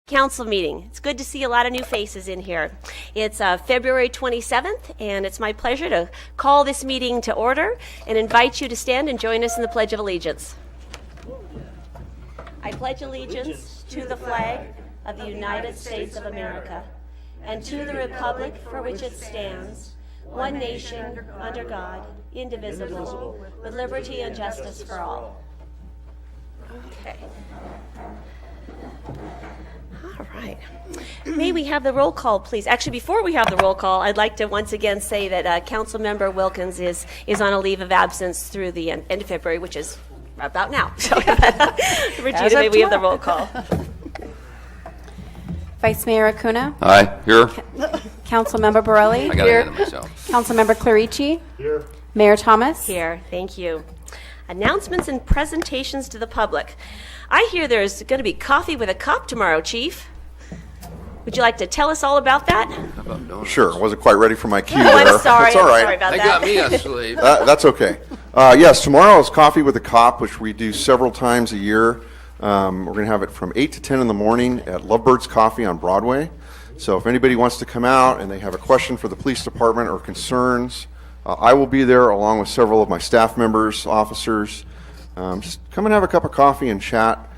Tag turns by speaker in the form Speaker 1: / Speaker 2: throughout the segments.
Speaker 1: Council meeting. It's good to see a lot of new faces in here. It's February 27th, and it's my pleasure to call this meeting to order and invite you to stand and join us in the Pledge of Allegiance. I pledge allegiance to the flag of the United States of America and to the republic for which it stands, one nation, under God, indivisible, with liberty and justice for all. Okay. All right. May we have the roll call, please? Actually, before we have the roll call, I'd like to once again say that Councilmember Wilkins is on a leave of absence through the end of February, which is about now. So, Regina, may we have the roll call?
Speaker 2: Vice Mayor Acuna.
Speaker 3: Aye. Here.
Speaker 2: Councilmember Borelli.
Speaker 3: I got ahead of myself.
Speaker 2: Councilmember Clarici. Here. Mayor Thomas.
Speaker 1: Here. Thank you. Announcements and presentations to the public. I hear there's going to be coffee with a cop tomorrow, Chief. Would you like to tell us all about that?
Speaker 3: How about donuts?
Speaker 4: Sure, wasn't quite ready for my cue
Speaker 1: Oh,
Speaker 4: there.
Speaker 1: I'm sorry.
Speaker 4: That's all
Speaker 1: I'm
Speaker 4: right.
Speaker 1: sorry about
Speaker 3: They
Speaker 1: that.
Speaker 3: got me on sleeve.
Speaker 4: That's okay. Yes, tomorrow is Coffee with a Cop, which we do several times a year. We're going to have it from 8 to 10 in the morning at Lovebirds Coffee on Broadway. So if anybody wants to come out and they have a question for the police department or concerns, I will be there along with several of my staff members, officers. Just come and have a cup of coffee and chat.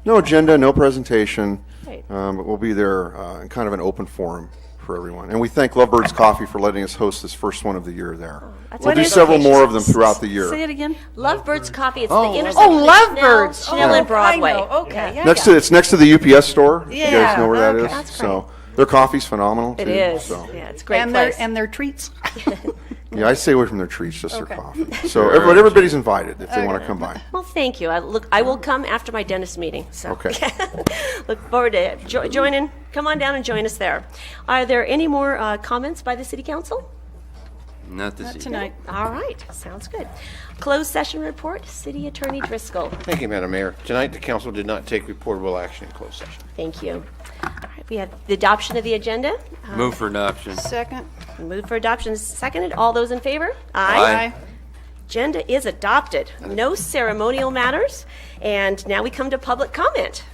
Speaker 4: No agenda, no presentation.
Speaker 1: Great.
Speaker 4: But we'll be there in kind of an open forum for everyone. And we thank Lovebirds Coffee for letting us host this first one of the year there.
Speaker 1: That's
Speaker 4: We'll
Speaker 1: a
Speaker 4: do
Speaker 1: good
Speaker 4: several
Speaker 1: location.
Speaker 4: more of them throughout the year.
Speaker 5: Say it again.
Speaker 1: Lovebirds Coffee. It's the intersection
Speaker 5: Oh,
Speaker 1: of
Speaker 5: Lovebirds.
Speaker 1: Chanel and Broadway.
Speaker 5: I know. Okay. Yeah.
Speaker 4: It's next to the UPS store. You
Speaker 5: Yeah,
Speaker 4: guys know where that
Speaker 5: okay.
Speaker 4: is.
Speaker 1: That's
Speaker 4: So their coffee's phenomenal too.
Speaker 1: It is.
Speaker 4: So.
Speaker 1: Yeah, it's a great
Speaker 5: And
Speaker 1: place.
Speaker 5: their treats.
Speaker 4: Yeah, I stay away from their treats, just
Speaker 5: Okay.
Speaker 4: their coffee. So everybody's invited if they want to come by.
Speaker 1: Well, thank you. I will come after my dentist meeting. So.
Speaker 4: Okay.
Speaker 1: Look forward to joining. Come on down and join us there. Are there any more comments by the City Council?
Speaker 3: Not this evening.
Speaker 5: Tonight.
Speaker 1: All right, sounds good. Closed session report, City Attorney Driscoll.
Speaker 6: Thank you, Madam Mayor. Tonight, the council did not take reportable action in closed session.
Speaker 1: Thank you. All right, we have the adoption of the agenda.
Speaker 3: Move for adoption.
Speaker 5: Second.
Speaker 1: Move for adoption is seconded. All those in favor?
Speaker 3: Aye.
Speaker 1: Agenda is adopted. No ceremonial matters. And now we come to public comment.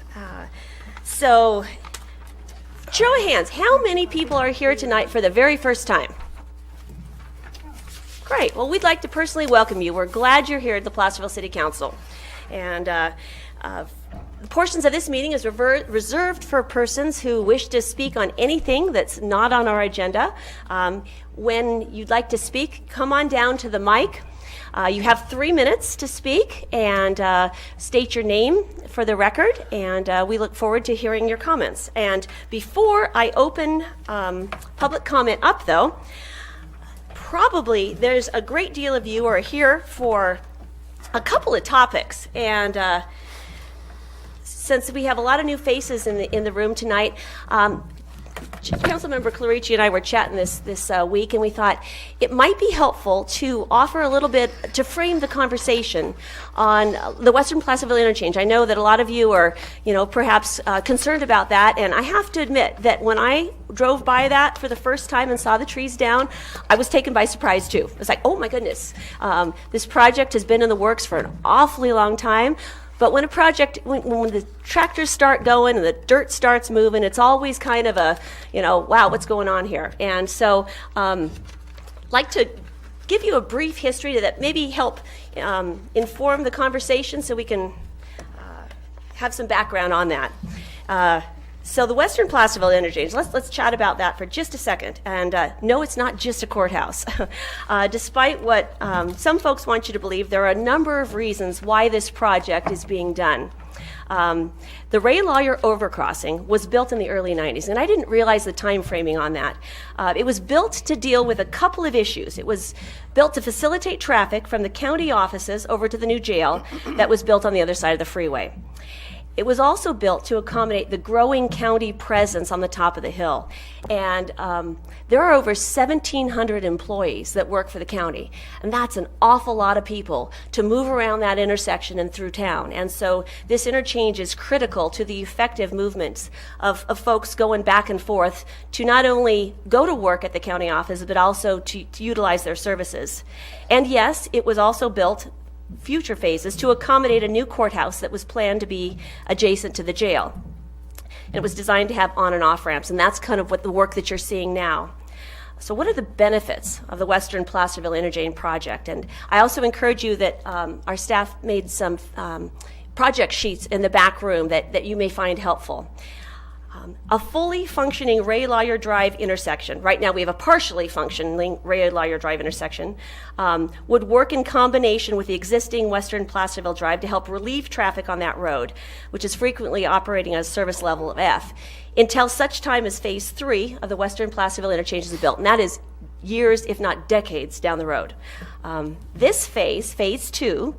Speaker 1: So, show of hands, how many people are here tonight for the very first time? Great. Well, we'd like to personally welcome you. We're glad you're here at the Placerville City Council. And portions of this meeting is reserved for persons who wish to speak on anything that's not on our agenda. When you'd like to speak, come on down to the mic. You have 3 minutes to speak and state your name for the record, and we look forward to hearing your comments. And before I open public comment up, though, probably there's a great deal of you are here for a couple of topics, and since we have a lot of new faces in the room tonight, Councilmember Clarici and I were chatting this week, and we thought it might be helpful to offer a little bit to frame the conversation on the Western Placerville interchange. I know that a lot of you are, perhaps concerned about that, and I have to admit that when I drove by that for the first time and saw the trees down, I was taken by surprise too. It's like, oh my goodness, this project has been in the works for an awfully long time. But when when the tractors start going and the dirt starts moving, it's always kind of a, wow, what's going on here? And so, like to give you a brief history that maybe help inform the conversation so we can have some background on that. So the Western Placerville interchange, let's chat about that for just a second. And no, it's not just a courthouse. Despite what some folks want you to believe, there are a number of reasons why this project is being done. The Ray Lawyer overcrossing was built in the early 90s, and I didn't realize the time framing on that. It was built to deal with a couple of issues. It was built to facilitate traffic from the county offices over to the new jail that was built on the other side of the freeway. It was also built to accommodate the growing county presence on the top of the hill. And there are over 1,700 employees that work for the county. And that's an awful lot of people to move around that intersection and through town. And so this interchange is critical to the effective movements of folks going back and forth to not only go to work at the county office, but also to utilize their services. And yes, it was also built future phases to accommodate a new courthouse that was planned to be adjacent to the jail. And it was designed to have on and off ramps, and that's kind of what the work that you're seeing now. So what are the benefits of the Western Placerville Interchange project? And I also encourage you that our staff made some project sheets in the back room that you may find helpful. A fully functioning Ray Lawyer Drive intersection, right now we have a partially functioning Ray Lawyer Drive intersection, would work in combination with the existing Western Placerville Drive to help relieve traffic on that road, which is frequently operating at a service level of F, until such time as Phase 3 of the Western Placerville interchange is built, and that is years, if not decades, down the road. This phase, Phase 2,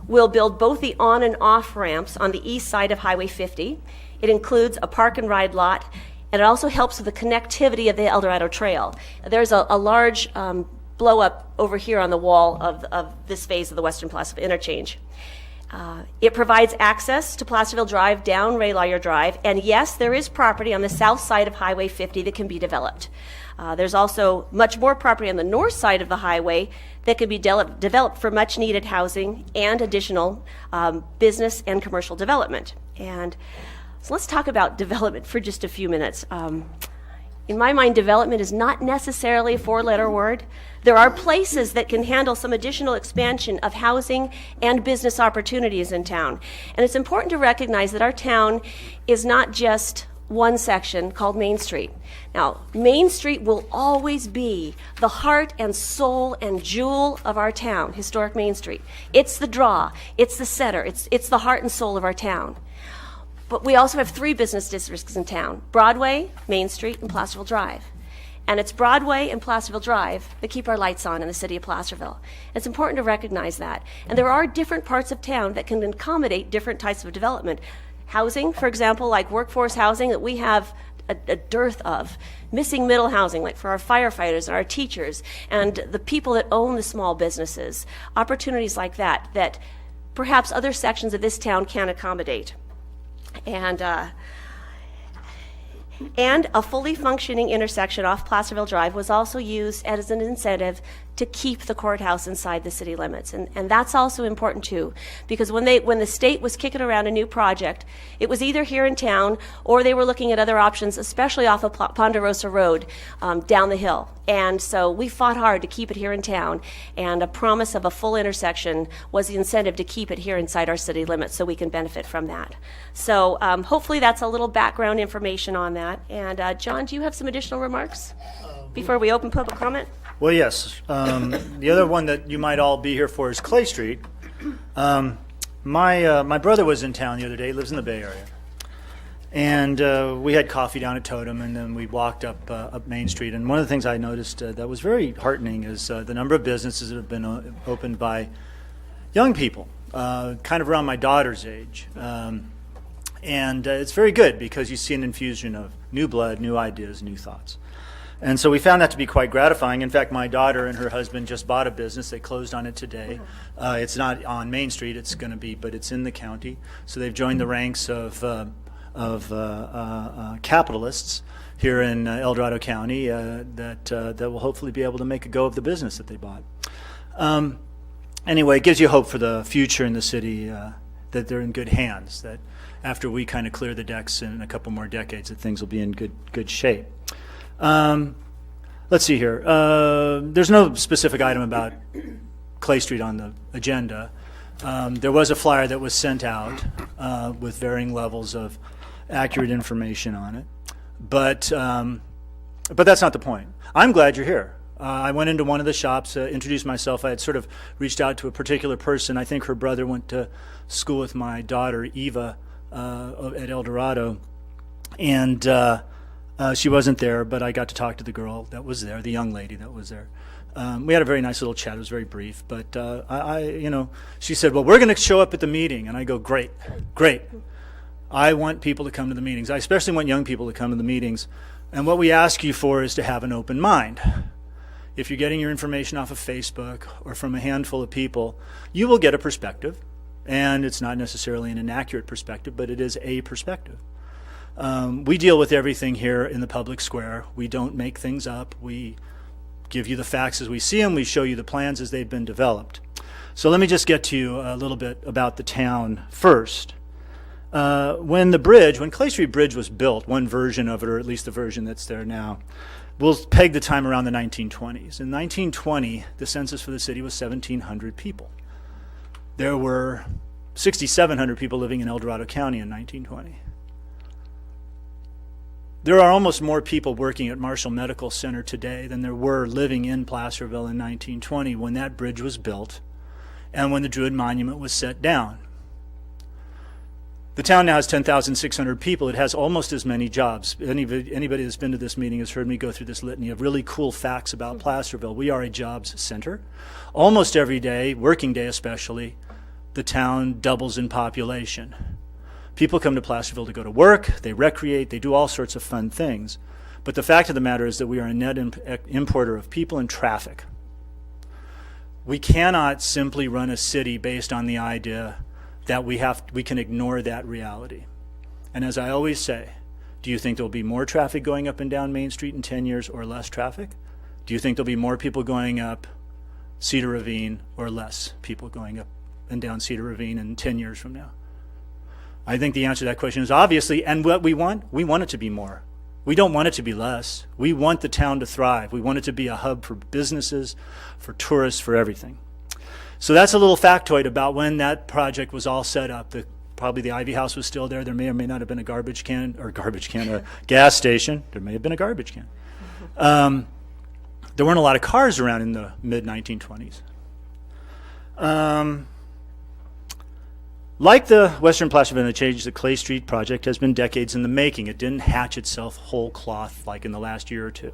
Speaker 1: will build both the on and off ramps on the east side of Highway 50. It includes a park and ride lot, and it also helps with the connectivity of the El Dorado Trail. There's a large blow up over here on the wall of this phase of the Western Placerville interchange. It provides access to Placerville Drive down Ray Lawyer Drive, and yes, there is property on the south side of Highway 50 that can be developed. There's also much more property on the north side of the highway that can be developed for much needed housing and additional business and commercial development. And so let's talk about development for just a few minutes. In my mind, development is not necessarily a four-letter word. There are places that can handle some additional expansion of housing and business opportunities in town. And it's important to recognize that our town is not just one section called Main Street. Now, Main Street will always be the heart and soul and jewel of our town, historic Main Street. It's the draw, it's the center, it's the heart and soul of our town. But we also have 3 business districts in town: Broadway, Main Street, and Placerville Drive. And it's Broadway and Placerville Drive that keep our lights on in the city of Placerville. It's important to recognize that. And there are different parts of town that can accommodate different types of development. Housing, for example, like workforce housing that we have a dearth of. Missing middle housing, like for our firefighters and our teachers and the people that own the small businesses. Opportunities like that perhaps other sections of this town can't accommodate. And a fully functioning intersection off Placerville Drive was also used as an incentive to keep the courthouse inside the city limits. And that's also important too, because when the state was kicking around a new project, it was either here in town or they were looking at other options, especially off of Ponderosa Road down the hill. And so we fought hard to keep it here in town, and a promise of a full intersection was the incentive to keep it here inside our city limits so we can benefit from that. So hopefully that's a little background information on that. And John, do you have some additional remarks before we open public comment?
Speaker 5: Well, yes. The other one that you might all be here for is Clay Street. My brother was in town the other day. He lives in the Bay Area. And we had coffee down at Totem, and then we walked up Main Street. And one of the things I noticed that was very heartening is the number of businesses that have been opened by young people, kind of around my daughter's age. And it's very good because you see an infusion of new blood, new ideas, new thoughts. And so we found that to be quite gratifying. In fact, my daughter and her husband just bought a business. They closed on it today. It's not on Main Street. It's going to be, but it's in the county. So they've joined the ranks of capitalists here in El Dorado County that will hopefully be able to make a go of the business that they bought. Anyway, it gives you hope for the future in the city, that they're in good hands, that after we kind of clear the decks in a couple more decades, that things will be in good shape. Let's see here. There's no specific item about Clay Street on the agenda. There was a flyer that was sent out with varying levels of accurate information on it, but that's not the point. I'm glad you're here. I went into one of the shops, introduced myself. I had sort of reached out to a particular person. I think her brother went to school with my daughter, Eva, at El Dorado, and she wasn't there, but I got to talk to the girl that was there, the young lady that was there. We had a very nice little chat. It was very brief, but she said, "Well, we're going to show up at the meeting," and I go, "Great. I want people to come to the meetings. I especially want young people to come to the meetings, and what we ask you for is to have an open mind. If you're getting your information off of Facebook or from a handful of people, you will get a perspective, and it's not necessarily an inaccurate perspective, but it is a perspective. We deal with everything here in the public square. We don't make things up. We give you the facts as we see them. We show you the plans as they've been developed. So let me just get to you a little bit about the town first. When Clay Street Bridge was built, one version of it, or at least the version that's there now, we'll peg the time around the 1920s. In 1920, the census for the city was 1,700 people. There were 6,700 people living in El Dorado County in 1920. There are almost more people working at Marshall Medical Center today than there were living in Placerville in 1920 when that bridge was built and when the Druid Monument was set down. The town now has 10,600 people. It has almost as many jobs. Anybody that's been to this meeting has heard me go through this litany of really cool facts about Placerville. We are a jobs center. Almost every day, working day especially, the town doubles in population. People come to Placerville to go to work, they recreate, they do all sorts of fun things. But the fact of the matter is that we are a net importer of people and traffic. We cannot simply run a city based on the idea that we can ignore that reality. And as I always say, do you think there'll be more traffic going up and down Main Street in 10 years or less traffic? Do you think there'll be more people going up Cedar Ravine or less people going up and down Cedar Ravine in 10 years from now? I think the answer to that question is obviously, and what we want it to be more. We don't want it to be less. We want the town to thrive. We want it to be a hub for businesses, for tourists, for everything. So that's a little factoid about when that project was all set up. Probably the Ivy House was still there. There may or may not have been a gas station. There may have been a garbage can. There weren't a lot of cars around in the mid-1920s. Like the Western Placerville Interchange, the Clay Street project has been decades in the making. It didn't hatch itself whole cloth like in the last year or two.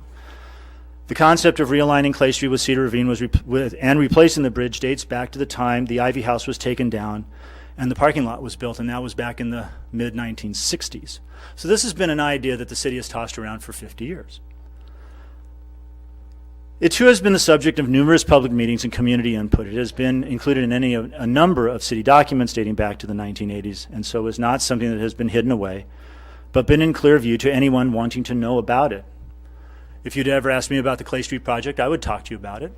Speaker 5: The concept of realigning Clay Street with Cedar Ravine and replacing the bridge dates back to the time the Ivy House was taken down and the parking lot was built, and that was back in the mid-1960s. So this has been an idea that the city has tossed around for 50 years. It too has been the subject of numerous public meetings and community input. It has been included in a number of city documents dating back to the 1980s, and so is not something that has been hidden away, but been in clear view to anyone wanting to know about it. If you'd ever asked me about the Clay Street project, I would talk to you about it.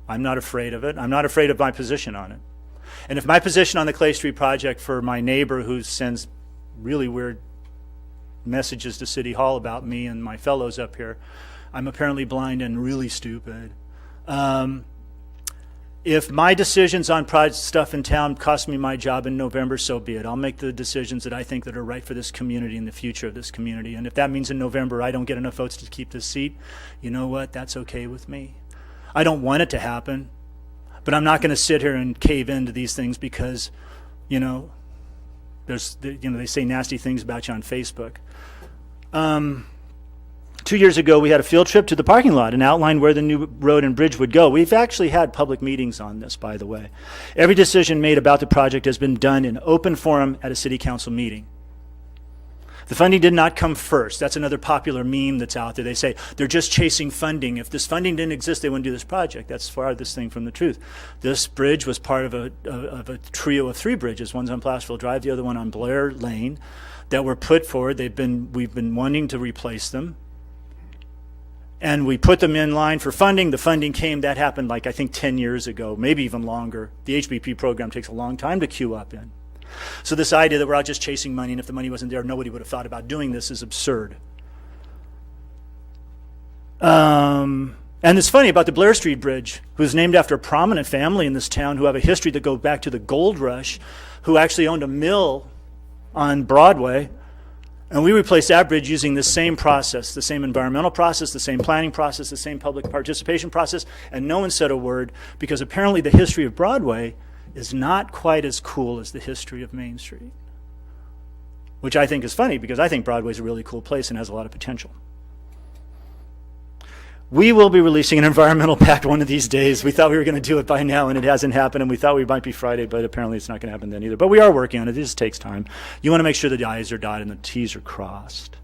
Speaker 5: I'm not afraid of it. I'm not afraid of my position on it. And if my position on the Clay Street project for my neighbor who sends really weird messages to City Hall about me and my fellows up here, I'm apparently blind and really stupid. If my decisions on stuff in town cost me my job in November, so be it. I'll make the decisions that I think that are right for this community and the future of this community. And if that means in November I don't get enough votes to keep this seat, you know what? That's okay with me. I don't want it to happen, but I'm not going to sit here and cave into these things because, they say nasty things about you on Facebook. 2 years ago, we had a field trip to the parking lot and outlined where the new road and bridge would go. We've actually had public meetings on this, by the way. Every decision made about the project has been done in open forum at a city council meeting. The funding did not come first. That's another popular meme that's out there. They say they're just chasing funding. If this funding didn't exist, they wouldn't do this project. That's farthest thing from the truth. This bridge was part of a trio of 3 bridges. One's on Placerville Drive, the other one on Blair Lane, that were put forward. We've been wanting to replace them. And we put them in line for funding. The funding came. That happened I think 10 years ago, maybe even longer. The HBP program takes a long time to queue up in. So this idea that we're out just chasing money, and if the money wasn't there, nobody would have thought about doing this is absurd. And it's funny about the Blair Street Bridge, who's named after a prominent family in this town who have a history that goes back to the gold rush, who actually owned a mill on Broadway. And we replaced that bridge using the same process, the same environmental process, the same planning process, the same public participation process, and no one said a word because apparently the history of Broadway is not quite as cool as the history of Main Street, which I think is funny because I think Broadway is a really cool place and has a lot of potential. We will be releasing an environmental pact one of these days. We thought we were going to do it by now, and it hasn't happened, and we thought we might be Friday, but apparently it's not going to happen then either. But we are working on it. It just takes time. You want to make sure the I's are dotted and the T's are crossed.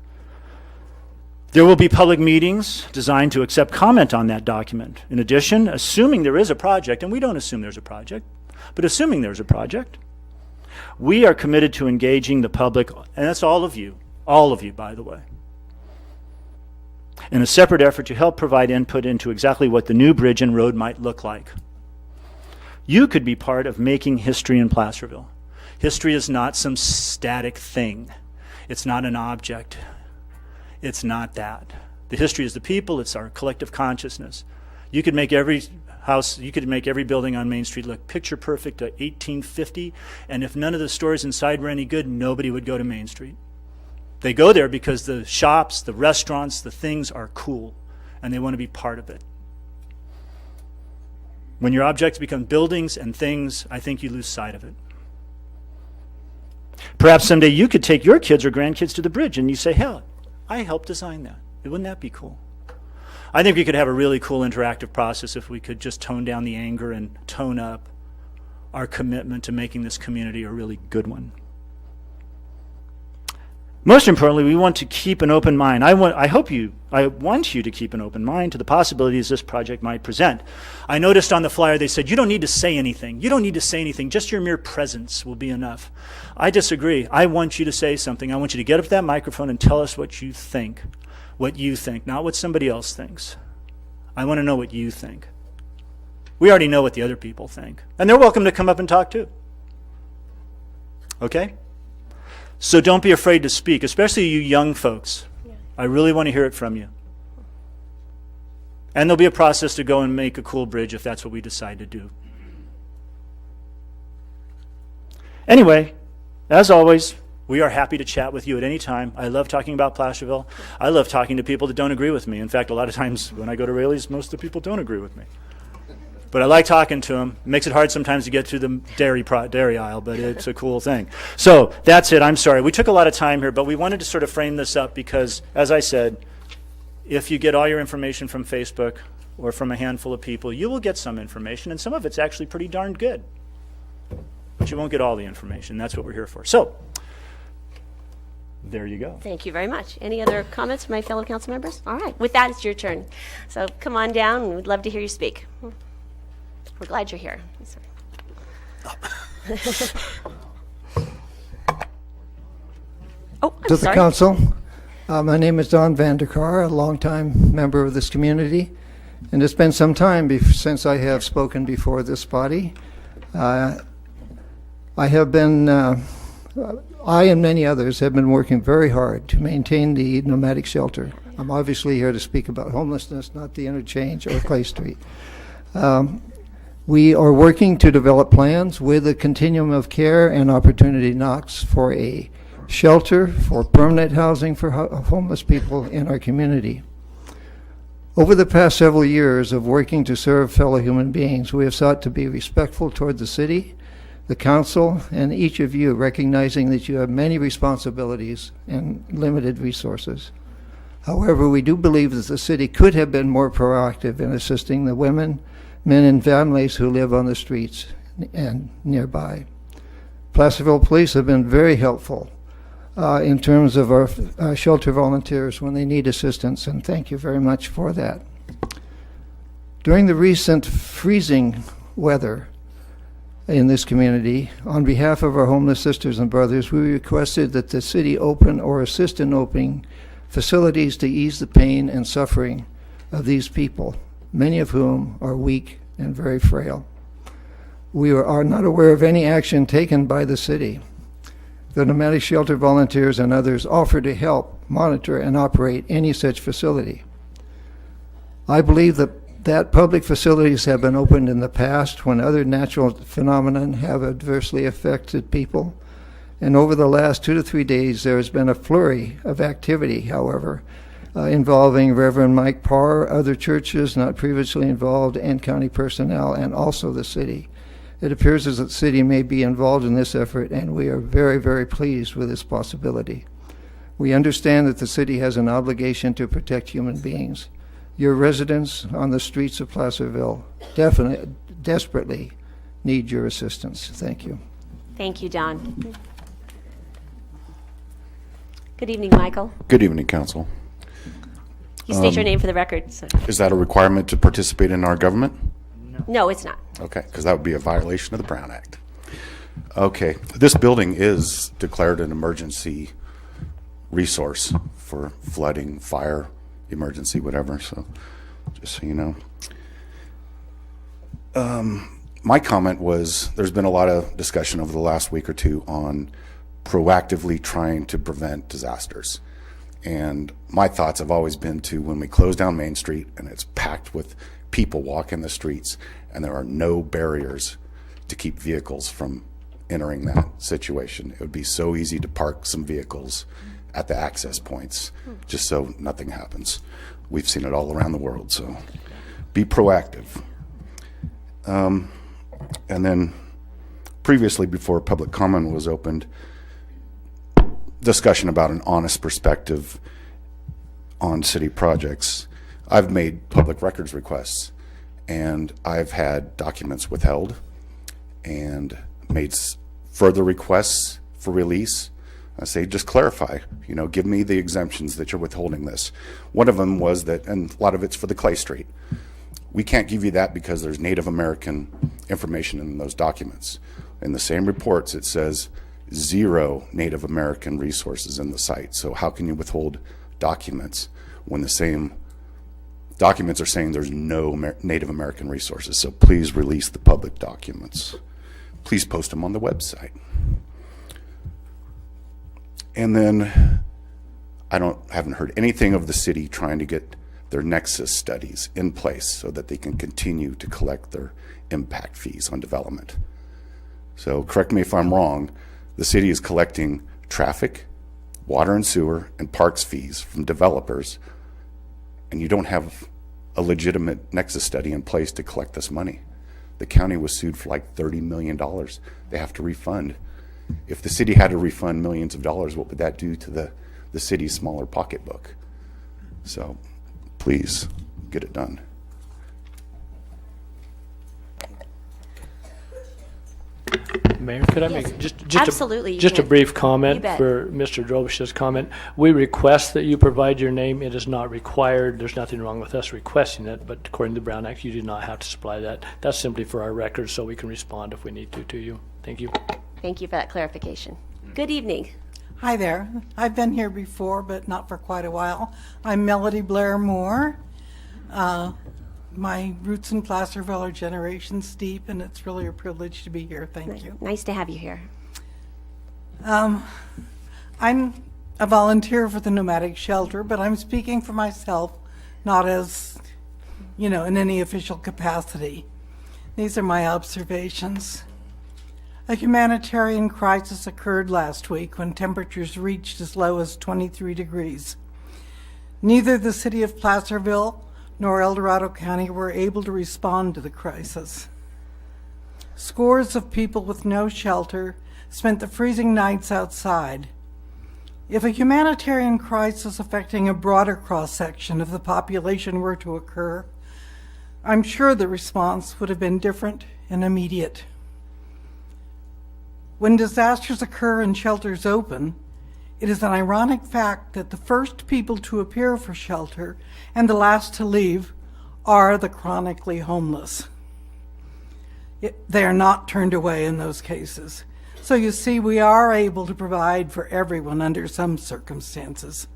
Speaker 5: There will be public meetings designed to accept comment on that document. In addition, assuming there is a project, and we don't assume there's a project, but assuming there's a project, we are committed to engaging the public, and that's all of you, by the way, in a separate effort to help provide input into exactly what the new bridge and road might look like. You could be part of making history in Placerville. History is not some static thing. It's not an object. It's not that. The history is the people. It's our collective consciousness. You could make every house, you could make every building on Main Street look picture perfect to 1850, and if none of the stores inside were any good, nobody would go to Main Street. They go there because the shops, the restaurants, the things are cool, and they want to be part of it. When your objects become buildings and things, I think you lose sight of it. Perhaps someday you could take your kids or grandkids to the bridge and you say, hell, I helped design that. Wouldn't that be cool? I think we could have a really cool interactive process if we could just tone down the anger and tone up our commitment to making this community a really good one. Most importantly, we want to keep an open mind. I want you to keep an open mind to the possibilities this project might present. I noticed on the flyer they said, you don't need to say anything. You don't need to say anything. Just your mere presence will be enough. I disagree. I want you to say something. I want you to get up to that microphone and tell us what you think. What you think, not what somebody else thinks. I want to know what you think. We already know what the other people think. And they're welcome to come up and talk too. Okay? So don't be afraid to speak, especially you young folks. Yeah. I really want to hear it from you. And there'll be a process to go and make a cool bridge if that's what we decide to do. Anyway, as always, we are happy to chat with you at any time. I love talking about Placerville. I love talking to people that don't agree with me. In fact, a lot of times when I go to Raley's, most of the people don't agree with me. But I like talking to them. It makes it hard sometimes to get to the dairy aisle, but it's a cool thing. So that's it. I'm sorry. We took a lot of time here, but we wanted to sort of frame this up because, as I said, if you get all your information from Facebook or from a handful of people, you will get some information, and some of it's actually pretty darn good. But you won't get all the information. That's what we're here for. So there you go.
Speaker 1: Thank you very much. Any other comments from my fellow council members? All right. With that, it's your turn. So come on down, and we'd love to hear you speak. We're glad you're here. Oh, I'm
Speaker 7: To the
Speaker 1: sorry.
Speaker 7: council, my name is Don Vanderkar, a longtime member of this community, and it's been some time since I have spoken before this body. I and many others have been working very hard to maintain the nomadic shelter. I'm obviously here to speak about homelessness, not the interchange or Clay Street. We are working to develop plans with a continuum of care and opportunity knocks for a shelter for permanent housing for homeless people in our community. Over the past several years of working to serve fellow human beings, we have sought to be respectful toward the city, the council, and each of you, recognizing that you have many responsibilities and limited resources. However, we do believe that the city could have been more proactive in assisting the women, men, and families who live on the streets and nearby. Placerville Police have been very helpful in terms of our shelter volunteers when they need assistance, and thank you very much for that. During the recent freezing weather in this community, on behalf of our homeless sisters and brothers, we requested that the city open or assist in opening facilities to ease the pain and suffering of these people, many of whom are weak and very frail. We are not aware of any action taken by the city. The nomadic shelter volunteers and others offer to help monitor and operate any such facility. I believe that public facilities have been opened in the past when other natural phenomena have adversely affected people. And over the last 2 to 3 days, there has been a flurry of activity, however, involving Reverend Mike Parr, other churches not previously involved, and county personnel, and also the city. It appears as if the city may be involved in this effort, and we are very, very pleased with this possibility. We understand that the city has an obligation to protect human beings. Your residents on the streets of Placerville desperately need your assistance. Thank you.
Speaker 1: Thank you, Don. Good evening, Michael.
Speaker 8: Good evening, Council.
Speaker 1: You state your name for the record. So.
Speaker 8: Is that a requirement to participate in our government?
Speaker 1: No, it's not.
Speaker 8: Okay, because that would be a violation of the Brown Act. Okay, this building is declared an emergency resource for flooding, fire, emergency, whatever, so just so you know. my comment was, there's been a lot of discussion over the last week or two on proactively trying to prevent disasters. And my thoughts have always been to when we close down Main Street and it's packed with people walking the streets and there are no barriers to keep vehicles from entering that situation. It would be so easy to park some vehicles at the access points just so nothing happens. We've seen it all around the world, so be proactive. And then previously, before public comment was opened, discussion about an honest perspective on city projects. I've made public records requests, and I've had documents withheld and made further requests for release. I say, just clarify, give me the exemptions that you're withholding this. One of them was that, and a lot of it's for the Clay Street. We can't give you that because there's Native American information in those documents. In the same reports, it says 0 Native American resources in the site. So how can you withhold documents when the same documents are saying there's no Native American resources? So please release the public documents. Please post them on the website. And then haven't heard anything of the city trying to get their nexus studies in place so that they can continue to collect their impact fees on development. So correct me if I'm wrong, the city is collecting traffic, water and sewer, and parks fees from developers, and you don't have a legitimate nexus study in place to collect this money. The county was sued for like $30 million. They have to refund. If the city had to refund millions of dollars, what would that do to the city's smaller pocketbook? So please get it done.
Speaker 9: Mayor, could I
Speaker 1: Yes.
Speaker 9: make just
Speaker 1: Absolutely, you
Speaker 9: just a
Speaker 1: can.
Speaker 9: brief
Speaker 1: You
Speaker 9: comment
Speaker 1: bet.
Speaker 9: for Mr. Drobish's comment? We request that you provide your name. It is not required. There's nothing wrong with us requesting it, but according to the Brown Act, you do not have to supply that. That's simply for our records so we can respond if we need to you. Thank you.
Speaker 1: Thank you for that clarification. Good evening.
Speaker 10: Hi there. I've been here before, but not for quite a while. I'm Melody Blair Moore. My roots in Placerville are generations deep, and it's really a privilege to be here. Thank you.
Speaker 1: Nice to have you here.
Speaker 10: I'm a volunteer for the nomadic shelter, but I'm speaking for myself, not as, in any official capacity. These are my observations. A humanitarian crisis occurred last week when temperatures reached as low as 23 degrees. Neither the city of Placerville nor El Dorado County were able to respond to the crisis. Scores of people with no shelter spent the freezing nights outside. If a humanitarian crisis affecting a broader cross-section of the population were to occur, I'm sure the response would have been different and immediate. When disasters occur and shelters open, it is an ironic fact that the first people to appear for shelter and the last to leave are the chronically homeless. They are not turned away in those cases. So you see, we are able to provide for everyone under some circumstances.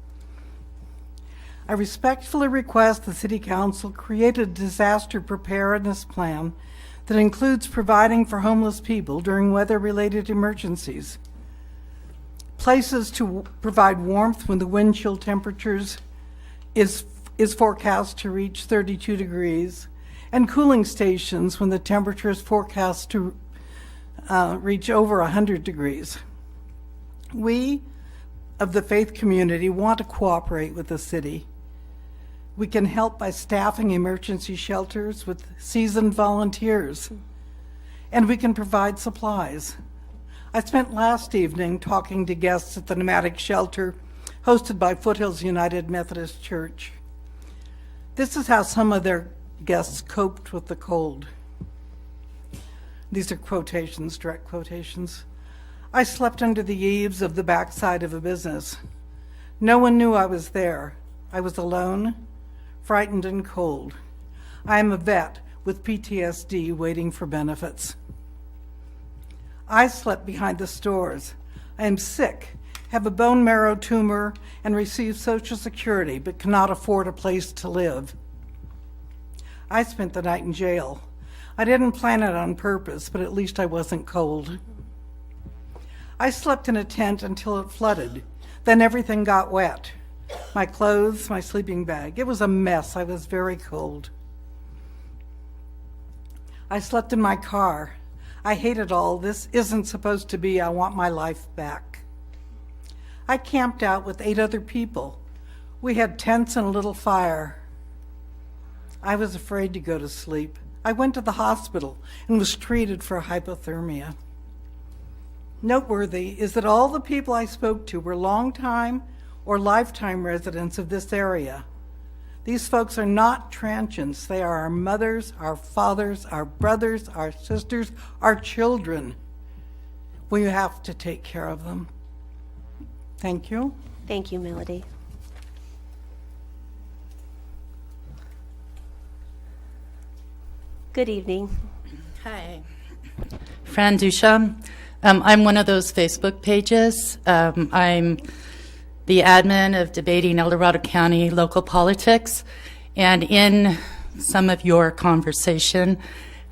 Speaker 10: I respectfully request the City Council create a disaster preparedness plan that includes providing for homeless people during weather-related emergencies, places to provide warmth when the wind chill temperatures is forecast to reach 32 degrees, and cooling stations when the temperature is forecast to reach over 100 degrees. We of the faith community want to cooperate with the city. We can help by staffing emergency shelters with seasoned volunteers, and we can provide supplies. I spent last evening talking to guests at the nomadic shelter hosted by Foothills United Methodist Church. This is how some of their guests coped with the cold. These are quotations, direct quotations. I slept under the eaves of the backside of a business. No one knew I was there. I was alone, frightened and cold. I am a vet with PTSD waiting for benefits. I slept behind the stores. I am sick, have a bone marrow tumor, and receive Social Security, but cannot afford a place to live. I spent the night in jail. I didn't plan it on purpose, but at least I wasn't cold. I slept in a tent until it flooded. Then everything got wet. My clothes, my sleeping bag. It was a mess. I was very cold. I slept in my car. I hate it all. This isn't supposed to be. I want my life back. I camped out with 8 other people. We had tents and a little fire. I was afraid to go to sleep. I went to the hospital and was treated for hypothermia. Noteworthy is that all the people I spoke to were long-time or lifetime residents of this area. These folks are not transients. They are our mothers, our fathers, our brothers, our sisters, our children. We have to take care of them. Thank you.
Speaker 1: Thank you, Melody. Good evening.
Speaker 11: Hi. Fran Duchamp. I'm one of those Facebook pages. I'm the admin of Debating El Dorado County Local Politics. And in some of your conversation,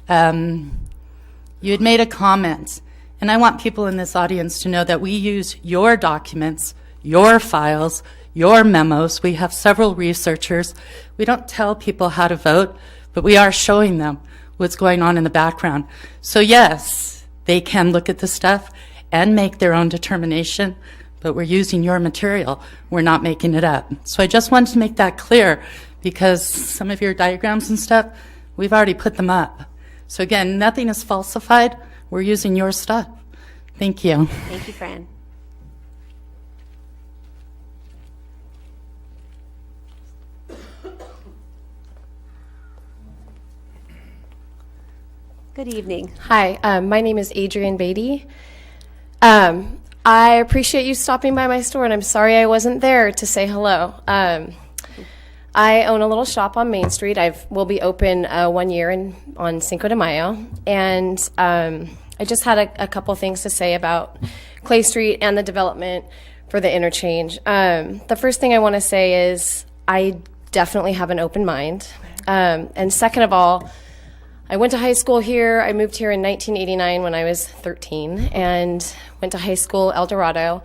Speaker 11: you had made a comment. And I want people in this audience to know that we use your documents, your files, your memos. We have several researchers. We don't tell people how to vote, but we are showing them what's going on in the background. So yes, they can look at the stuff and make their own determination, but we're using your material. We're not making it up. So I just wanted to make that clear because some of your diagrams and stuff, we've already put them up. So again, nothing is falsified. We're using your stuff. Thank you.
Speaker 1: Thank you, Fran. Good evening.
Speaker 12: Hi, my name is Adrienne Beatty. I appreciate you stopping by my store, and I'm sorry I wasn't there to say hello. I own a little shop on Main Street. Will be open 1 year on Cinco de Mayo, and I just had a couple things to say about Clay Street and the development for the interchange. The first thing I want to say is I definitely have an open mind, and second of all, I went to high school here. I moved here in 1989 when I was 13 and went to high school, El Dorado.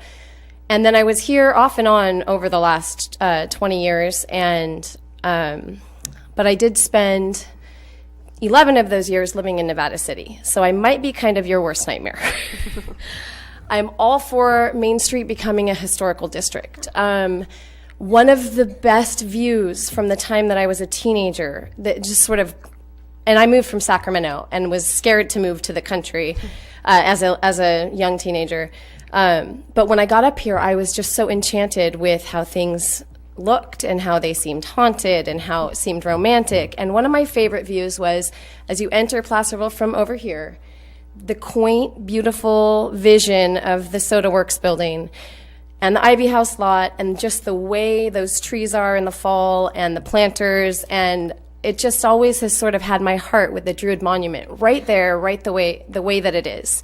Speaker 12: And then I was here off and on over the last 20 years. But I did spend 11 of those years living in Nevada City. So I might be kind of your worst nightmare. I'm all for Main Street becoming a historical district. One of the best views from the time that I was a teenager that just sort of, and I moved from Sacramento and was scared to move to the country as a young teenager. But when I got up here, I was just so enchanted with how things looked and how they seemed haunted and how it seemed romantic. And one of my favorite views was as you enter Placerville from over here, the quaint, beautiful vision of the Soda Works building and the Ivy House lot and just the way those trees are in the fall and the planters, and it just always has sort of had my heart with the Druid Monument right there, right the way that it is.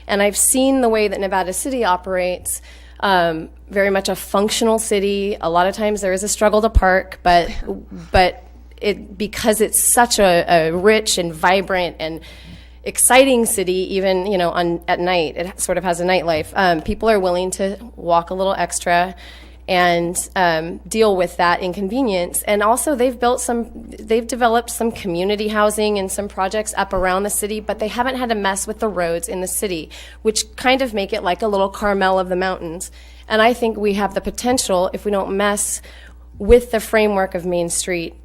Speaker 12: And I've seen the way that Nevada City operates, very much a functional city. A lot of times there is a struggle to park, but because it's such a rich and vibrant and exciting city, even at night, it sort of has a nightlife. People are willing to walk a little extra and deal with that inconvenience. And also they've developed some community housing and some projects up around the city, but they haven't had to mess with the roads in the city, which kind of make it like a little Carmel of the mountains. And I think we have the potential, if we don't mess with the framework of Main Street,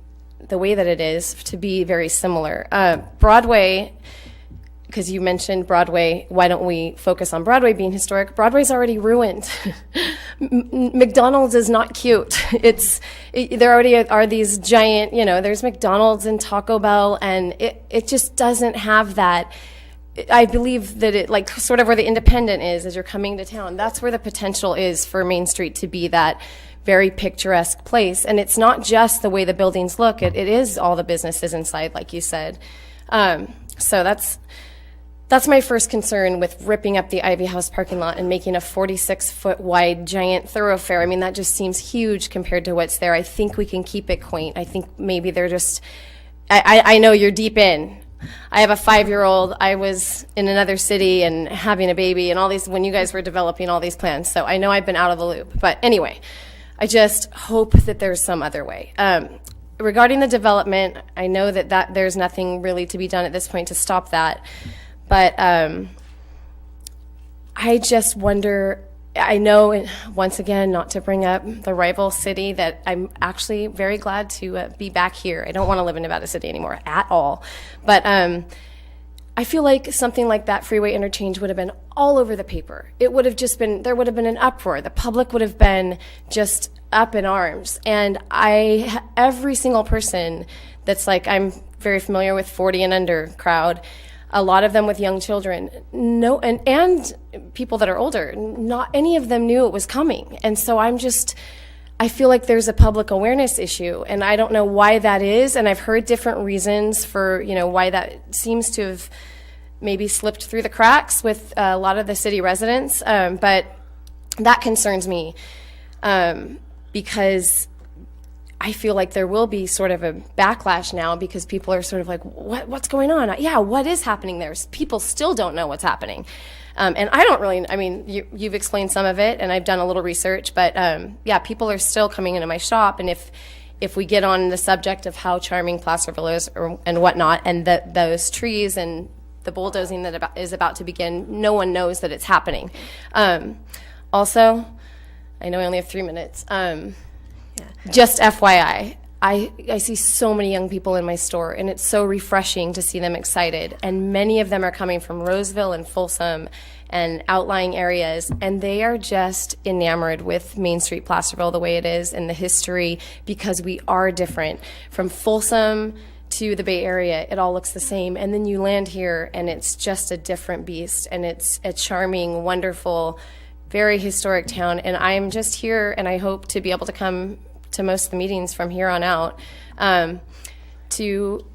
Speaker 12: the way that it is, to be very similar. Broadway, because you mentioned Broadway, why don't we focus on Broadway being historic? Broadway's already ruined. McDonald's is not cute. There already are these giant, there's McDonald's and Taco Bell, and it just doesn't have that. I believe that it, like sort of where the Independent is as you're coming to town, that's where the potential is for Main Street to be that very picturesque place. And it's not just the way the buildings look, it is all the businesses inside, like you said. So that's my first concern with ripping up the Ivy House parking lot and making a 46-foot wide giant thoroughfare. I mean, that just seems huge compared to what's there. I think we can keep it quaint. I think maybe they're just, I know you're deep in. I have a 5-year-old. I was in another city and having a baby and all these when you guys were developing all these plans. So I know I've been out of the loop. But anyway, I just hope that there's some other way. Regarding the development, I know that there's nothing really to be done at this point to stop that. But I just wonder, I know, once again, not to bring up the rival city, that I'm actually very glad to be back here. I don't want to live in Nevada City anymore at all. But I feel like something like that freeway interchange would have been all over the paper. It would have just been, there would have been an uproar. The public would have been just up in arms. And every single person that's like, I'm very familiar with 40 and under crowd, a lot of them with young children, and people that are older, not any of them knew it was coming. And so I feel like there's a public awareness issue, and I don't know why that is, and I've heard different reasons for, why that seems to have maybe slipped through the cracks with a lot of the city residents, but that concerns me, because I feel like there will be sort of a backlash now because people are sort of like, what's going on? Yeah, what is happening there? People still don't know what's happening. And I don't really, I mean, you've explained some of it, and I've done a little research, but yeah, people are still coming into my shop, and if we get on the subject of how charming Placerville is and whatnot, and those trees and the bulldozing that is about to begin, no one knows that it's happening. Also, I know I only have 3 minutes. Just FYI, I see so many young people in my store, and it's so refreshing to see them excited. And many of them are coming from Roseville and Folsom and outlying areas, and they are just enamored with Main Street Placerville the way it is and the history, because we are different. From Folsom to the Bay Area, it all looks the same. And then you land here, and it's just a different beast, and it's a charming, wonderful, very historic town. And I'm just here, and I hope to be able to come to most of the meetings from here on out, to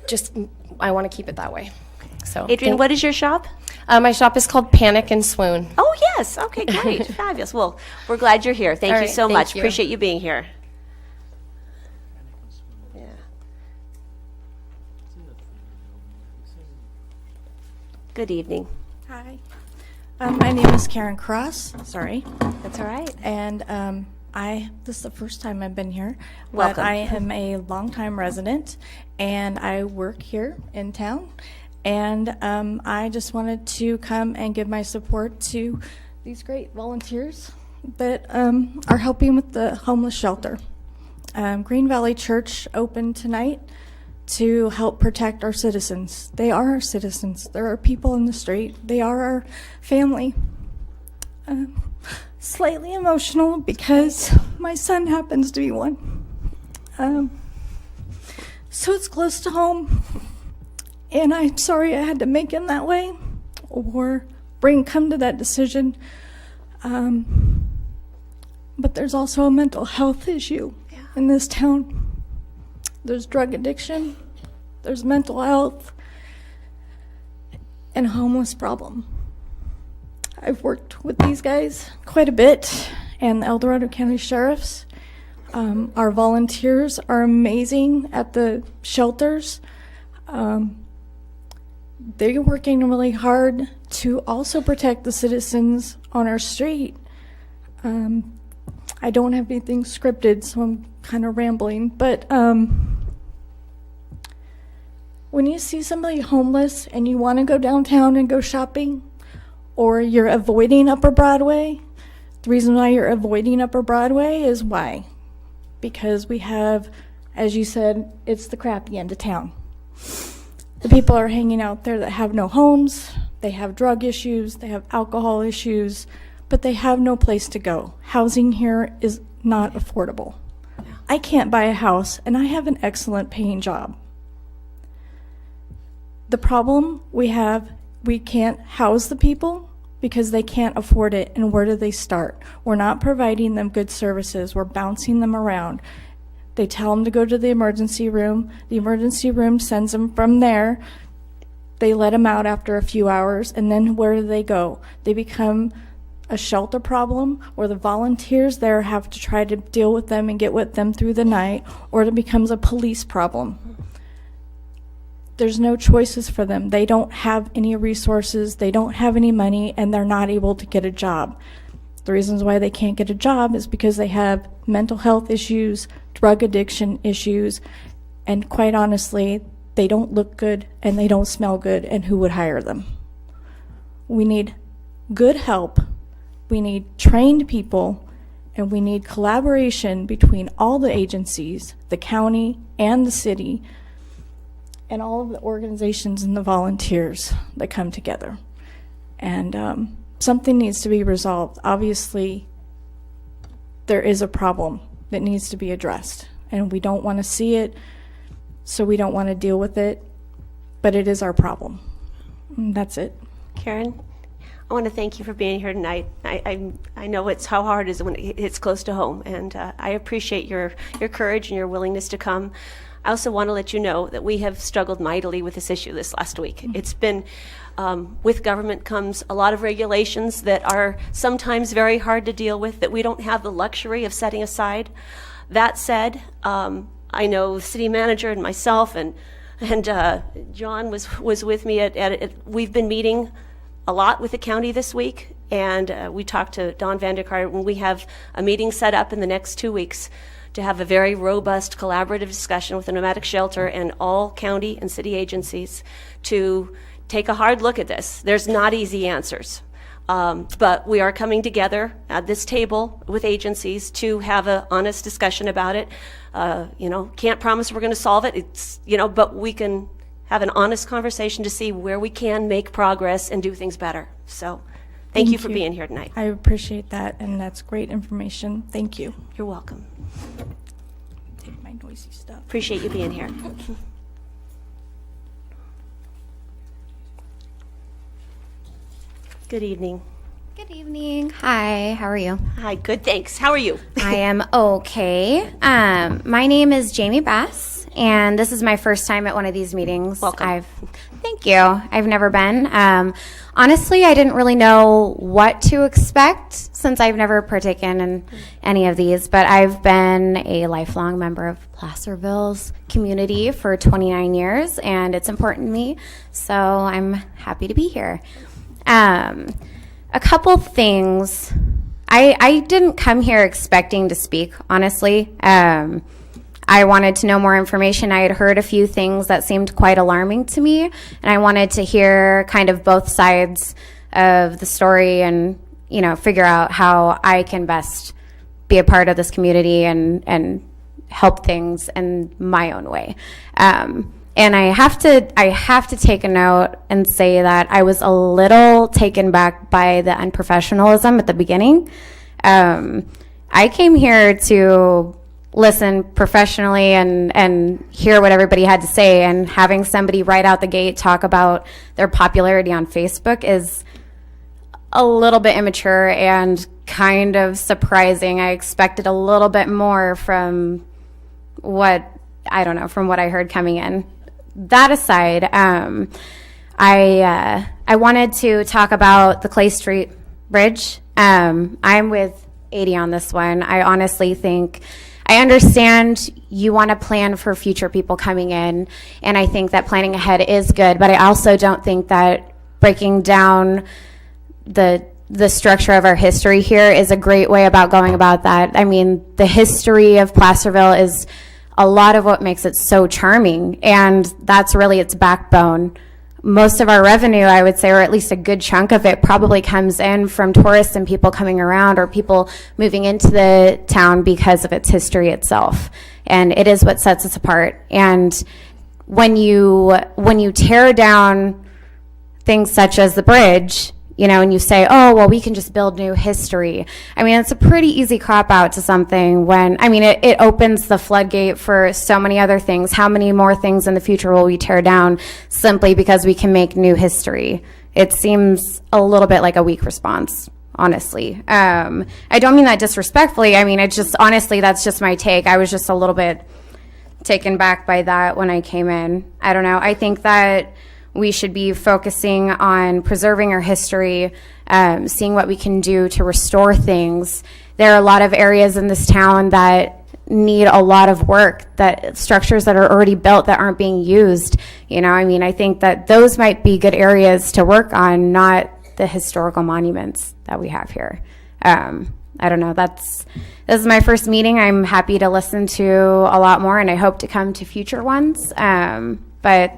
Speaker 12: just, I want to keep it that way. So,
Speaker 1: Adrian, what is your shop?
Speaker 12: My shop is called Panic and Swoon.
Speaker 1: Oh, yes. Okay, great. Fabulous. Well, we're glad you're here. Thank
Speaker 12: All
Speaker 1: you
Speaker 12: right,
Speaker 1: so
Speaker 12: thank
Speaker 1: much.
Speaker 12: you.
Speaker 1: Appreciate you being here. Yeah. Good evening.
Speaker 13: Hi. My name is Karen Cross. Sorry.
Speaker 1: That's all right.
Speaker 13: And this is the first time I've been here.
Speaker 1: Welcome.
Speaker 13: But I am a longtime resident, and I work here in town. And I just wanted to come and give my support to these great volunteers that are helping with the homeless shelter. Green Valley Church opened tonight to help protect our citizens. They are our citizens. There are people in the street. They are our family. Slightly emotional because my son happens to be one. So it's close to home. And I'm sorry I had to make him that way or come to that decision. But there's also a mental health issue in this town. There's drug addiction, there's mental health, and a homeless problem. I've worked with these guys quite a bit, and the El Dorado County Sheriffs. Our volunteers are amazing at the shelters. They're working really hard to also protect the citizens on our street. I don't have anything scripted, so I'm kind of rambling, but when you see somebody homeless and you want to go downtown and go shopping, or you're avoiding Upper Broadway, the reason why you're avoiding Upper Broadway is why? Because we have, as you said, it's the crappy end of town. The people are hanging out there that have no homes, they have drug issues, they have alcohol issues, but they have no place to go. Housing here is not affordable. I can't buy a house, and I have an excellent paying job. The problem we have, we can't house the people because they can't afford it, and where do they start? We're not providing them good services. We're bouncing them around. They tell them to go to the emergency room. The emergency room sends them from there. They let them out after a few hours, and then where do they go? They become a shelter problem, or the volunteers there have to try to deal with them and get with them through the night, or it becomes a police problem. there's no choices for them. They don't have any resources, they don't have any money, and they're not able to get a job. The reasons why they can't get a job is because they have mental health issues, drug addiction issues, and quite honestly, they don't look good and they don't smell good, and who would hire them? We need good help, we need trained people, and we need collaboration between all the agencies, the county and the city, and all of the organizations and the volunteers that come together. And something needs to be resolved. Obviously, there is a problem that needs to be addressed, and we don't want to see it, so we don't want to deal with it, but it is our problem. And that's it.
Speaker 1: Karen, I want to thank you for being here tonight. I know it's how hard it is when it's close to home, and I appreciate your courage and your willingness to come. I also want to let you know that we have struggled mightily with this issue this last week. It's been, with government comes a lot of regulations that are sometimes very hard to deal with, that we don't have the luxury of setting aside. That said, I know the city manager and myself and John was with me we've been meeting a lot with the county this week, and we talked to Don Vanderkar when we have a meeting set up in the next 2 weeks to have a very robust collaborative discussion with the nomadic shelter and all county and city agencies to take a hard look at this. There's not easy answers, but we are coming together at this table with agencies to have an honest discussion about it. Can't promise we're going to solve it. But we can have an honest conversation to see where we can make progress and do things better. So thank you for being here tonight.
Speaker 13: I appreciate that, and that's great information. Thank you.
Speaker 1: You're welcome.
Speaker 13: Take my noisy stuff.
Speaker 1: Appreciate you being here. Good evening.
Speaker 14: Good evening. Hi, how are you?
Speaker 1: Hi, good, thanks. How are you?
Speaker 14: I am okay. My name is Jamie Bass, and this is my first time at one of these meetings.
Speaker 1: Welcome.
Speaker 14: Thank you. I've never been. Honestly, I didn't really know what to expect since I've never partaken in any of these, but I've been a lifelong member of Placerville's community for 29 years, and it's important to me, so I'm happy to be here. A couple things. I didn't come here expecting to speak, honestly. I wanted to know more information. I had heard a few things that seemed quite alarming to me, and I wanted to hear kind of both sides of the story and, figure out how I can best be a part of this community and help things in my own way. And I have to take a note and say that I was a little taken back by the unprofessionalism at the beginning. I came here to listen professionally and hear what everybody had to say, and having somebody right out the gate talk about their popularity on Facebook is a little bit immature and kind of surprising. I expected a little bit more from what I heard coming in. That aside, I wanted to talk about the Clay Street Bridge. I'm with 80 on this one. I honestly think, I understand you want to plan for future people coming in, and I think that planning ahead is good, but I also don't think that breaking down the structure of our history here is a great way about going about that. I mean, the history of Placerville is a lot of what makes it so charming, and that's really its backbone. Most of our revenue, I would say, or at least a good chunk of it, probably comes in from tourists and people coming around or people moving into the town because of its history itself. And it is what sets us apart. And when you tear down things such as the bridge, and you say, oh, well, we can just build new history. I mean, it's a pretty easy cop-out to something when, it opens the floodgate for so many other things. How many more things in the future will we tear down simply because we can make new history? It seems a little bit like a weak response, honestly. I don't mean that disrespectfully. It's just, honestly, that's just my take. I was just a little bit taken back by that when I came in. I don't know. I think that we should be focusing on preserving our history, seeing what we can do to restore things. There are a lot of areas in this town that need a lot of work, that structures that are already built that aren't being used. You know, I mean, I think that those might be good areas to work on, not the historical monuments that we have here. I don't know. This is my first meeting. I'm happy to listen to a lot more, and I hope to come to future ones. But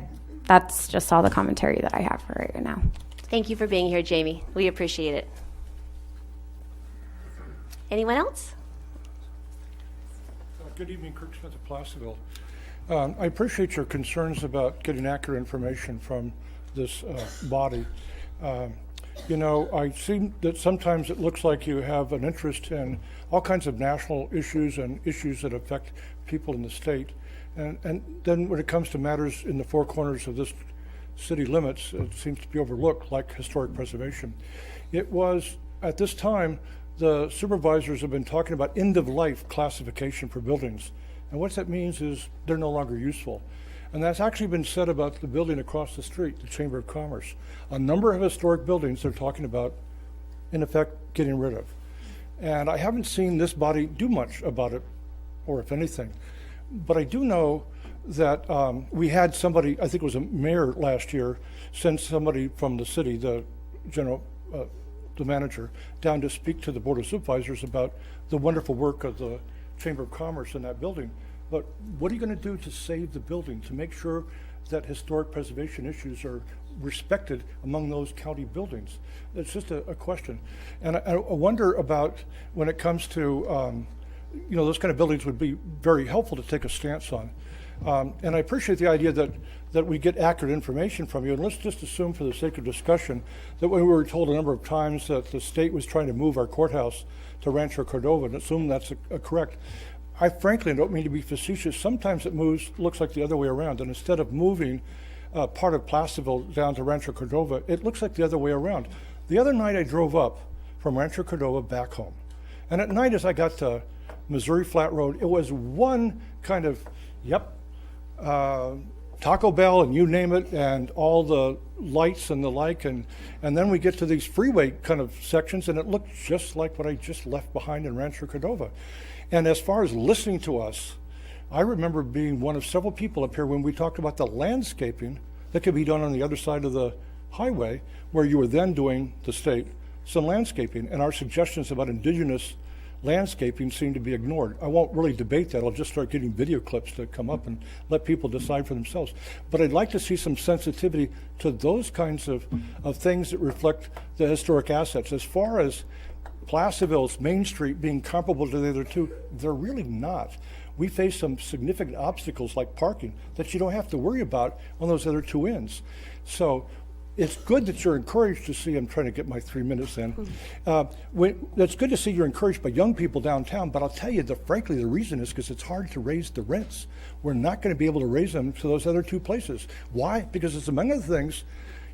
Speaker 14: that's just all the commentary that I have for right now.
Speaker 1: Thank you for being here, Jamie. We appreciate it. Anyone else?
Speaker 15: Good evening, Kirk Smith of Placerville. I appreciate your concerns about getting accurate information from this body. You know, I see that sometimes it looks like you have an interest in all kinds of national issues and issues that affect people in the state. And then when it comes to matters in the four corners of this city limits, it seems to be overlooked, like historic preservation. It was, at this time, the supervisors have been talking about end-of-life classification for buildings. And what that means is they're no longer useful. And that's actually been said about the building across the street, the Chamber of Commerce. A number of historic buildings they're talking about, in effect, getting rid of. And I haven't seen this body do much about it, or if anything. But I do know that we had somebody, I think it was a mayor last year, send somebody from the city, the manager, down to speak to the Board of Supervisors about the wonderful work of the Chamber of Commerce in that building. But what are you going to do to save the building, to make sure that historic preservation issues are respected among those county buildings? It's just a question. And I wonder about when it comes to, you know, those kind of buildings would be very helpful to take a stance on. And I appreciate the idea that we get accurate information from you. And let's just assume, for the sake of discussion, that when we were told a number of times that the state was trying to move our courthouse to Rancho Cordova, and assume that's correct. I frankly don't mean to be facetious. Sometimes it looks like the other way around. And instead of moving part of Placerville down to Rancho Cordova, it looks like the other way around. The other night I drove up from Rancho Cordova back home. And at night as I got to Missouri Flat Road, it was one kind of, Taco Bell and you name it, and all the lights and the like, and then we get to these freeway kind of sections, and it looked just like what I just left behind in Rancho Cordova. And as far as listening to us, I remember being one of several people up here when we talked about the landscaping that could be done on the other side of the highway, where you were then doing, the state, some landscaping, and our suggestions about indigenous landscaping seem to be ignored. I won't really debate that. I'll just start getting video clips to come up and let people decide for themselves. But I'd like to see some sensitivity to those kinds of things that reflect the historic assets. As far as Placerville's Main Street being comparable to the other two, they're really not. We face some significant obstacles like parking that you don't have to worry about on those other two ends. So it's good that you're encouraged to see, I'm trying to get my 3 minutes in. It's good to see you're encouraged by young people downtown, but I'll tell you that frankly the reason is because it's hard to raise the rents. We're not going to be able to raise them to those other two places. Why? Because it's among other things,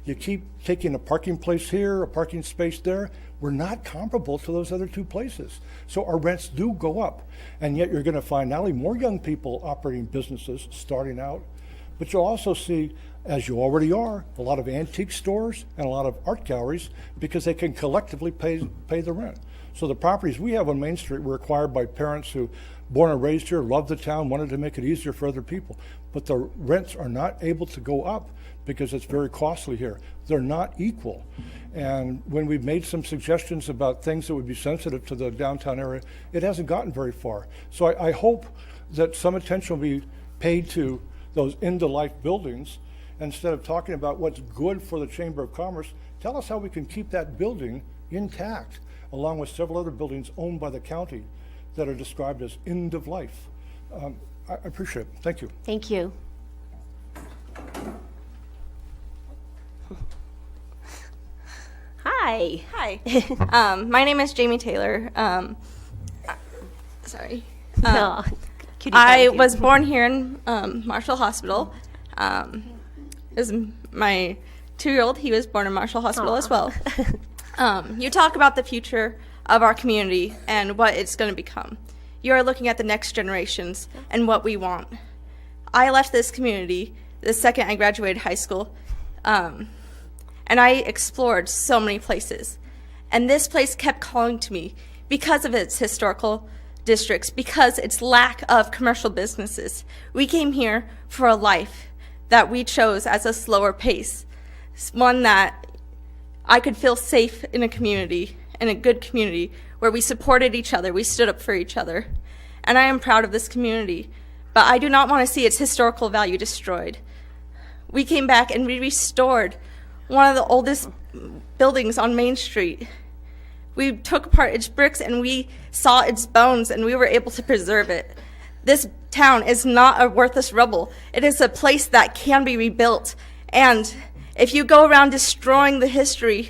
Speaker 15: you keep taking a parking place here, a parking space there. We're not comparable to those other two places. So our rents do go up. And yet you're going to find not only more young people operating businesses starting out, but you'll also see, as you already are, a lot of antique stores and a lot of art galleries because they can collectively pay the rent. So the properties we have on Main Street were acquired by parents who, born and raised here, loved the town, wanted to make it easier for other people. But the rents are not able to go up because it's very costly here. They're not equal. And when we've made some suggestions about things that would be sensitive to the downtown area, it hasn't gotten very far. So I hope that some attention will be paid to those end-of-life buildings. Instead of talking about what's good for the Chamber of Commerce, tell us how we can keep that building intact, along with several other buildings owned by the county that are described as end of life. I appreciate it. Thank you.
Speaker 1: Thank you. Hi.
Speaker 16: Hi. My name is Jamie Taylor. Sorry.
Speaker 1: No.
Speaker 16: I was born here in Marshall Hospital. Is my 2-year-old. He was born in Marshall Hospital as well. You talk about the future of our community and what it's going to become. You are looking at the next generations and what we want. I left this community the second I graduated high school, and I explored so many places. And this place kept calling to me because of its historical districts, because its lack of commercial businesses. We came here for a life, that we chose as a slower pace, one that I could feel safe in a community, in a good community, where we supported each other, we stood up for each other. And I am proud of this community, but I do not want to see its historical value destroyed. We came back and we restored one of the oldest buildings on Main Street. We took apart its bricks and we saw its bones and we were able to preserve it. This town is not a worthless rubble. It is a place that can be rebuilt. And if you go around destroying the history,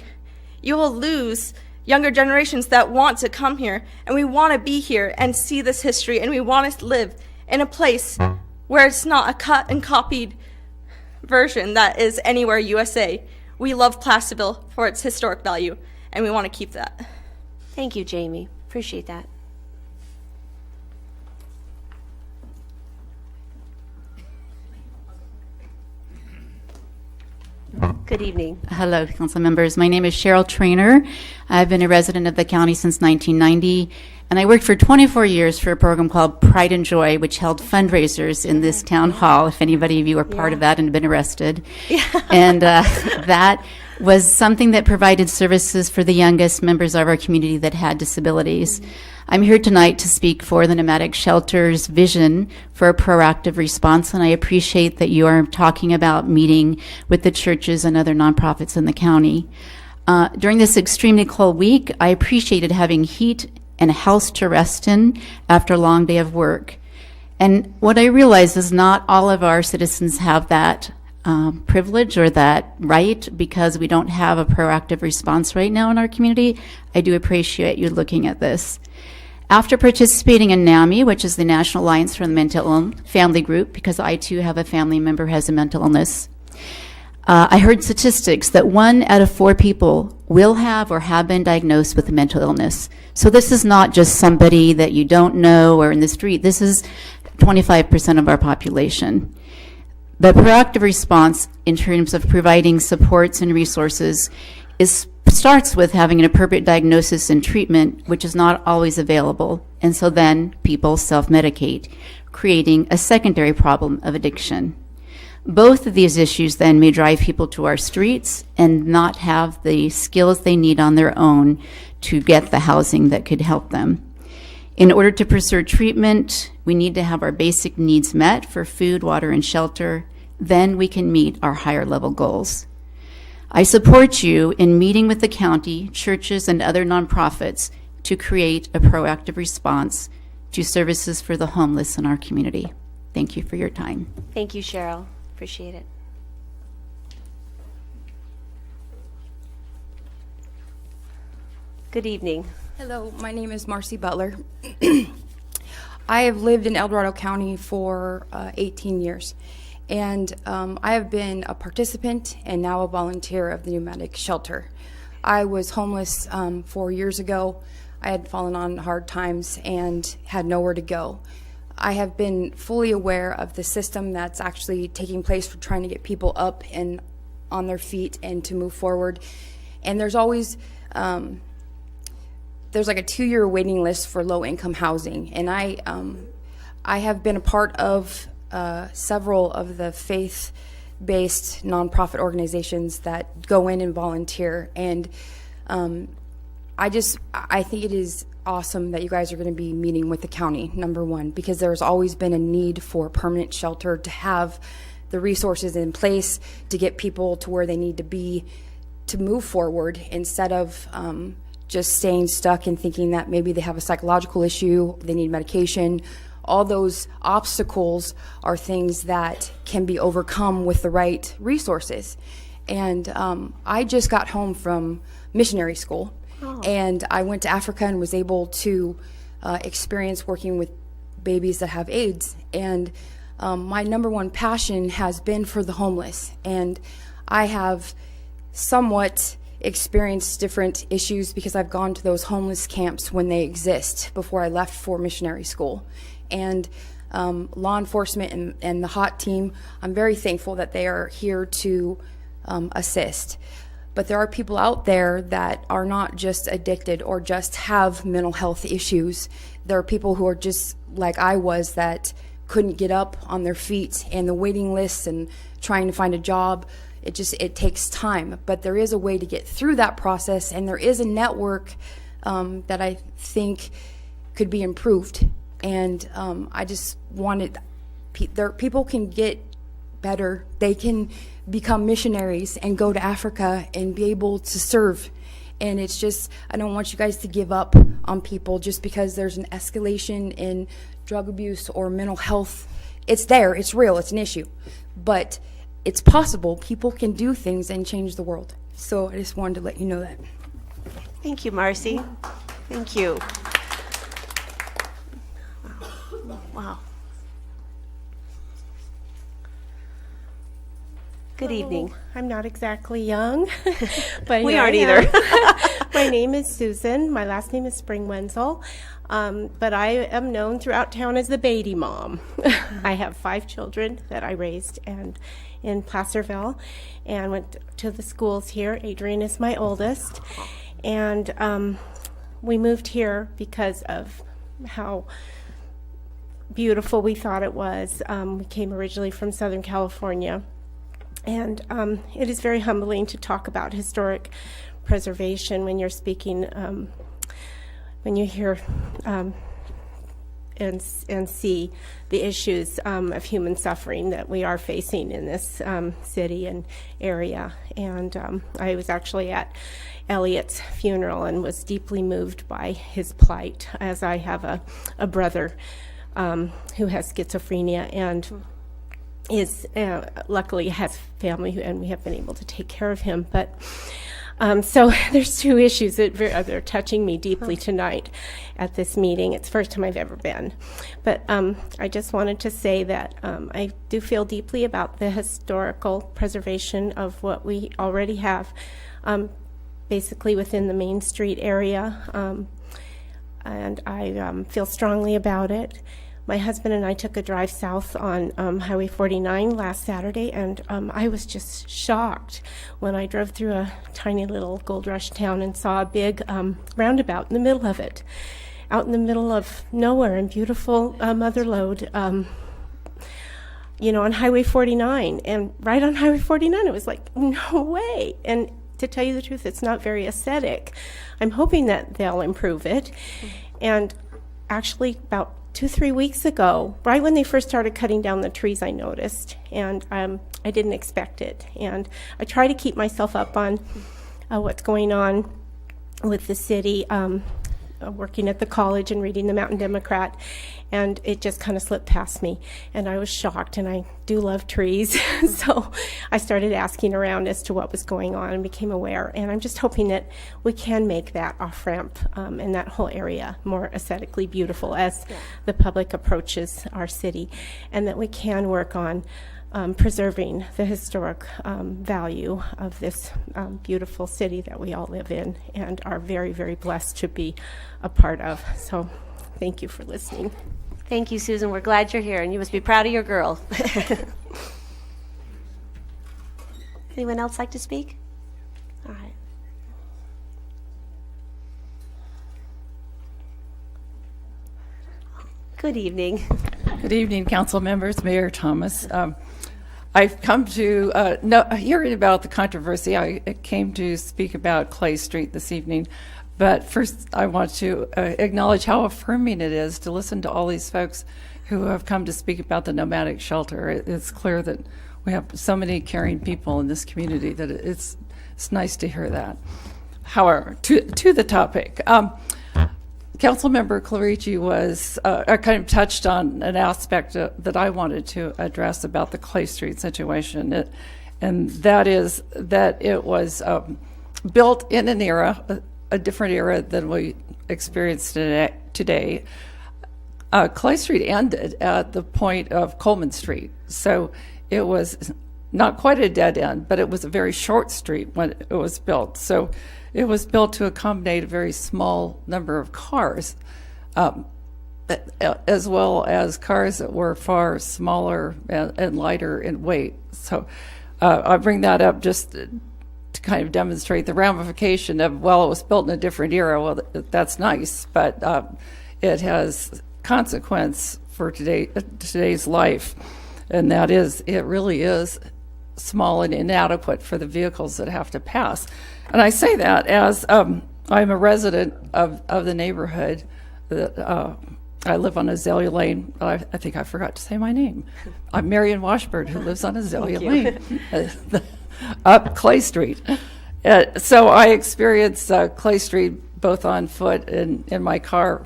Speaker 16: you will lose younger generations that want to come here. And we want to be here and see this history. And we want to live in a place where it's not a cut and copied version that is anywhere USA. We love Placerville for its historic value, and we want to keep that.
Speaker 1: Thank you, Jamie. Appreciate that. Good evening.
Speaker 17: Hello, council members. My name is Cheryl Trainer. I've been a resident of the county since 1990, and I worked for 24 years for a program called Pride and Joy, which held fundraisers in this town hall, if anybody of you were part of that and been arrested. And that was something that provided services for the youngest members of our community that had disabilities. I'm here tonight to speak for the Nomadic Shelter's vision for a proactive response, and I appreciate that you are talking about meeting with the churches and other nonprofits in the county. During this extremely cold week, I appreciated having heat and a house to rest in after a long day of work. And what I realize is not all of our citizens have that privilege or that right because we don't have a proactive response right now in our community. I do appreciate you looking at this. After participating in NAMI, which is the National Alliance for the Mental Family Group, because I too have a family member who has a mental illness, I heard statistics that 1 out of 4 people will have or have been diagnosed with a mental illness. So this is not just somebody that you don't know or in the street. This is 25% of our population. The proactive response in terms of providing supports and resources starts with having an appropriate diagnosis and treatment, which is not always available. And so then people self-medicate, creating a secondary problem of addiction. Both of these issues then may drive people to our streets and not have the skills they need on their own to get the housing that could help them. In order to pursue treatment, we need to have our basic needs met for food, water, and shelter. Then we can meet our higher level goals. I support you in meeting with the county, churches, and other nonprofits to create a proactive response to services for the homeless in our community. Thank you for your time.
Speaker 1: Thank you, Cheryl. Appreciate it. Good evening.
Speaker 18: Hello, my name is Marcy Butler. I have lived in El Dorado County for 18 years, and I have been a participant and now a volunteer of the Nomadic Shelter. I was homeless 4 years ago. I had fallen on hard times and had nowhere to go. I have been fully aware of the system that's actually taking place for trying to get people up and on their feet and to move forward. And there's always there's like a 2-year waiting list for low-income housing, and I have been a part of several of the faith-based nonprofit organizations that go in and volunteer, and I think it is awesome that you guys are going to be meeting with the county, number one, because there's always been a need for permanent shelter, to have the resources in place to get people to where they need to be to move forward, instead of just staying stuck and thinking that maybe they have a psychological issue, they need medication. All those obstacles are things that can be overcome with the right resources. And I just got home from missionary school, and I went to Africa and was able to experience working with babies that have AIDS. And my number one passion has been for the homeless. And I have somewhat experienced different issues because I've gone to those homeless camps when they exist before I left for missionary school. And law enforcement and the HOT team, I'm very thankful that they are here to assist. But there are people out there that are not just addicted or just have mental health issues. There are people who are just like I was, that couldn't get up on their feet, and the waiting lists and trying to find a job. It takes time, but there is a way to get through that process, and there is a network that I think could be improved. And I just wanted, people can get better. They can become missionaries and go to Africa and be able to serve. And it's just, I don't want you guys to give up on people just because there's an escalation in drug abuse or mental health. It's there, it's real, it's an issue. But it's possible. People can do things and change the world. So I just wanted to let you know that.
Speaker 1: Thank you, Marcy. Thank you. Wow. Good evening.
Speaker 19: I'm not exactly young, but
Speaker 1: We
Speaker 19: here
Speaker 1: aren't
Speaker 19: I
Speaker 1: either.
Speaker 19: am. My name is Susan. My last name is Spring Wenzel, but I am known throughout town as the Beatty Mom. I have 5 children that I raised and in Placerville, and went to the schools here. Adrian is my oldest, and we moved here because of how beautiful we thought it was. We came originally from Southern California. And it is very humbling to talk about historic preservation when you're speaking, when you hear and see the issues of human suffering that we are facing in this city and area. And I was actually at Elliot's funeral and was deeply moved by his plight, as I have a brother who has schizophrenia and is luckily has family and we have been able to take care of him. But so there's 2 issues that they're touching me deeply tonight at this meeting. It's the first time I've ever been. But I just wanted to say that I do feel deeply about the historical preservation of what we already have, basically within the Main Street area. And I feel strongly about it. My husband and I took a drive south on Highway 49 last Saturday, and I was just shocked when I drove through a tiny little gold rush town and saw a big roundabout in the middle of it, out in the middle of nowhere in beautiful Mother Lode, on Highway 49. And right on Highway 49, it was like, no way. And to tell you the truth, it's not very aesthetic. I'm hoping that they'll improve it. And actually, about 2-3 weeks ago, right when they first started cutting down the trees, I noticed, and I didn't expect it. And I try to keep myself up on what's going on with the city, working at the college and reading the Mountain Democrat, and it just kind of slipped past me. And I was shocked, and I do love trees, so I started asking around as to what was going on and became aware. And I'm just hoping that we can make that off-ramp and that whole area more aesthetically beautiful as the public approaches our city, and that we can work on preserving the historic value of this beautiful city that we all live in and are very, very blessed to be a part of. So thank you for listening.
Speaker 1: Thank you, Susan. We're glad you're here, and you must be proud of your girl. Anyone else like to speak? All right. Good evening.
Speaker 20: Good evening, council members, Mayor Thomas. I've come to hearing about the controversy. I came to speak about Clay Street this evening, but first I want to acknowledge how affirming it is to listen to all these folks who have come to speak about the nomadic shelter. It's clear that we have so many caring people in this community that it's nice to hear that. However, to the topic. Councilmember Clarici was kind of touched on an aspect that I wanted to address about the Clay Street situation, and that is that it was built in an era, a different era than we experience today. Clay Street ended at the point of Coleman Street, so it was not quite a dead end, but it was a very short street when it was built. So it was built to accommodate a very small number of cars, as well as cars that were far smaller and lighter in weight. So I bring that up just to kind of demonstrate the ramification of, well, it was built in a different era. Well, that's nice, but it has consequence for today's life, and that is, it really is small and inadequate for the vehicles that have to pass. And I say that as I'm a resident of the neighborhood. I live on Azalea Lane. I think I forgot to say my name. I'm Marion Washburn, who lives on Azalea Lane, up Clay Street. So I experience Clay Street both on foot and in my car,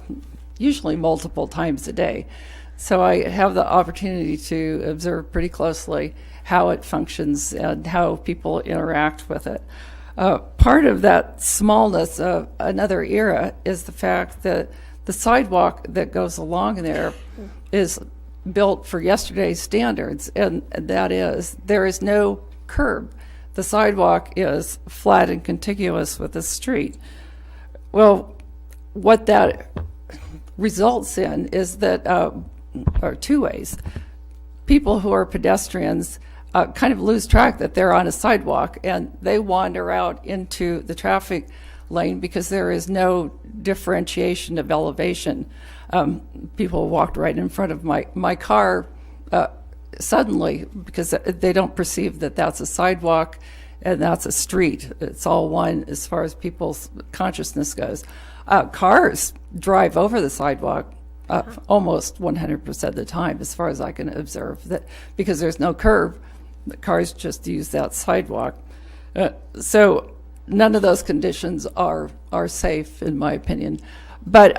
Speaker 20: usually multiple times a day. So I have the opportunity to observe pretty closely how it functions and how people interact with it. Part of that smallness of another era is the fact that the sidewalk that goes along there is built for yesterday's standards, and that is, there is no curb. The sidewalk is flat and contiguous with the street. Well, what that results in is that, or two ways. People who are pedestrians kind of lose track that they're on a sidewalk, and they wander out into the traffic lane because there is no differentiation of elevation. People walked right in front of my car suddenly because they don't perceive that that's a sidewalk and that's a street. It's all one as far as people's consciousness goes. Cars drive over the sidewalk almost 100% of the time, as far as I can observe, that because there's no curb, the cars just use that sidewalk. So none of those conditions are safe, in my opinion. But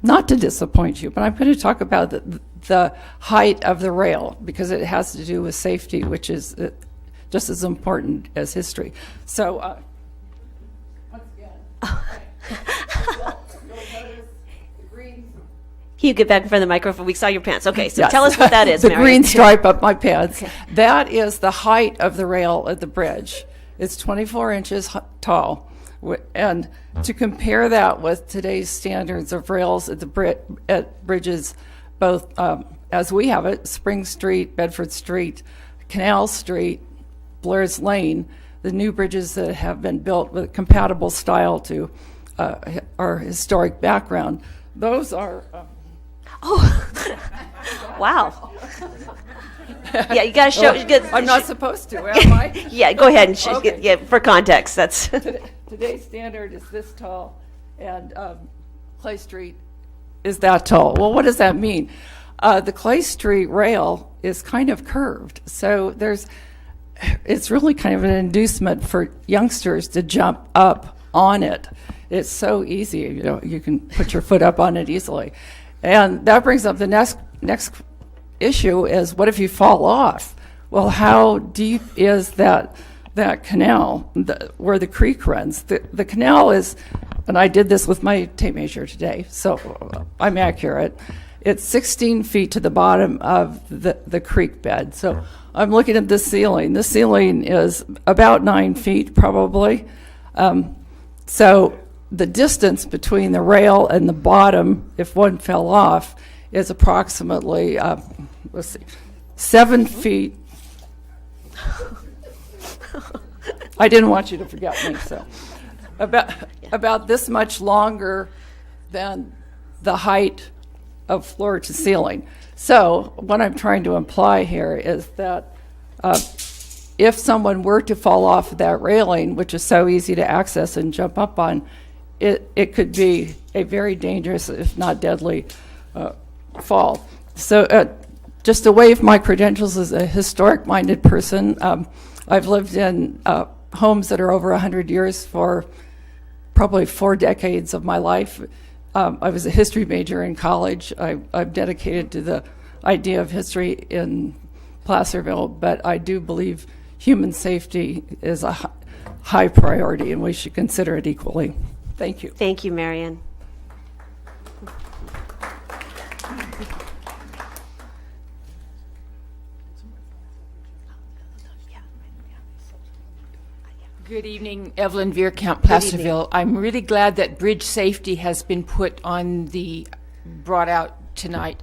Speaker 20: not to disappoint you, but I'm going to talk about the height of the rail, because it has to do with safety, which is just as important as history. So, once again,
Speaker 1: You get back in front of the microphone. We saw your pants. Okay, so
Speaker 20: yes.
Speaker 1: Tell us what that is,
Speaker 20: the
Speaker 1: Marion.
Speaker 20: green stripe up my pants. Okay. That is the height of the rail at the bridge. It's 24 inches tall. And to compare that with today's standards of rails at bridges, both as we have it, Spring Street, Bedford Street, Canal Street, Blair's Lane, the new bridges that have been built with compatible style to our historic background, those are...
Speaker 1: Wow. Yeah, you got to show.
Speaker 20: I'm not supposed to, am I?
Speaker 1: Yeah, go ahead and
Speaker 20: okay.
Speaker 1: yeah, for context. That's
Speaker 20: today's standard is this tall, and Clay Street is that tall. Well, what does that mean? The Clay Street rail is kind of curved, so it's really kind of an inducement for youngsters to jump up on it. It's so easy, you can put your foot up on it easily. And that brings up the next issue is, what if you fall off? Well, how deep is that canal where the creek runs? The canal is, and I did this with my tape measure today, so I'm accurate. It's 16 feet to the bottom of the creek bed. So I'm looking at the ceiling. The ceiling is about 9 feet probably. So the distance between the rail and the bottom, if one fell off, is approximately, 7 feet. I didn't want you to forget me, so about this much longer than the height of floor to ceiling. So what I'm trying to imply here is that if someone were to fall off that railing, which is so easy to access and jump up on, it could be a very dangerous, if not deadly, fall. So just to waive my credentials as a historic-minded person, I've lived in homes that are over 100 years for probably 4 decades of my life. I was a history major in college. I'm dedicated to the idea of history in Placerville, but I do believe human safety is a high priority, and we should consider it equally. Thank you.
Speaker 1: Thank you, Marion.
Speaker 21: Good evening, Evelyn Veerkamp, Placerville. I'm really glad that bridge safety has been brought out tonight,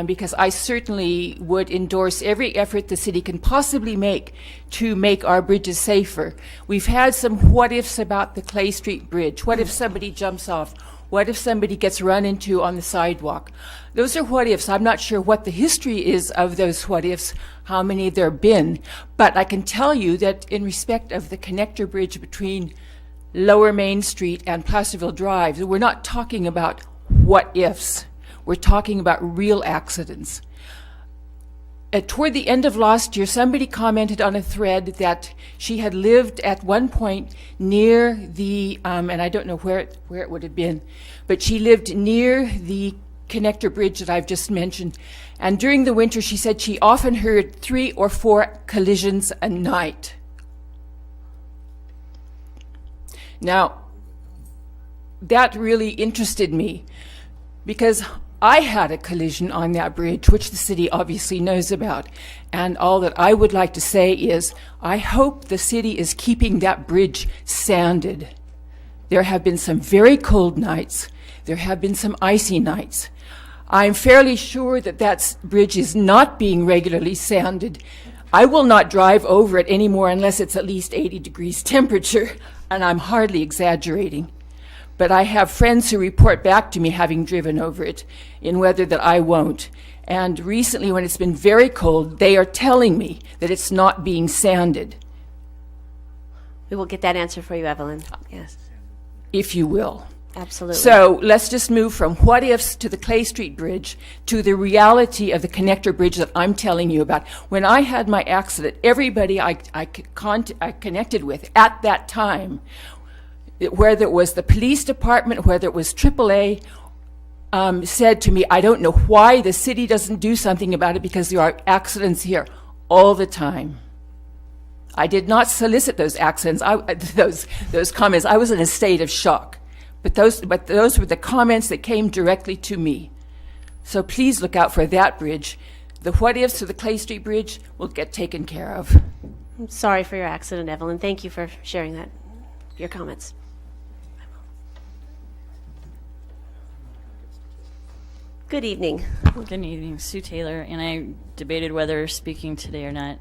Speaker 21: because I certainly would endorse every effort the city can possibly make to make our bridges safer. We've had some what-ifs about the Clay Street Bridge. What if somebody jumps off? What if somebody gets run into on the sidewalk? Those are what ifs. I'm not sure what the history is of those what ifs, how many there have been, but I can tell you that in respect of the connector bridge between Lower Main Street and Placerville Drive, we're not talking about what ifs. We're talking about real accidents. Toward the end of last year, somebody commented on a thread that she had lived at one point near the, and I don't know where it would have been, but she lived near the connector bridge that I've just mentioned. And during the winter, she said she often heard 3 or 4 collisions a night. Now, that really interested me because I had a collision on that bridge, which the city obviously knows about. And all that I would like to say is, I hope the city is keeping that bridge sanded. There have been some very cold nights. There have been some icy nights. I'm fairly sure that that bridge is not being regularly sanded. I will not drive over it anymore unless it's at least 80 degrees temperature, and I'm hardly exaggerating. But I have friends who report back to me having driven over it in weather that I won't. And recently, when it's been very cold, they are telling me that it's not being sanded.
Speaker 1: We will get that answer for you, Evelyn. Yes.
Speaker 21: If you will.
Speaker 1: Absolutely.
Speaker 21: So let's just move from what ifs to the Clay Street Bridge to the reality of the connector bridge that I'm telling you about. When I had my accident, everybody I connected with at that time, whether it was the police department, whether it was AAA, said to me, I don't know why the city doesn't do something about it because there are accidents here all the time. I did not solicit those accidents, those comments. I was in a state of shock. But those were the comments that came directly to me. So please look out for that bridge. The what ifs to the Clay Street Bridge will get taken care of.
Speaker 1: I'm sorry for your accident, Evelyn. Thank you for sharing that, your comments. Good evening.
Speaker 2: Good evening, Sue Taylor, and I debated whether speaking today or not.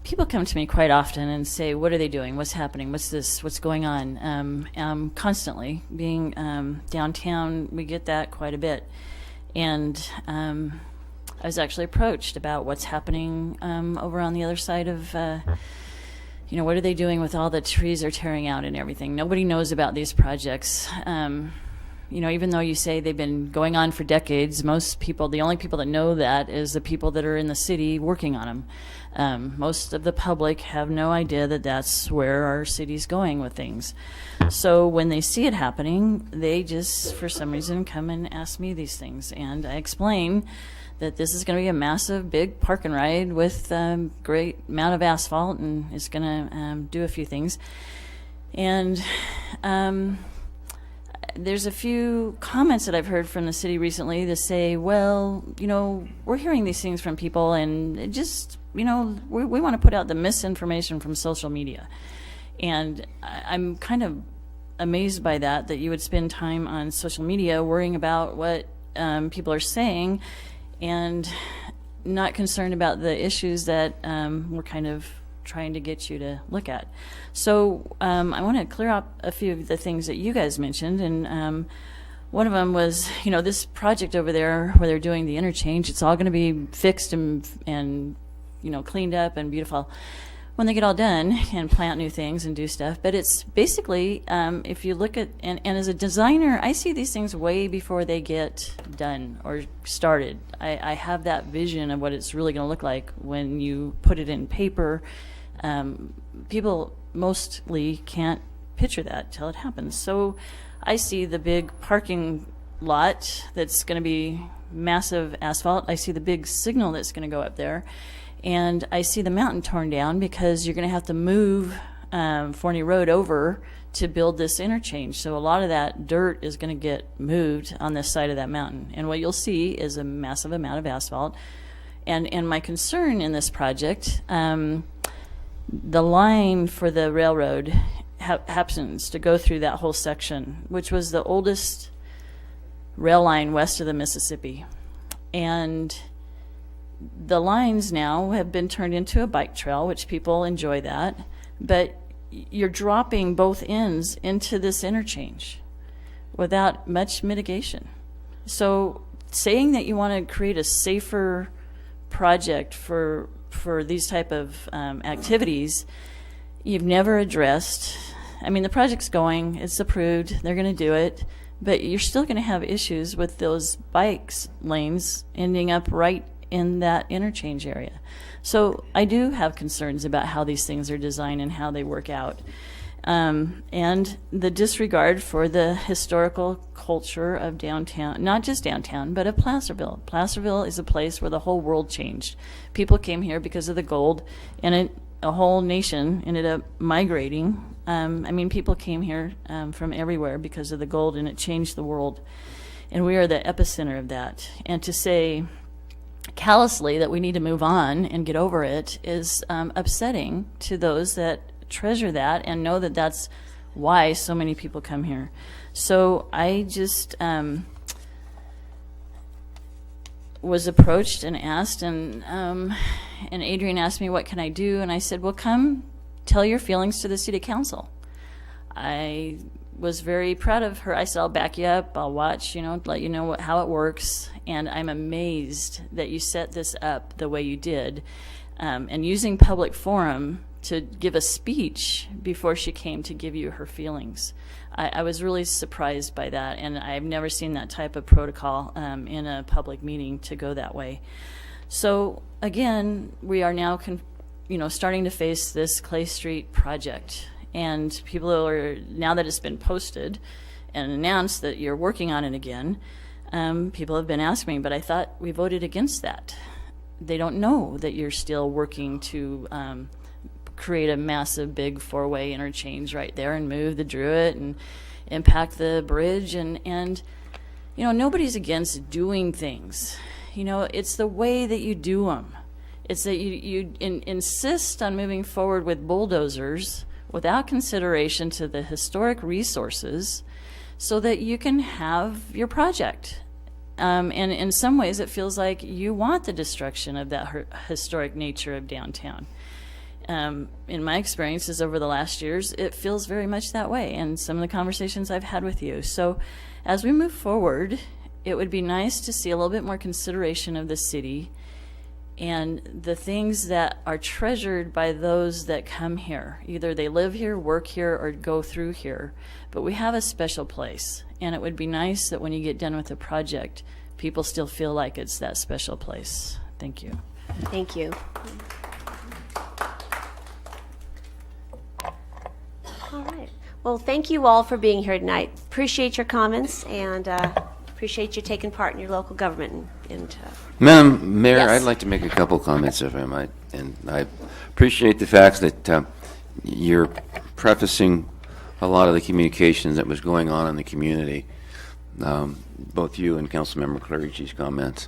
Speaker 2: People come to me quite often and say, what are they doing? What's happening? What's this? What's going on? Constantly. Being downtown, we get that quite a bit. And I was actually approached about what's happening over on the other side of, what are they doing with all the trees they're tearing out and everything? Nobody knows about these projects. Even though you say they've been going on for decades, most people, the only people that know that is the people that are in the city working on them. Most of the public have no idea that that's where our city's going with things. So when they see it happening, they just, for some reason, come and ask me these things. And I explain that this is going to be a massive, big park and ride with a great amount of asphalt, and it's going to do a few things. And there's a few comments that I've heard from the city recently that say, well, we're hearing these things from people, and it just, we want to put out the misinformation from social media. And I'm kind of amazed by that you would spend time on social media worrying about what people are saying and not concerned about the issues that we're kind of trying to get you to look at. So I want to clear up a few of the things that you guys mentioned, and one of them was, this project over there where they're doing the interchange, it's all going to be fixed and cleaned up and beautiful when they get all done and plant new things and do stuff. But it's basically, if you look at, and as a designer, I see these things way before they get done or started. I have that vision of what it's really going to look like when you put it in paper. People mostly can't picture that till it happens. So I see the big parking lot that's going to be massive asphalt. I see the big signal that's going to go up there. And I see the mountain torn down because you're going to have to move Forney Road over to build this interchange. So a lot of that dirt is going to get moved on this side of that mountain. And what you'll see is a massive amount of asphalt. And my concern in this project, the line for the railroad happens to go through that whole section, which was the oldest rail line west of the Mississippi. And the lines now have been turned into a bike trail, which people enjoy that, but you're dropping both ends into this interchange. without much mitigation. So saying that you want to create a safer project for these type of activities, you've never addressed. I mean, the project's going, it's approved, they're going to do it, but you're still going to have issues with those bikes lanes ending up right in that interchange area. So I do have concerns about how these things are designed and how they work out. And the disregard for the historical culture of downtown, not just downtown, but of Placerville. Placerville is a place where the whole world changed. People came here because of the gold, and a whole nation ended up migrating. I mean, people came here from everywhere because of the gold, and it changed the world. And we are the epicenter of that. And to say callously that we need to move on and get over it is upsetting to those that treasure that and know that that's why so many people come here. So I just was approached and asked, and Adrian asked me, what can I do? And I said, well, come tell your feelings to the city council. I was very proud of her. I said, I'll back you up, I'll watch, let you know how it works. And I'm amazed that you set this up the way you did, and using public forum to give a speech before she came to give you her feelings. I was really surprised by that, and I've never seen that type of protocol in a public meeting to go that way. So again, we are now starting to face this Clay Street project, and people are, now that it's been posted and announced that you're working on it again, people have been asking me, but I thought we voted against that. They don't know that you're still working to create a massive big four-way interchange right there and move the Druitt and impact the bridge, and nobody's against doing things. It's the way that you do them. It's that you insist on moving forward with bulldozers without consideration to the historic resources so that you can have your project. And in some ways it feels like you want the destruction of that historic nature of downtown. In my experiences over the last years, it feels very much that way, and some of the conversations I've had with you. So as we move forward, it would be nice to see a little bit more consideration of the city and the things that are treasured by those that come here. Either they live here, work here, or go through here. But we have a special place, and it would be nice that when you get done with the project, people still feel like it's that special place. Thank you.
Speaker 1: Thank you. All right. Well, thank you all for being here tonight. Appreciate your comments, and appreciate you taking part in your local government.
Speaker 3: Madam Mayor,
Speaker 1: Yes.
Speaker 3: I'd like to make a couple comments, if I might. And I appreciate the fact that you're prefacing a lot of the communications that was going on in the community, both you and Councilmember Clarici's comments.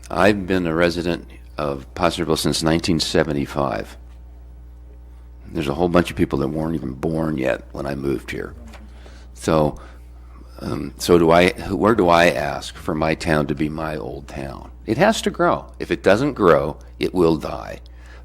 Speaker 3: I've been a resident of Placerville since 1975. There's a whole bunch of people that weren't even born yet when I moved here. So where do I ask for my town to be my old town? It has to grow. If it doesn't grow, it will die.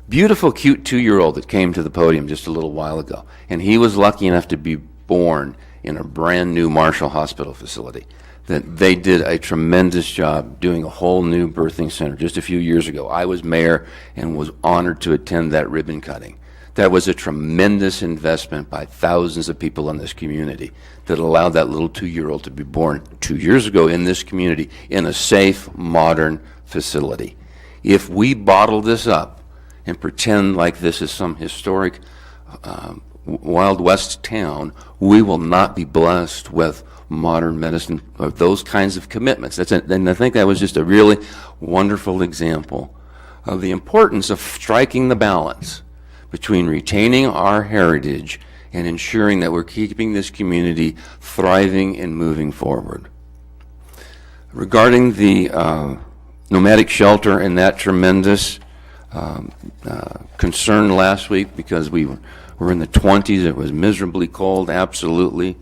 Speaker 3: Beautiful, cute 2-year-old that came to the podium just a little while ago, and he was lucky enough to be born in a brand new Marshall Hospital facility. That they did a tremendous job doing a whole new birthing center just a few years ago. I was mayor and was honored to attend that ribbon cutting. That was a tremendous investment by thousands of people in this community that allowed that little 2-year-old to be born 2 years ago in this community in a safe, modern facility. If we bottle this up and pretend like this is some historic Wild West town, we will not be blessed with modern medicine or those kinds of commitments. And I think that was just a really wonderful example of the importance of striking the balance between retaining our heritage and ensuring that we're keeping this community thriving and moving forward. Regarding the nomadic shelter and that tremendous concern last week because we were in the 20s, it was miserably cold, absolutely.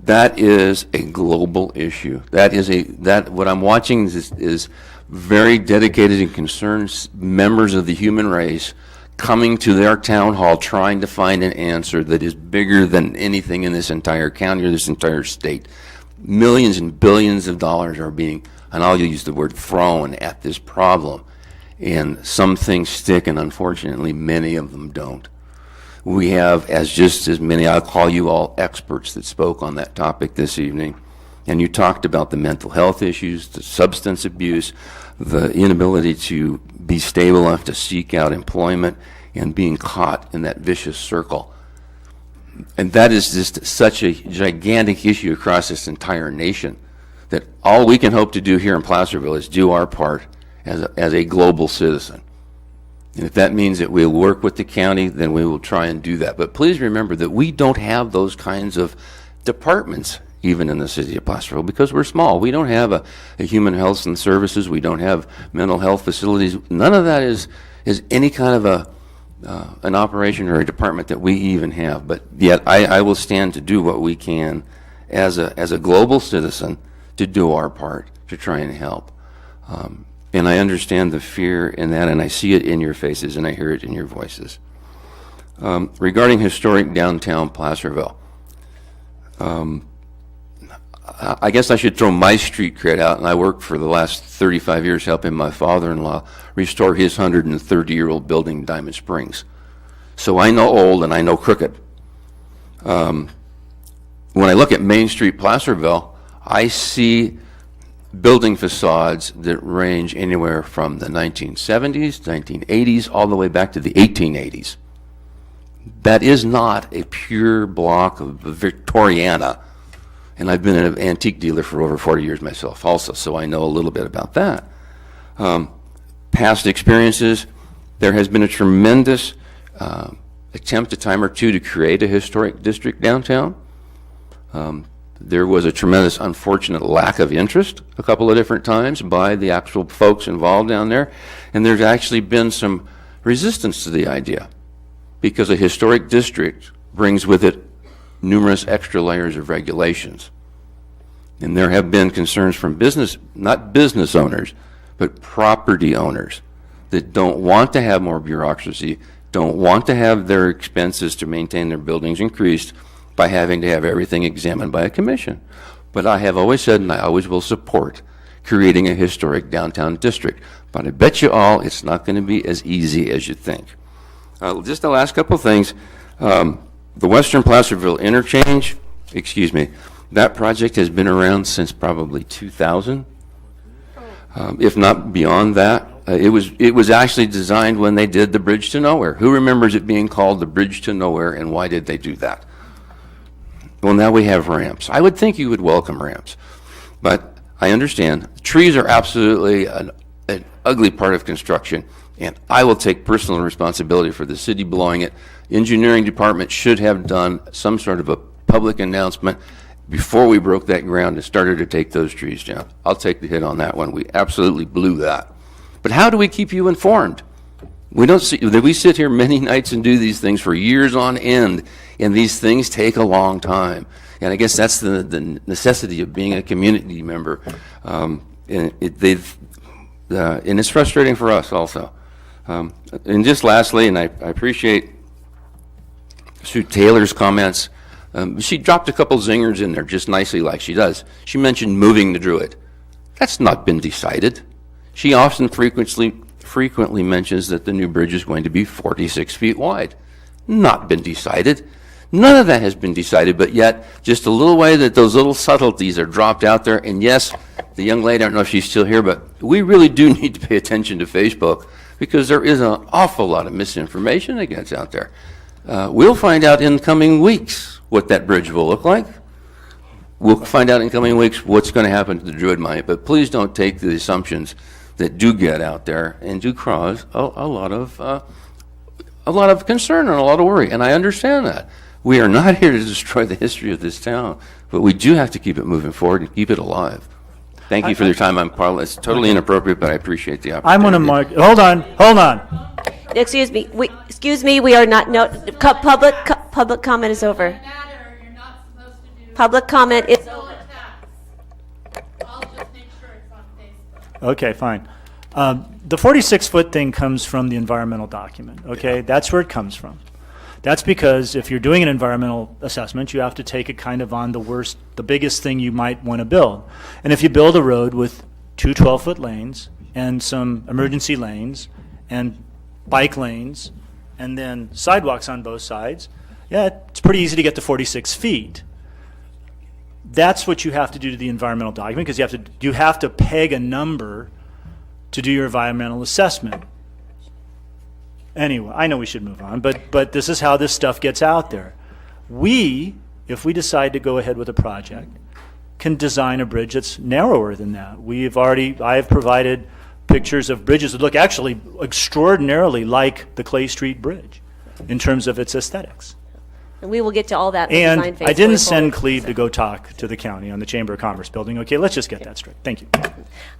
Speaker 3: That is a global issue. What I'm watching is very dedicated and concerned members of the human race coming to their town hall trying to find an answer that is bigger than anything in this entire county or this entire state. Millions and billions of dollars are being, and I'll use the word thrown at this problem. And some things stick, and unfortunately many of them don't. We have just as many, I'll call you all experts that spoke on that topic this evening. And you talked about the mental health issues, the substance abuse, the inability to be stable enough to seek out employment, and being caught in that vicious circle. And that is just such a gigantic issue across this entire nation that all we can hope to do here in Placerville is do our part as a global citizen. And if that means that we'll work with the county, then we will try and do that. But please remember that we don't have those kinds of departments even in the city of Placerville because we're small. We don't have a human health and services. We don't have mental health facilities. None of that is any kind of an operation or a department that we even have. But yet I will stand to do what we can as a global citizen to do our part to try and help. And I understand the fear in that, and I see it in your faces, and I hear it in your voices. Regarding historic downtown Placerville, I guess I should throw my street cred out, and I worked for the last 35 years helping my father-in-law restore his 130-year-old building in Diamond Springs. So I know old and I know crooked. When I look at Main Street Placerville, I see building facades that range anywhere from the 1970s, 1980s, all the way back to the 1880s. That is not a pure block of Victoriana. And I've been an antique dealer for over 40 years myself also, so I know a little bit about that. Past experiences, there has been a tremendous attempt a time or two to create a historic district downtown. There was a tremendous unfortunate lack of interest a couple of different times by the actual folks involved down there, and there's actually been some resistance to the idea because a historic district brings with it numerous extra layers of regulations. And there have been concerns from not business owners, but property owners that don't want to have more bureaucracy, don't want to have their expenses to maintain their buildings increased by having to have everything examined by a commission. But I have always said, and I always will support, creating a historic downtown district. But I bet you all it's not going to be as easy as you think. Just the last couple of things. The Western Placerville Interchange, that project has been around since probably 2000, if not beyond that. It was actually designed when they did the Bridge to Nowhere. Who remembers it being called the Bridge to Nowhere, and why did they do that? Well, now we have ramps. I would think you would welcome ramps, but I understand trees are absolutely an ugly part of construction, and I will take personal responsibility for the city blowing it. Engineering department should have done some sort of a public announcement before we broke that ground and started to take those trees down. I'll take the hit on that one. We absolutely blew that. But how do we keep you informed? We sit here many nights and do these things for years on end, and these things take a long time. And I guess that's the necessity of being a community member. And it's frustrating for us also. And just lastly, and I appreciate Sue Taylor's comments. She dropped a couple zingers in there just nicely like she does. She mentioned moving the Druid. That's not been decided. She often frequently mentions that the new bridge is going to be 46 feet wide. Not been decided. None of that has been decided, but yet just a little way that those little subtleties are dropped out there. And yes, the young lady, I don't know if she's still here, but we really do need to pay attention to Facebook because there is an awful lot of misinformation that gets out there. We'll find out in coming weeks what that bridge will look like. We'll find out in coming weeks what's going to happen to the Druid money, but please don't take the assumptions that do get out there and do cause a lot of concern and a lot of worry, and I understand that. We are not here to destroy the history of this town, but we do have to keep it moving forward and keep it alive. Thank you for your time. It's totally inappropriate, but I appreciate the opportunity.
Speaker 5: I'm going to mark. Hold on.
Speaker 1: Excuse me. We are not. No, public comment is over. Public comment is over.
Speaker 5: Okay, fine. The 46-foot thing comes from the environmental document, okay? That's where it comes from. That's because if you're doing an environmental assessment, you have to take it kind of on the biggest thing you might want to build. And if you build a road with two 12-foot lanes and some emergency lanes and bike lanes and then sidewalks on both sides, yeah, it's pretty easy to get to 46 feet. That's what you have to do to the environmental document, because you have to peg a number to do your environmental assessment. Anyway, I know we should move on, but this is how this stuff gets out there. If we decide to go ahead with a project, can design a bridge that's narrower than that. I have provided pictures of bridges that look actually extraordinarily like the Clay Street Bridge in terms of its aesthetics.
Speaker 1: And we will get to all that in the
Speaker 5: And
Speaker 1: design phase.
Speaker 5: I didn't
Speaker 1: going
Speaker 5: send
Speaker 1: forward.
Speaker 5: Cleve to go talk to the county on the Chamber of Commerce building. Okay, let's just get that straight. Thank you.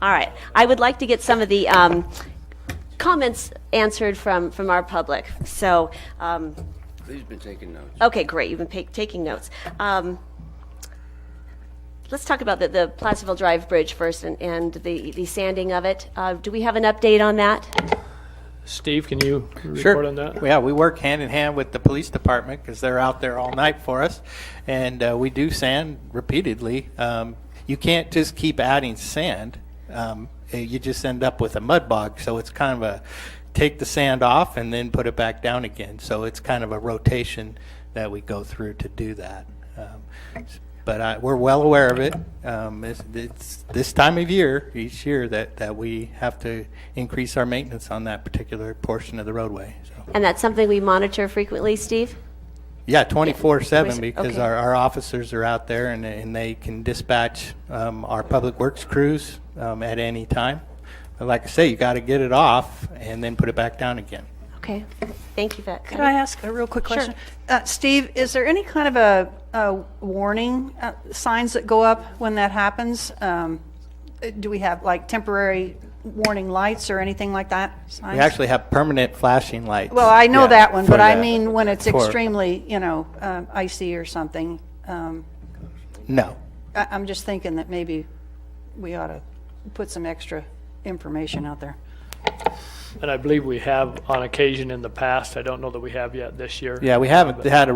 Speaker 1: All right. I would like to get some of the comments answered from our public. So,
Speaker 3: Cleve's been taking notes.
Speaker 1: okay, great. You've been taking notes. Let's talk about the Placerville Drive Bridge first and the sanding of it. Do we have an update on that?
Speaker 9: Steve, can you
Speaker 4: Sure.
Speaker 9: report on that?
Speaker 4: Yeah, we work hand in hand with the police department because they're out there all night for us, and we do sand repeatedly. You can't just keep adding sand. You just end up with a mud bog, so it's kind of take the sand off and then put it back down again. So it's kind of a rotation that we go through to do that. But we're well aware of it. It's this time of year, each year, that we have to increase our maintenance on that particular portion of the roadway. So.
Speaker 1: And that's something we monitor frequently, Steve?
Speaker 4: Yeah, 24/7 because
Speaker 1: Okay.
Speaker 4: our officers are out there and they can dispatch our public works crews at any time. But like I say, you got to get it off and then put it back down again.
Speaker 1: Okay. Thank you, Vet.
Speaker 22: Could I ask a real quick
Speaker 1: Sure.
Speaker 22: question? Steve, is there any kind of a warning signs that go up when that happens? Do we have like temporary warning lights or anything like that? Signs?
Speaker 4: We actually have permanent flashing lights.
Speaker 22: Well, I know
Speaker 4: Yeah,
Speaker 22: that one,
Speaker 4: for
Speaker 22: but I
Speaker 4: the-
Speaker 22: mean when it's
Speaker 4: for-
Speaker 22: extremely, icy or something.
Speaker 4: No.
Speaker 22: I'm just thinking that maybe we ought to put some extra information out there.
Speaker 9: And I believe we have on occasion in the past. I don't know that we have yet this year.
Speaker 4: Yeah, we haven't done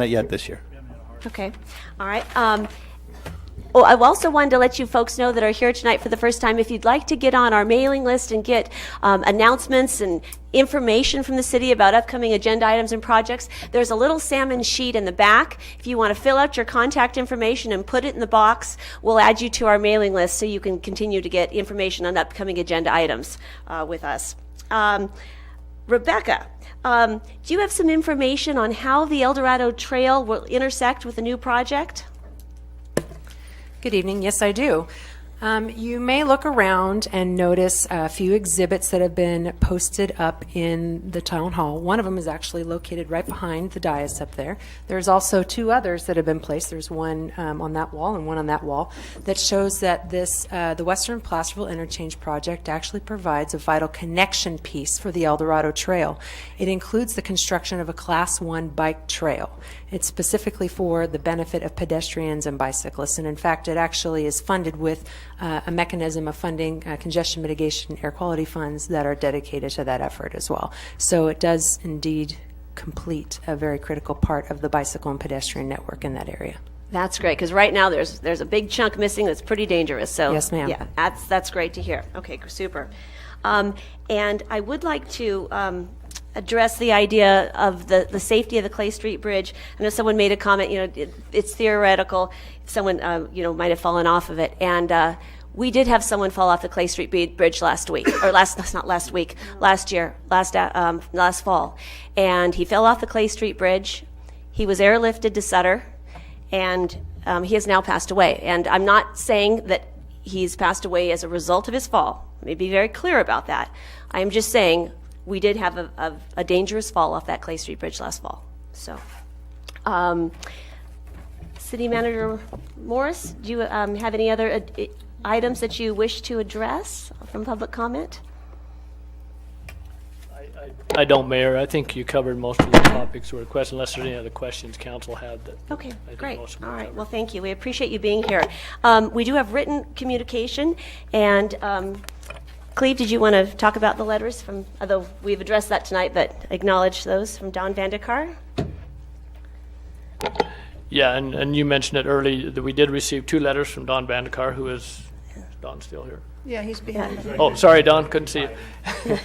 Speaker 4: it yet this year.
Speaker 1: Okay. All right. Well, I also wanted to let you folks know that are here tonight for the first time, if you'd like to get on our mailing list and get announcements and information from the city about upcoming agenda items and projects, there's a little salmon sheet in the back. If you want to fill out your contact information and put it in the box, we'll add you to our mailing list so you can continue to get information on upcoming agenda items with us. Rebecca, do you have some information on how the El Dorado Trail will intersect with the new project?
Speaker 23: Good evening. Yes, I do. You may look around and notice a few exhibits that have been posted up in the town hall. One of them is actually located right behind the dais up there. There's also two others that have been placed. There's one on that wall and one on that wall that shows that the Western Placerville Interchange project actually provides a vital connection piece for the El Dorado Trail. It includes the construction of a Class 1 bike trail. It's specifically for the benefit of pedestrians and bicyclists, and in fact, it actually is funded with a mechanism of funding congestion mitigation air quality funds that are dedicated to that effort as well. So it does indeed complete a very critical part of the bicycle and pedestrian network in that area.
Speaker 1: That's great, because right now there's a big chunk missing that's pretty dangerous. So
Speaker 23: Yes, ma'am.
Speaker 1: Yeah, that's great to hear. Okay, super. And I would like to address the idea of the safety of the Clay Street Bridge. I know someone made a comment, it's theoretical. Someone, might have fallen off of it. And we did have someone fall off the Clay Street Bridge last week, or last fall. And he fell off the Clay Street Bridge. He was airlifted to Sutter, and he has now passed away. And I'm not saying that he's passed away as a result of his fall. Let me be very clear about that. I am just saying we did have a dangerous fall off that Clay Street Bridge last fall. So, City Manager Morris, do you have any other items that you wish to address from public comment?
Speaker 9: I I don't, Mayor. I think you covered most of the topics that were questioned, unless there's any other questions council had. That
Speaker 1: Okay,
Speaker 9: I think
Speaker 1: great.
Speaker 9: most of
Speaker 1: All
Speaker 9: them
Speaker 1: right,
Speaker 9: covered.
Speaker 1: well, thank you. We appreciate you being here. We do have written communication, and Cleve, did you want to talk about the letters from, although we've addressed that tonight, but acknowledge those from Don Vandekar?
Speaker 9: Yeah, and you mentioned it early that we did receive 2 letters from Don Vandekar, who is Don still here?
Speaker 22: Yeah, he's behind.
Speaker 9: Oh, sorry, Don, couldn't see you.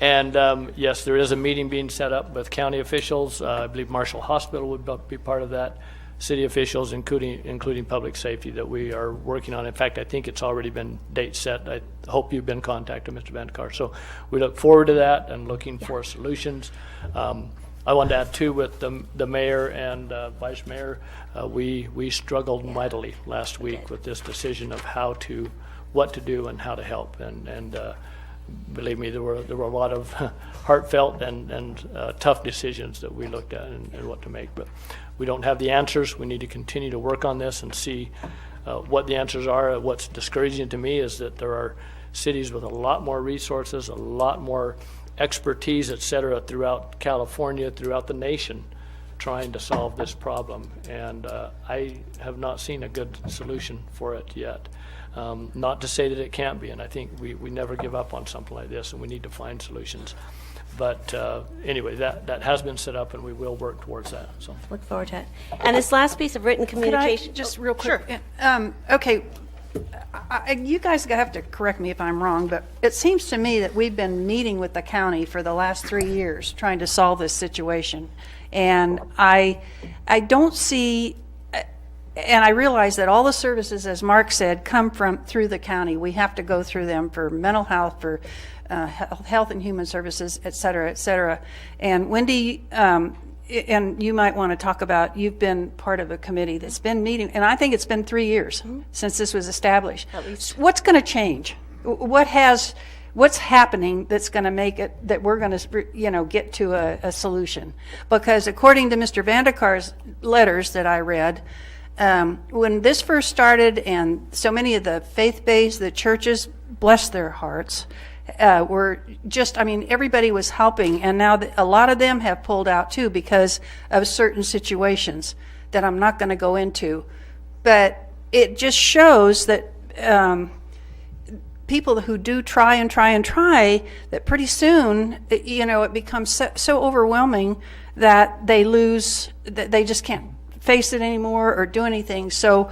Speaker 9: And yes, there is a meeting being set up with county officials. I believe Marshall Hospital would be part of that. City officials, including public safety, that we are working on. In fact, I think it's already been date set. I hope you've been contacted, Mr. Vandekar. So we look forward to that and looking for solutions. I wanted to add too, with the mayor and vice mayor, we struggled mightily last week with this decision of what to do and how to help. And believe me, there were a lot of heartfelt and tough decisions that we looked at and what to make. But we don't have the answers. We need to continue to work on this and see what the answers are. What's discouraging to me is that there are cities with a lot more resources, a lot more expertise, et cetera, throughout California, throughout the nation, trying to solve this problem. And I have not seen a good solution for it yet. Not to say that it can't be, and I think we never give up on something like this, and we need to find solutions. But anyway, that has been set up, and we will work towards that. So
Speaker 1: look forward to it. And this last piece of written communication.
Speaker 22: Could I just real quick?
Speaker 1: Sure.
Speaker 22: Okay. You guys have to correct me if I'm wrong, but it seems to me that we've been meeting with the county for the last 3 years trying to solve this situation. And I don't see, and I realize that all the services, as Mark said, come through the county. We have to go through them for mental health, for health and human services, et cetera, et cetera. And Wendy, and you might want to talk about, you've been part of a committee that's been meeting, and I think it's been 3 years since this was established.
Speaker 1: At least.
Speaker 22: What's going to change? What's happening that's going to make it that we're going to, get to a solution? Because according to Mr. Vandekar's letters that I read, when this first started, and so many of the faith-based, the churches, bless their hearts, were just, everybody was helping, and now a lot of them have pulled out too because of certain situations that I'm not going to go into. But it just shows that people who do try, that pretty soon, it becomes so overwhelming that they lose, that they just can't face it anymore or do anything. So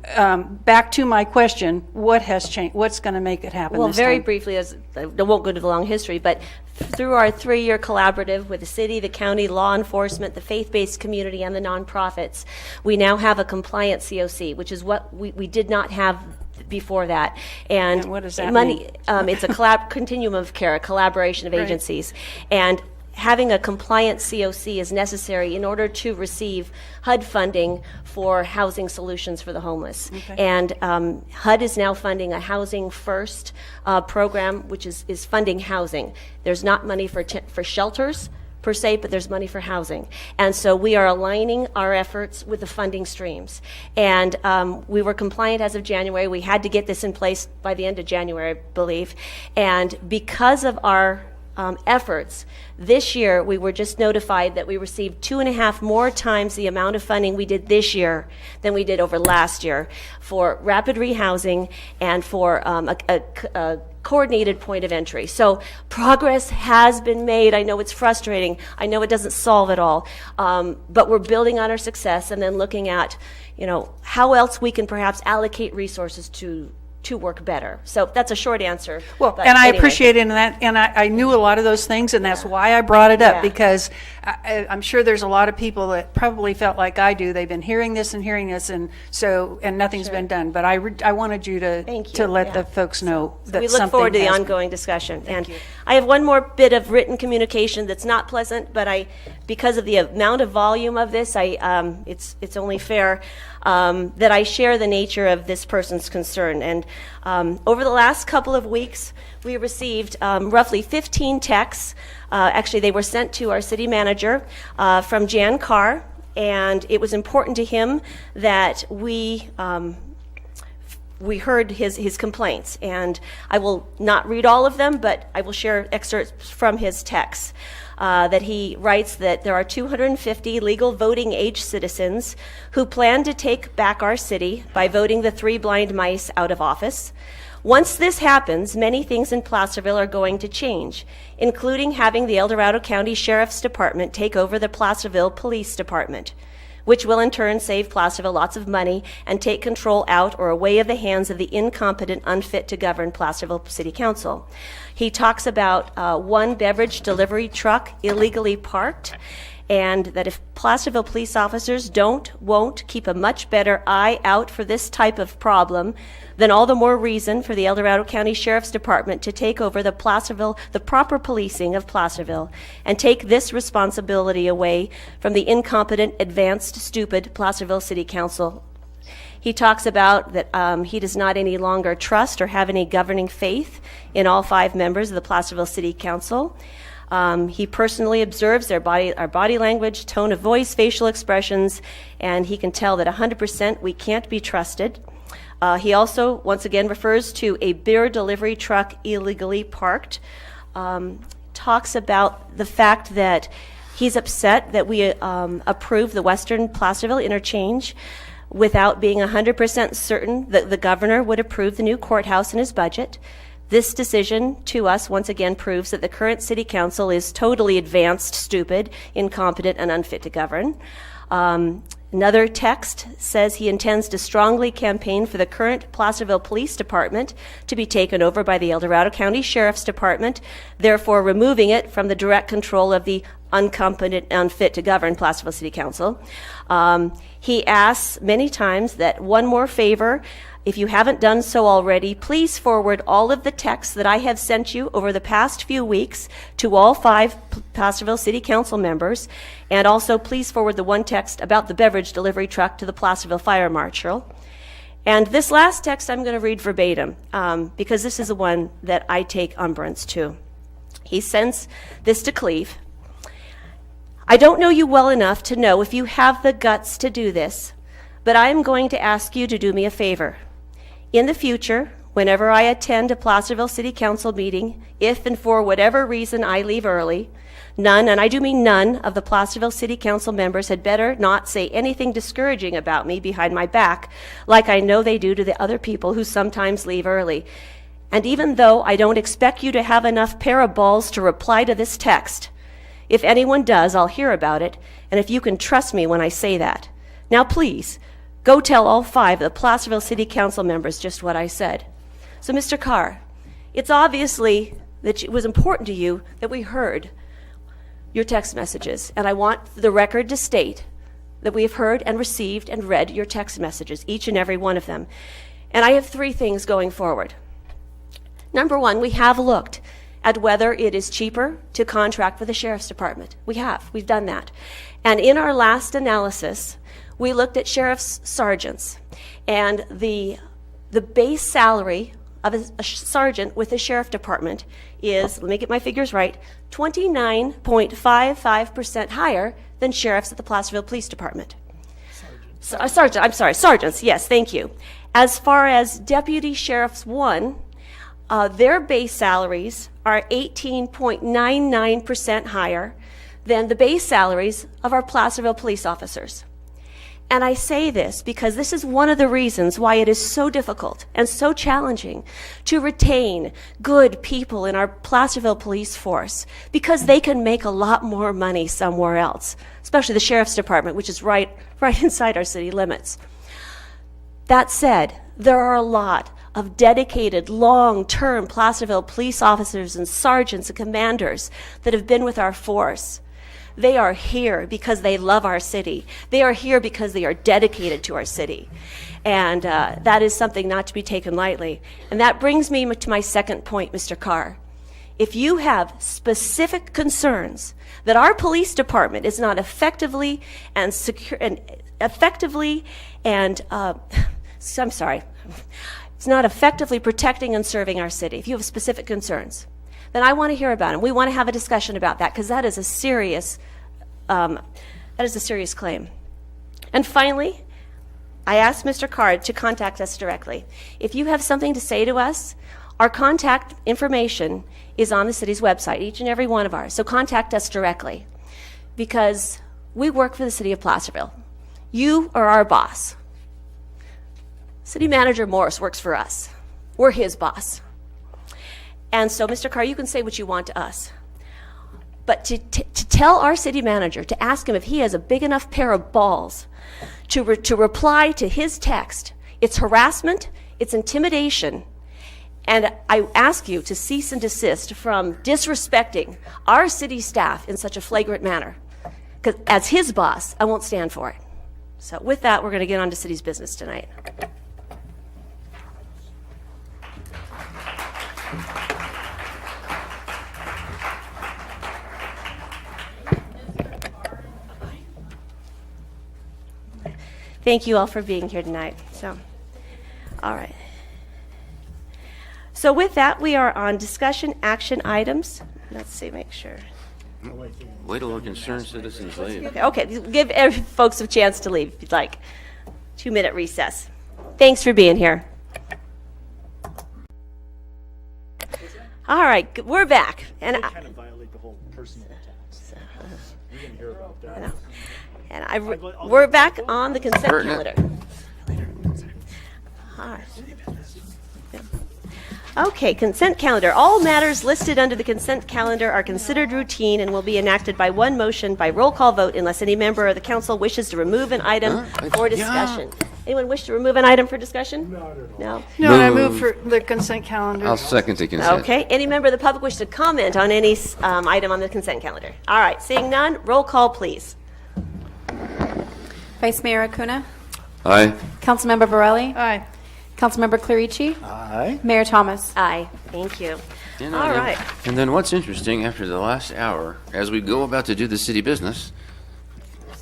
Speaker 22: back to my question, what has changed? What's going to make it happen
Speaker 1: Well,
Speaker 22: this
Speaker 1: very
Speaker 22: time?
Speaker 1: briefly, as I won't go into the long history, but through our 3-year collaborative with the city, the county, law enforcement, the faith-based community, and the nonprofits, we now have a compliant COC, which is what we did not have before that. And
Speaker 22: what does that
Speaker 1: mean?
Speaker 22: mean?
Speaker 1: It's a continuum of care, a collaboration of
Speaker 22: Right.
Speaker 1: agencies. And having a compliant COC is necessary in order to receive HUD funding for housing solutions for the homeless.
Speaker 22: Okay.
Speaker 1: And HUD is now funding a Housing First program, which is funding housing. There's not money for shelters per se, but there's money for housing. And so we are aligning our efforts with the funding streams. And we were compliant as of January. We had to get this in place by the end of January, I believe. And because of our efforts, this year we were just notified that we received 2.5 more times the amount of funding we did this year than we did over last year for rapid rehousing and for a coordinated point of entry. So progress has been made. I know it's frustrating. I know it doesn't solve it all, but we're building on our success and then looking at, how else we can perhaps allocate resources to work better. So that's a short answer.
Speaker 22: Well,
Speaker 1: but
Speaker 22: and I
Speaker 1: anyway.
Speaker 22: appreciate it, and I knew a lot of those things, and that's why I brought it up,
Speaker 1: Yeah.
Speaker 22: because I'm sure there's a lot of people that probably felt like I do. They've been hearing this, and nothing's been done. But I wanted you to let the folks know that
Speaker 1: We look
Speaker 22: something
Speaker 1: forward to the
Speaker 22: has-
Speaker 1: ongoing discussion. And I have one more bit of written communication that's not pleasant, but because of the amount of volume of this, it's only fair that I share the nature of this person's concern. And over the last couple of weeks, we received roughly 15 texts. Actually, they were sent to our city manager from Jan Carr, and it was important to him that we we heard his complaints, and I will not read all of them, but I will share excerpts from his texts. That he writes that there are 250 legal voting age citizens who plan to take back our city by voting the 3 blind mice out of office. Once this happens, many things in Placerville are going to change, including having the El Dorado County Sheriff's Department take over the Placerville Police Department, which will in turn save Placerville lots of money and take control out or away of the hands of the incompetent, unfit to govern Placerville City Council. He talks about 1 beverage delivery truck illegally parked, and that if Placerville police officers won't keep a much better eye out for this type of problem, then all the more reason for the El Dorado County Sheriff's Department to take over the proper policing of Placerville, and take this responsibility away from the incompetent, advanced, stupid Placerville City Council. He talks about that he does not any longer trust or have any governing faith in all 5 members of the Placerville City Council. He personally observes our body language, tone of voice, facial expressions, and he can tell that 100% we can't be trusted. He also, once again, refers to a beer delivery truck illegally parked, talks about the fact that he's upset that we approved the Western Placerville interchange without being 100% certain that the governor would approve the new courthouse in his budget. This decision to us once again proves that the current city council is totally advanced, stupid, incompetent, and unfit to govern. Another text says he intends to strongly campaign for the current Placerville Police Department to be taken over by the El Dorado County Sheriff's Department, therefore removing it from the direct control of the incompetent, unfit to govern Placerville City Council. He asks many times that one more favor. If you haven't done so already, please forward all of the texts that I have sent you over the past few weeks to all 5 Placerville City Council members, and also please forward the 1 text about the beverage delivery truck to the Placerville Fire Marshal. And this last text I'm going to read verbatim, because this is the one that I take umbrance to. He sends this to Cleve. I don't know you well enough to know if you have the guts to do this, but I am going to ask you to do me a favor. In the future, whenever I attend a Placerville City Council meeting, if and for whatever reason I leave early, none, and I do mean none, of the Placerville City Council members had better not say anything discouraging about me behind my back, like I know they do to the other people who sometimes leave early. And even though I don't expect you to have enough pair of balls to reply to this text, if anyone does, I'll hear about it, and if you can trust me when I say that. Now please, go tell all 5 of the Placerville City Council members just what I said. So, Mr. Carr, it's obviously that it was important to you that we heard your text messages, and I want the record to state that we have heard and received and read your text messages, each and every one of them. And I have 3 things going forward. Number 1, we have looked at whether it is cheaper to contract with the Sheriff's Department. We've done that. And in our last analysis, we looked at sheriff's sergeants, and the base salary of a sergeant with the sheriff department is, let me get my figures right, 29.55% higher than sheriffs at the Placerville Police Department. Sergeants, yes, thank you. As far as Deputy Sheriffs 1, their base salaries are 18.99% higher than the base salaries of our Placerville police officers. And I say this because this is one of the reasons why it is so difficult and so challenging to retain good people in our Placerville police force, because they can make a lot more money somewhere else, especially the Sheriff's Department, which is right inside our city limits. That said, there are a lot of dedicated, long-term Placerville police officers and sergeants and commanders that have been with our force. They are here because they love our city. They are here because they are dedicated to our city. And that is something not to be taken lightly. And that brings me to my second point, Mr. Carr. If you have specific concerns that our police department is not effectively and it's not effectively protecting and serving our city, if you have specific concerns, then I want to hear about them. We want to have a discussion about that, because that is a serious claim. And finally, I asked Mr. Card to contact us directly. If you have something to say to us, our contact information is on the city's website, each and every one of ours. So contact us directly, because we work for the city of Placerville. You are our boss. City Manager Morris works for us. We're his boss. And so, Mr. Carr, you can say what you want to us. But to tell our city manager, to ask him if he has a big enough pair of balls to reply to his text, it's harassment, it's intimidation, and I ask you to cease and desist from disrespecting our city staff in such a flagrant manner. Because as his boss, I won't stand for it. So with that, we're going to get on to city's business tonight. Thank you all for being here tonight. All right. So with that, we are on discussion action items. Let's see, make sure.
Speaker 3: Wait till our concerned citizens leave.
Speaker 1: Okay, give folks a chance to leave if you'd like. 2-minute recess. Thanks for being here. All right, we're back. And
Speaker 5: They kind of violate the whole personal attacks. You're going to hear about that.
Speaker 1: We're back on the consent calendar. All right. Okay, consent calendar. All matters listed under the consent calendar are considered routine and will be enacted by one motion by roll call vote unless any member of the council wishes to remove an item for discussion. Anyone wish to remove an item for discussion? No.
Speaker 22: No, and I move for the consent calendar.
Speaker 3: I'll second the consent.
Speaker 1: Okay. Any member of the public wish to comment on any item on the consent calendar? All right. Seeing none, roll call, please.
Speaker 6: Vice Mayor Acuna?
Speaker 3: Aye.
Speaker 6: Councilmember Borelli?
Speaker 22: Aye.
Speaker 6: Councilmember Clarici?
Speaker 5: Aye.
Speaker 6: Mayor Thomas?
Speaker 1: Aye. Thank you.
Speaker 3: You know,
Speaker 1: All right.
Speaker 3: And then what's interesting, after the last hour, as we go about to do the city business,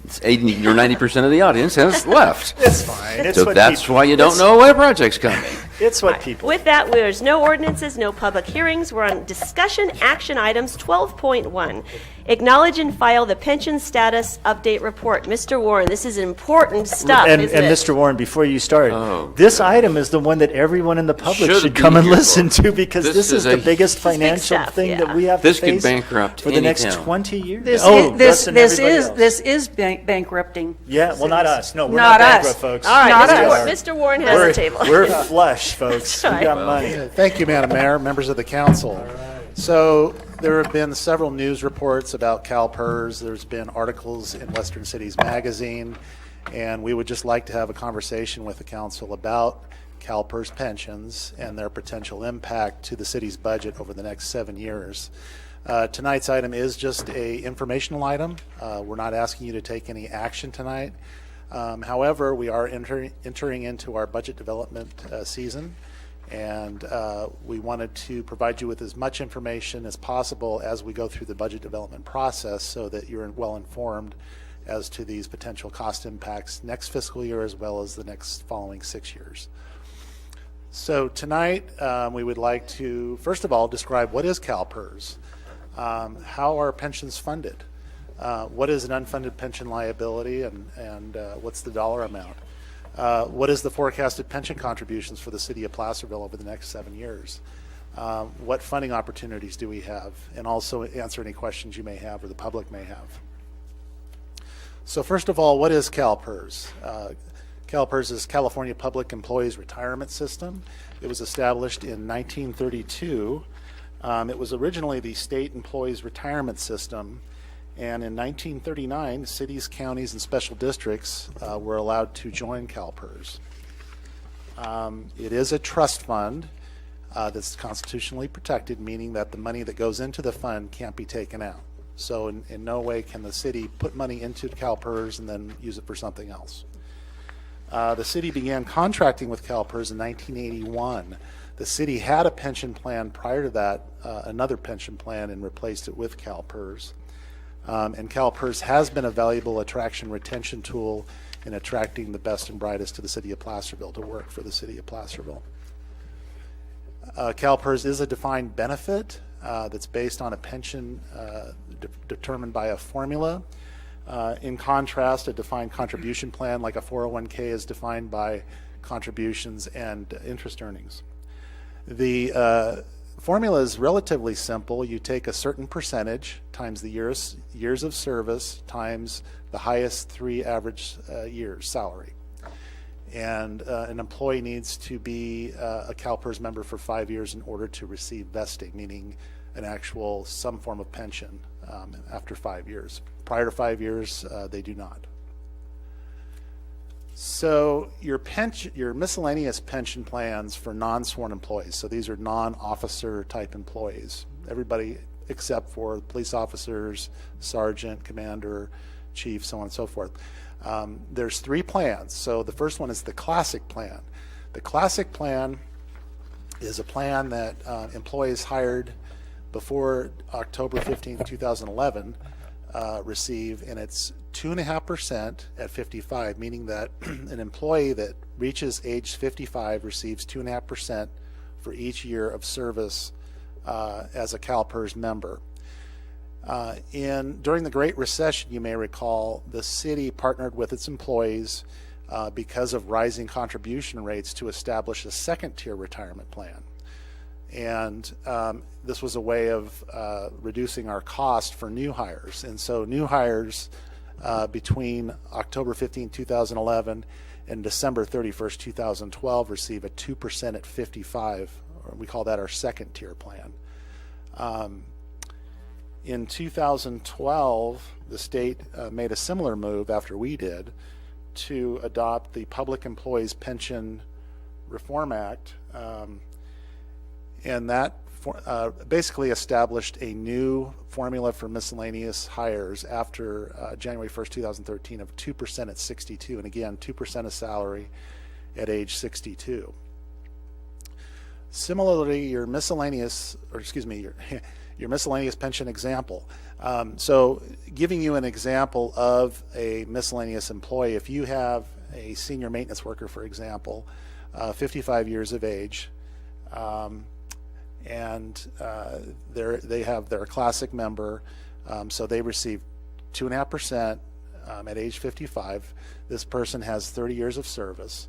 Speaker 3: it's 80 or 90% of the audience has left.
Speaker 5: It's fine. It's
Speaker 3: So
Speaker 5: what
Speaker 3: that's
Speaker 5: people-
Speaker 3: why you don't know what project's coming.
Speaker 5: It's what people.
Speaker 1: With that, there's no ordinances, no public hearings. We're on discussion action items 12.1. Acknowledge and file the pension status update report. Mr. Warren, this is important stuff,
Speaker 5: And
Speaker 1: isn't it?
Speaker 5: Mr. Warren, before you start, this item is the one that everyone in the public
Speaker 3: Should
Speaker 5: should
Speaker 3: be
Speaker 5: come and
Speaker 3: here
Speaker 5: listen
Speaker 3: for.
Speaker 5: to, because
Speaker 3: This
Speaker 5: this is
Speaker 3: is
Speaker 5: the
Speaker 3: a-
Speaker 5: biggest
Speaker 1: This is big
Speaker 5: financial
Speaker 1: stuff,
Speaker 5: thing
Speaker 1: yeah.
Speaker 5: that we have
Speaker 3: This
Speaker 5: to
Speaker 3: could
Speaker 5: face
Speaker 3: bankrupt
Speaker 5: for the
Speaker 3: any
Speaker 5: next
Speaker 3: town.
Speaker 5: 20 years.
Speaker 22: This
Speaker 5: us and everybody else.
Speaker 22: this is bankrupting.
Speaker 5: Yeah, well, not us. No, we're
Speaker 22: Not
Speaker 5: not
Speaker 22: us.
Speaker 5: bankrupt, folks.
Speaker 1: All right,
Speaker 22: Not
Speaker 1: Mr. Warren has
Speaker 5: we're,
Speaker 1: a table.
Speaker 5: We're flush, folks. We
Speaker 1: All right.
Speaker 5: got money.
Speaker 7: Thank you, Madam Mayor, members of the council. So there have been several news reports about CalPERS. There's been articles in Western Cities Magazine, and we would just like to have a conversation with the council about CalPERS pensions and their potential impact to the city's budget over the next 7 years. Tonight's item is just a informational item. We're not asking you to take any action tonight. However, we are entering into our budget development season, and we wanted to provide you with as much information as possible as we go through the budget development process, so that you're well informed as to these potential cost impacts next fiscal year as well as the next following 6 years. So tonight we would like to first of all describe what is CalPERS, how are pensions funded, what is an unfunded pension liability, and what's the dollar amount. What is the forecasted pension contributions for the city of Placerville over the next 7 years? What funding opportunities do we have? And also answer any questions you may have or the public may have. So first of all, what is CalPERS? CalPERS is California Public Employees Retirement System. It was established in 1932. It was originally the State Employees Retirement System. And in 1939, cities, counties, and special districts were allowed to join CalPERS. It is a trust fund that's constitutionally protected, meaning that the money that goes into the fund can't be taken out. So in no way can the city put money into CalPERS and then use it for something else. The city began contracting with CalPERS in 1981. The city had a pension plan prior to that, another pension plan, and replaced it with CalPERS. And CalPERS has been a valuable attraction retention tool in attracting the best and brightest to the city of Placerville to work for the city of Placerville. CalPERS is a defined benefit that's based on a pension determined by a formula. In contrast, a defined contribution plan like a 401k is defined by contributions and interest earnings. The formula is relatively simple. You take a certain percentage times the years of service times the highest 3 average years salary. And an employee needs to be a CalPERS member for 5 years in order to receive vesting, meaning an actual some form of pension after 5 years. Prior to 5 years, they do not. So your miscellaneous pension plans for non-sworn employees, so these are non-officer type employees, everybody except for police officers, sergeant, commander, chief, so on and so forth. There's 3 plans. So the first one is the classic plan. The classic plan is a plan that employees hired before October 15, 2011 receive, and it's 2.5% at 55, meaning that an employee that reaches age 55 receives 2.5% for each year of service as a CalPERS member. During the Great Recession, you may recall, the city partnered with its employees because of rising contribution rates to establish a second-tier retirement plan. And this was a way of reducing our cost for new hires. And so new hires between October 15, 2011 and December 31st, 2012 receive a 2% at 55. Or we call that our second-tier plan. In 2012, the state made a similar move after we did to adopt the Public Employees Pension Reform Act, and that basically established a new formula for miscellaneous hires after January 1st, 2013 of 2% at 62, and again 2% of salary at age 62. Similarly, your miscellaneous pension example. So giving you an example of a miscellaneous employee, if you have a senior maintenance worker, for example, 55 years of age, and they're a classic member, so they receive 2.5% at age 55. This person has 30 years of service.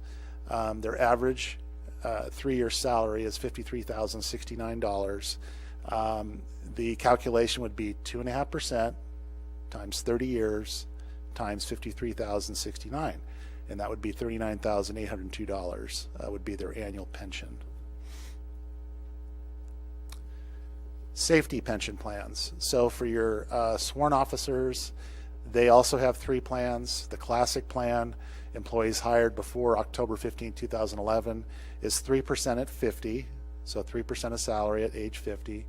Speaker 7: Their average 3-year salary is $53,069. The calculation would be 2.5% times 30 years times $53,069, and that would be $39,802 would be their annual pension. Safety pension plans. So for your sworn officers, they also have 3 plans. The classic plan, employees hired before October 15, 2011, is 3% at 50, so 3% of salary at age 50.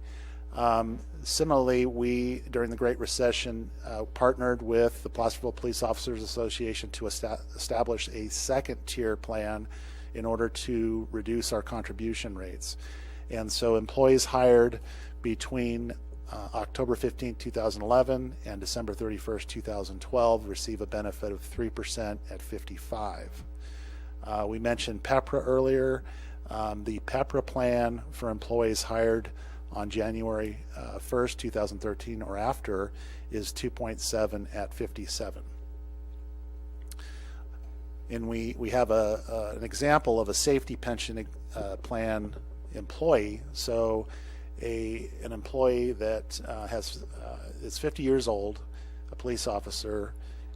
Speaker 7: Similarly, we, during the Great Recession, partnered with the Placerville Police Officers Association to establish a second-tier plan in order to reduce our contribution rates. And so employees hired between October 15, 2011 and December 31st, 2012 receive a benefit of 3% at 55. We mentioned PEPRA earlier. The PEPRA plan for employees hired on January 1st, 2013 or after is 2.7 at 57. And we have an example of a safety pension plan employee. So an employee that is 50 years old, a police officer,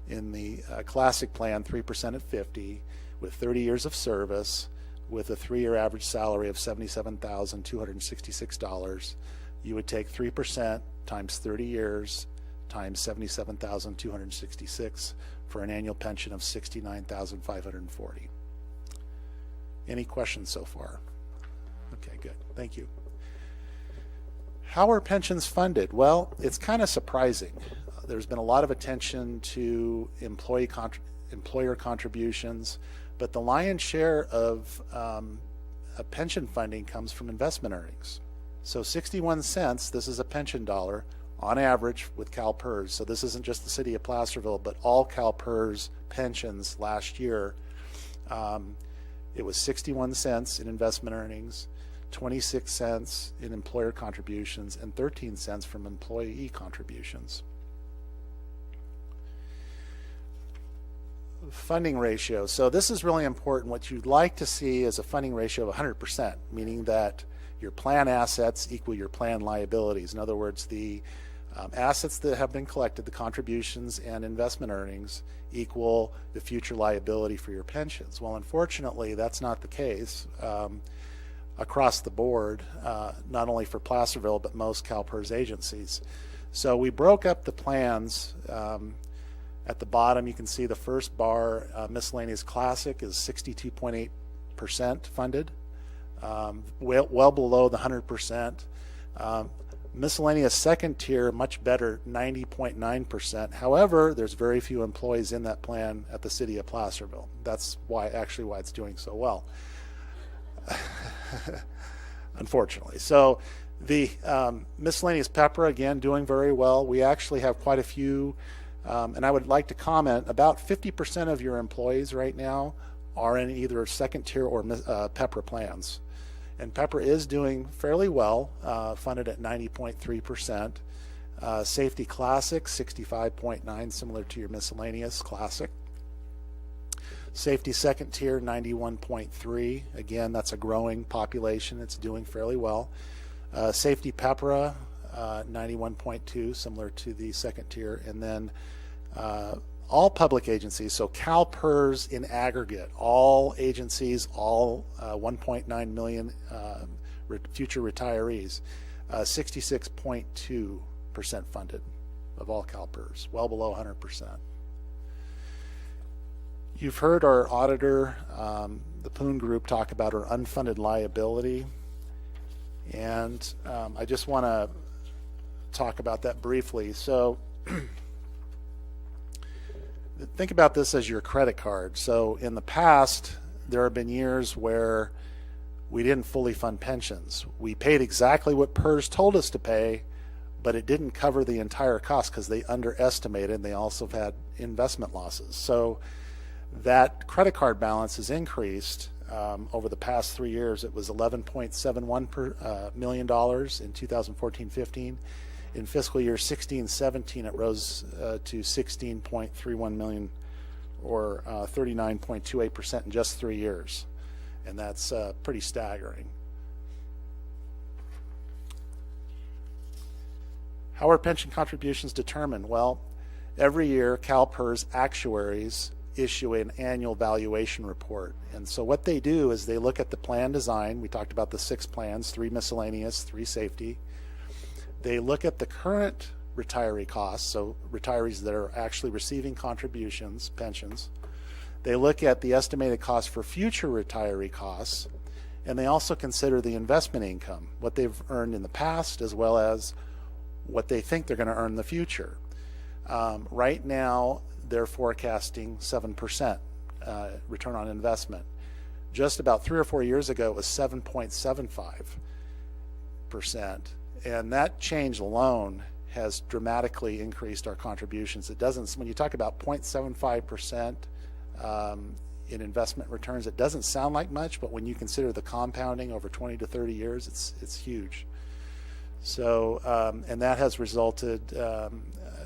Speaker 7: in the classic plan, 3% at 50, with 30 years of service, with a 3-year average salary of $77,266. You would take 3% times 30 years times $77,266 for an annual pension of $69,540. Any questions so far? Okay, good. Thank you. How are pensions funded? Well, it's kind of surprising. There's been a lot of attention to employer contributions, but the lion's share of pension funding comes from investment earnings. So 61 cents, this is a pension dollar, on average with CalPERS. So this isn't just the city of Placerville, but all CalPERS pensions last year. It was 61 cents in investment earnings, 26 cents in employer contributions, and 13 cents from employee contributions. funding ratio. So this is really important. What you'd like to see is a funding ratio of 100%, meaning that your plan assets equal your plan liabilities. In other words, the assets that have been collected, the contributions and investment earnings, equal the future liability for your pensions. Well, unfortunately, that's not the case across the board, not only for Placerville, but most CalPERS agencies. So we broke up the plans. At the bottom, you can see the first bar, miscellaneous classic, is 62.8% funded, well below the 100%. Miscellaneous second tier, much better, 90.9%. However, there's very few employees in that plan at the city of Placerville. That's why it's doing so well, unfortunately. So the miscellaneous PEPRA, again, doing very well. We actually have quite a few, and I would like to comment, about 50% of your employees right now are in either second tier or PEPRA plans. And PEPRA is doing fairly well, funded at 90.3%. Safety Classic, 65.9, similar to your miscellaneous Classic. Safety second tier, 91.3. Again, that's a growing population. It's doing fairly well. Safety PEPRA, 91.2, similar to the second tier. And then all public agencies, so CalPERS in aggregate, all agencies, all 1.9 million future retirees, 66.2% funded of all CalPERS, well below 100%. You've heard our auditor, the Poon Group, talk about our unfunded liability, and I just want to talk about that briefly. So think about this as your credit card. So in the past, there have been years where we didn't fully fund pensions. We paid exactly what PERS told us to pay, but it didn't cover the entire cost because they underestimated, and they also have had investment losses. So that credit card balance has increased over the past 3 years. It was $11.71 million in 2014-15. In fiscal year 16-17, it rose to 16.31 million, or 39.28% in just 3 years, and that's pretty staggering. How are pension contributions determined? Well, every year CalPERS actuaries issue an annual valuation report, and so what they do is they look at the plan design. We talked about the 6 plans, 3 miscellaneous, 3 safety. They look at the current retiree costs, so retirees that are actually receiving contributions, pensions. They look at the estimated cost for future retiree costs, and they also consider the investment income, what they've earned in the past, as well as what they think they're going to earn in the future. Right now, they're forecasting 7% return on investment. Just about 3 or 4 years ago, it was 7.75%. And that change alone has dramatically increased our contributions. It doesn't, when you talk about 0.75% in investment returns, it doesn't sound like much, but when you consider the compounding over 20 to 30 years, it's huge. So, and that has resulted,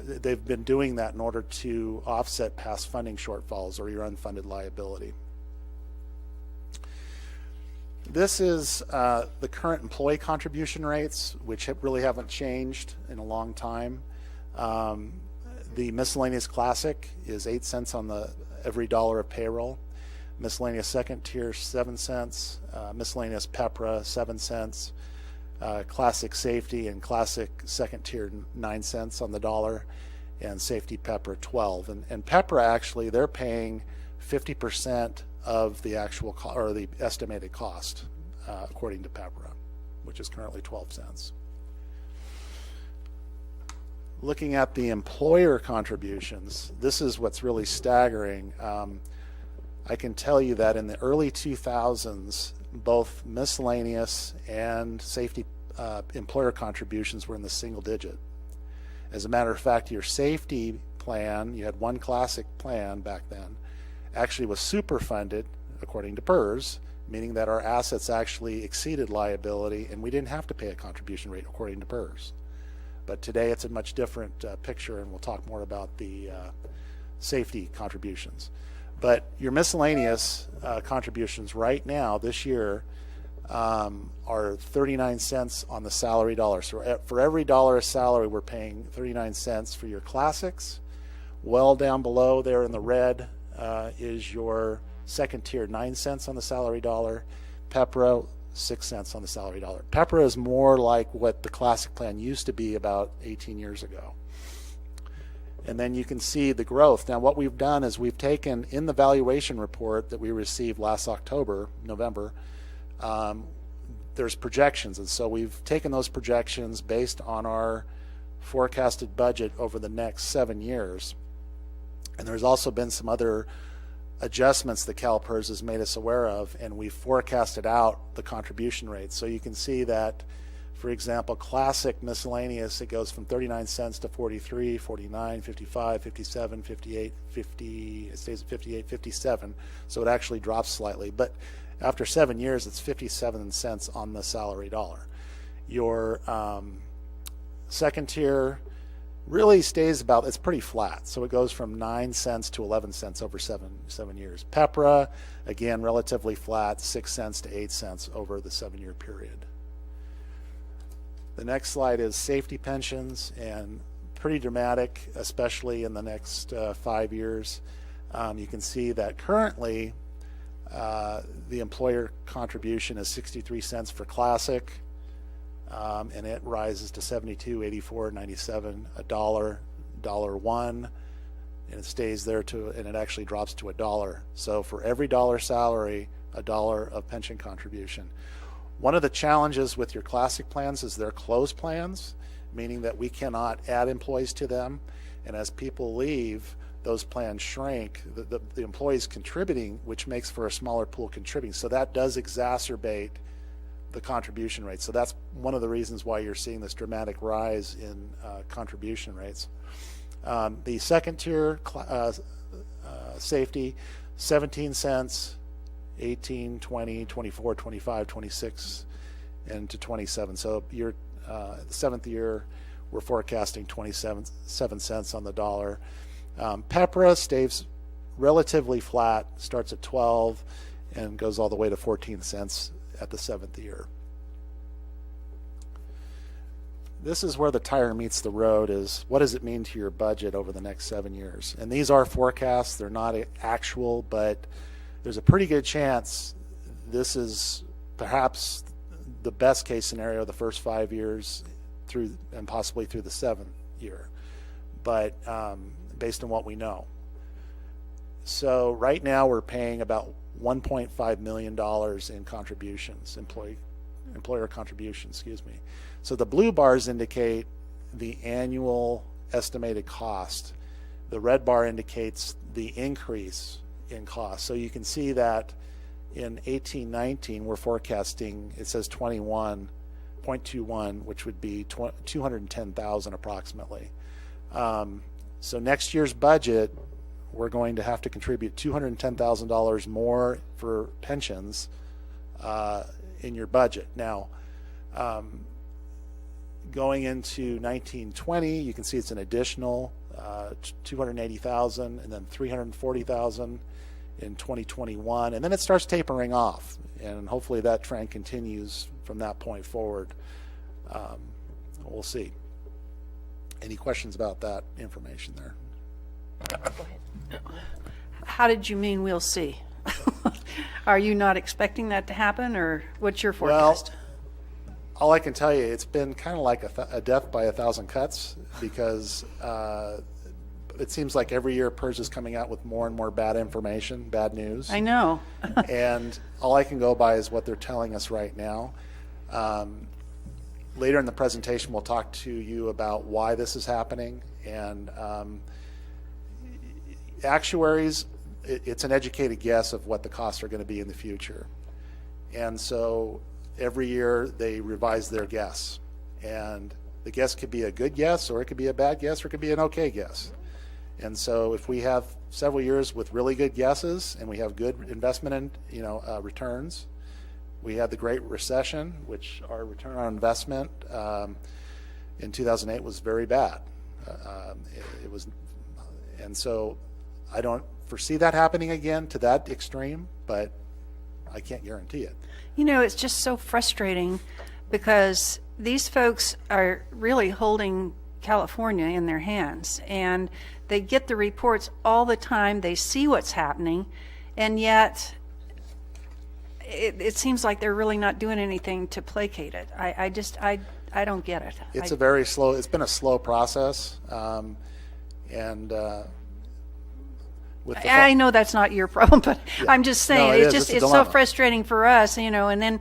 Speaker 7: they've been doing that in order to offset past funding shortfalls or your unfunded liability. This is the current employee contribution rates, which really haven't changed in a long time. The miscellaneous classic is 8 cents on every dollar of payroll. Miscellaneous second tier, 7 cents. Miscellaneous PEPRA, 7 cents. Classic safety and classic second tier, 9 cents on the dollar. And safety PEPRA, 12. And PEPRA, actually, they're paying 50% of the actual or the estimated cost, according to PEPRA, which is currently 12 cents. Looking at the employer contributions, this is what's really staggering. I can tell you that in the early 2000s, both miscellaneous and safety employer contributions were in the single digit. As a matter of fact, your safety plan, you had one classic plan back then, actually was super funded according to PERS, meaning that our assets actually exceeded liability and we didn't have to pay a contribution rate according to PERS. But today it's a much different picture, and we'll talk more about the safety contributions. But your miscellaneous contributions right now, this year, are 39 cents on the salary dollar. So for every dollar of salary, we're paying 39 cents for your classics. Well down below there in the red is your second tier, 9 cents on the salary dollar. Pepra, 6 cents on the salary dollar. Pepra is more like what the classic plan used to be about 18 years ago. And then you can see the growth. Now what we've done is we've taken in the valuation report that we received last November, there's projections. And so we've taken those projections based on our forecasted budget over the next 7 years. And there's also been some other adjustments that CalPERS has made us aware of, and we forecasted out the contribution rates. So you can see that, for example, classic miscellaneous, it goes from 39 cents to 43, 49, 55, 57, 58, 50, it stays at 58, 57. So it actually drops slightly. But after 7 years, it's 57 cents on the salary dollar. Your second tier really stays about, it's pretty flat. So it goes from 9 cents to 11 cents over seven years. Pepra, again, relatively flat, 6 cents to 8 cents over the 7-year period. The next slide is safety pensions, and pretty dramatic, especially in the next 5 years. You can see that currently the employer contribution is 63 cents for classic, and it rises to 72, 84, 97, $1, $1, and it stays there and it actually drops to $1. So for every dollar salary, $1 of pension contribution. One of the challenges with your classic plans is they're closed plans, meaning that we cannot add employees to them, and as people leave, those plans shrink, the employees contributing, which makes for a smaller pool contributing. So that does exacerbate the contribution rate. So that's one of the reasons why you're seeing this dramatic rise in contribution rates. The second tier safety, 17 cents, 18, 20, 24, 25, 26, and to 27. So the 7th year, we're forecasting 27 cents on the dollar. Pepra stays relatively flat, starts at 12 and goes all the way to 14 cents at the 7th year. This is where the tire meets the road, is what does it mean to your budget over the next 7 years? And these are forecasts, they're not actual, but there's a pretty good chance this is perhaps the best case scenario the first 5 years through, and possibly through the 7th year, but based on what we know. So right now we're paying about $1.5 million in contributions, employer contributions, excuse me. So the blue bars indicate the annual estimated cost. The red bar indicates the increase in cost. So you can see that in 18-19 we're forecasting, it says 21.21, which would be 210,000 approximately. So next year's budget, we're going to have to contribute $210,000 more for pensions in your budget. Now, going into 1920, you can see it's an additional 280,000, and then 340,000 in 2021, and then it starts tapering off, and hopefully that trend continues from that point forward. We'll see. Any questions about that information there?
Speaker 1: Go ahead.
Speaker 22: How did you mean we'll see? Are you not expecting that to happen, or what's your forecast?
Speaker 7: Well, all I can tell you, it's been kind of like a death by 1,000 cuts, because it seems like every year PERS is coming out with more and more bad information, bad news.
Speaker 22: I know.
Speaker 7: And all I can go by is what they're telling us right now. Later in the presentation, we'll talk to you about why this is happening. And actuaries, it's an educated guess of what the costs are going to be in the future. And so every year they revise their guess. And the guess could be a good guess, or it could be a bad guess, or it could be an okay guess. And so if we have several years with really good guesses, and we have good investment in, returns, we had the Great Recession, which our return on investment in 2008 was very bad. It was, and so I don't foresee that happening again to that extreme, but I can't guarantee it.
Speaker 22: You know, it's just so frustrating because these folks are really holding California in their hands, and they get the reports all the time. They see what's happening, and yet it seems like they're really not doing anything to placate it. I don't get it.
Speaker 7: It's it's been a slow process, and with the
Speaker 22: I know that's not your problem, but
Speaker 7: Yeah.
Speaker 22: I'm just saying,
Speaker 7: No,
Speaker 22: it's so
Speaker 7: dilemma.
Speaker 22: frustrating for us, you know, and then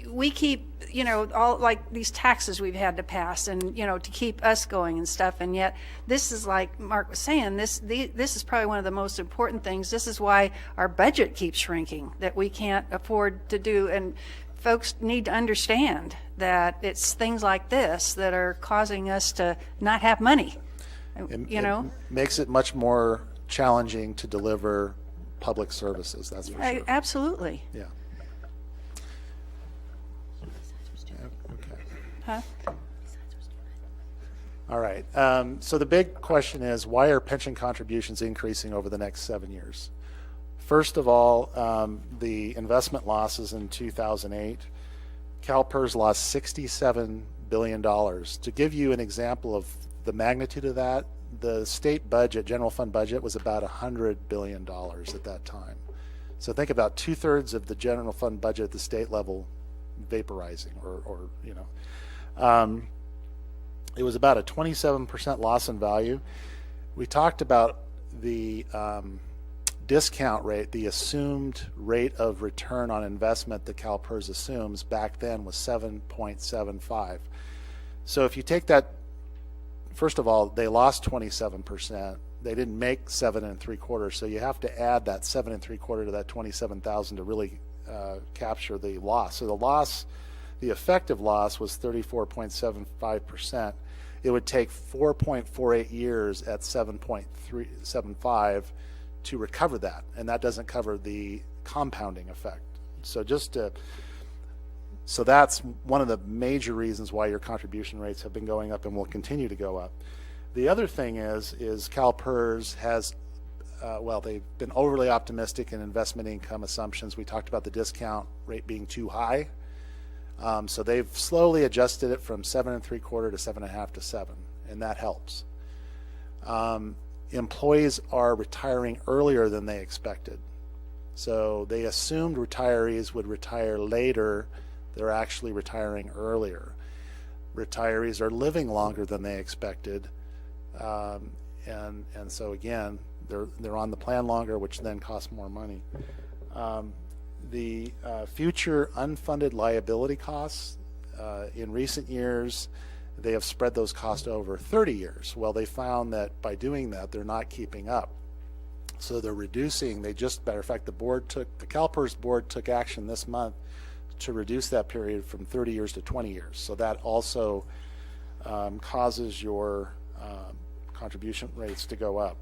Speaker 22: we keep, you know, all like these taxes we've had to pass and, you know, to keep us going and stuff. And yet this is, like Mark was saying, this is probably one of the most important things. This is why our budget keeps shrinking, that we can't afford to do. And folks need to understand that it's things like this that are causing us to not have money, you know?
Speaker 7: It makes it much more challenging to deliver public services, that's for sure.
Speaker 22: Absolutely.
Speaker 7: Yeah. Okay.
Speaker 22: Huh?
Speaker 7: All right. So the big question is, why are pension contributions increasing over the next 7 years? First of all, the investment losses in 2008, CalPERS lost $67 billion. To give you an example of the magnitude of that, the state budget, general fund budget, was about $100 billion at that time. So think about 2/3 of the general fund budget at the state level vaporizing, or you know. It was about a 27% loss in value. We talked about the discount rate, the assumed rate of return on investment that CalPERS assumes back then was 7.75. So if you take that, first of all, they lost 27%. They didn't make 7 3/4, so you have to add that 7 3/4 to that 27,000 to really capture the loss. So the effective loss was 34.75%. It would take 4.48 years at 7.375 to recover that, and that doesn't cover the compounding effect. So so that's one of the major reasons why your contribution rates have been going up and will continue to go up. The other thing is CalPERS has, they've been overly optimistic in investment income assumptions. We talked about the discount rate being too high. So they've slowly adjusted it from 7 3/4 to 7.5 to 7, and that helps. Employees are retiring earlier than they expected. So they assumed retirees would retire later. They're actually retiring earlier. Retirees are living longer than they expected. And so again, they're on the plan longer, which then costs more money. The future unfunded liability costs, in recent years, they have spread those costs over 30 years. Well, they found that by doing that, they're not keeping up. So they're reducing, matter of fact, the CalPERS board took action this month to reduce that period from 30 years to 20 years. So that also causes your contribution rates to go up.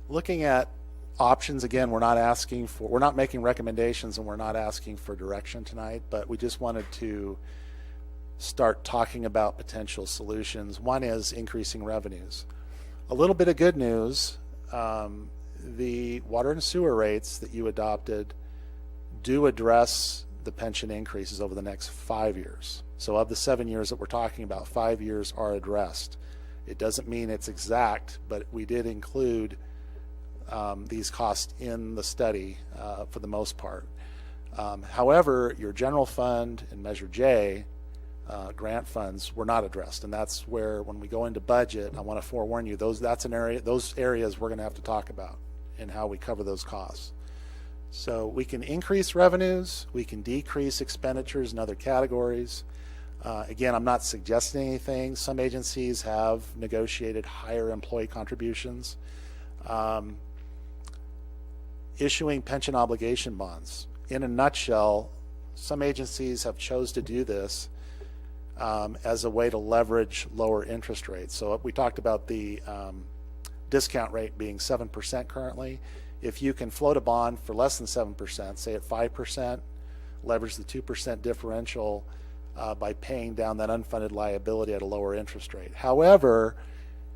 Speaker 7: Looking at options, again, we're not making recommendations and we're not asking for direction tonight, but we just wanted to start talking about potential solutions. One is increasing revenues. A little bit of good news, the water and sewer rates that you adopted do address the pension increases over the next 5 years. So of the 7 years that we're talking about, 5 years are addressed. It doesn't mean it's exact, but we did include these costs in the study for the most part. However, your general fund and Measure J grant funds were not addressed, and that's where, when we go into budget, I want to forewarn you, those areas we're going to have to talk about and how we cover those costs. So we can increase revenues, we can decrease expenditures in other categories. Again, I'm not suggesting anything. Some agencies have negotiated higher employee contributions. Issuing pension obligation bonds. In a nutshell, some agencies have chose to do this as a way to leverage lower interest rates. So we talked about the discount rate being 7% currently. If you can float a bond for less than 7%, say at 5%, leverage the 2% differential, by paying down that unfunded liability at a lower interest rate. However,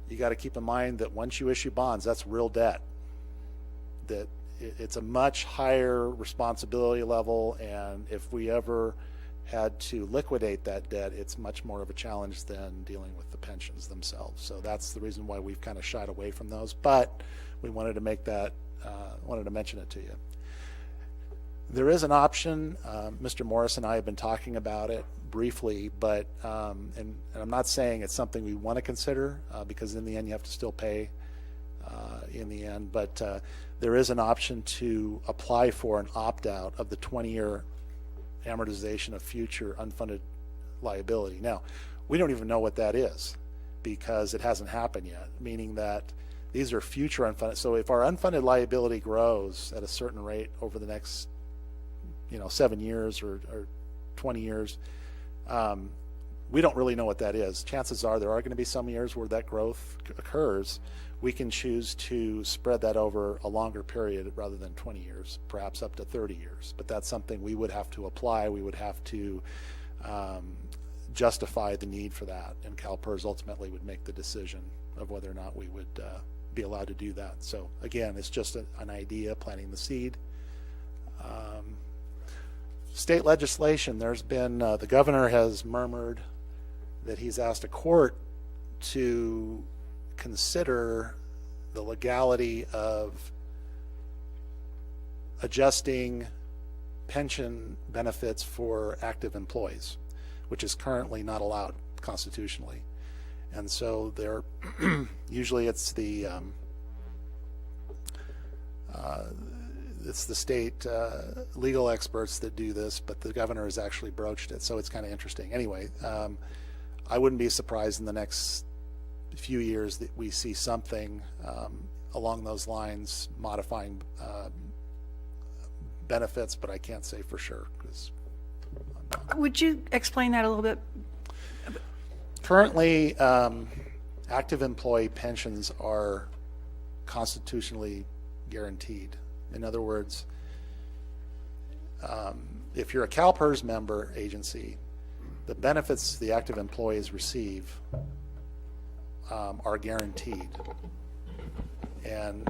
Speaker 7: you got to keep in mind that once you issue bonds, that's real debt. That it's a much higher responsibility level, and if we ever had to liquidate that debt, it's much more of a challenge than dealing with the pensions themselves. So that's the reason why we've kind of shied away from those. But we wanted to make that, wanted to mention it to you. There is an option. Mr. Morris and I have been talking about it briefly, but and I'm not saying it's something we want to consider because in the end you have to still pay in the end. But there is an option to apply for an opt-out of the 20-year amortization of future unfunded liability. Now, we don't even know what that is because it hasn't happened yet, meaning that these are future unfunded. So if our unfunded liability grows at a certain rate over the next 7 years or 20 years, we don't really know what that is. Chances are there are going to be some years where that growth occurs. We can choose to spread that over a longer period rather than 20 years, perhaps up to 30 years. But that's something we would have to apply. We would have to justify the need for that, and CalPERS ultimately would make the decision of whether or not we would be allowed to do that. So again, it's just an idea, planting the seed. State legislation, there's been, the governor has murmured that he's asked a court to consider the legality of adjusting pension benefits for active employees, which is currently not allowed constitutionally. And so there, usually it's the state legal experts that do this, but the governor has actually broached it, so it's kind of interesting. Anyway, I wouldn't be surprised in the next few years that we see something along those lines, modifying benefits, but I can't say for sure.
Speaker 22: Would you explain that a little bit?
Speaker 7: Currently, active employee pensions are constitutionally guaranteed. In other words, if you're a CalPERS member agency, the benefits the active employees receive are guaranteed. And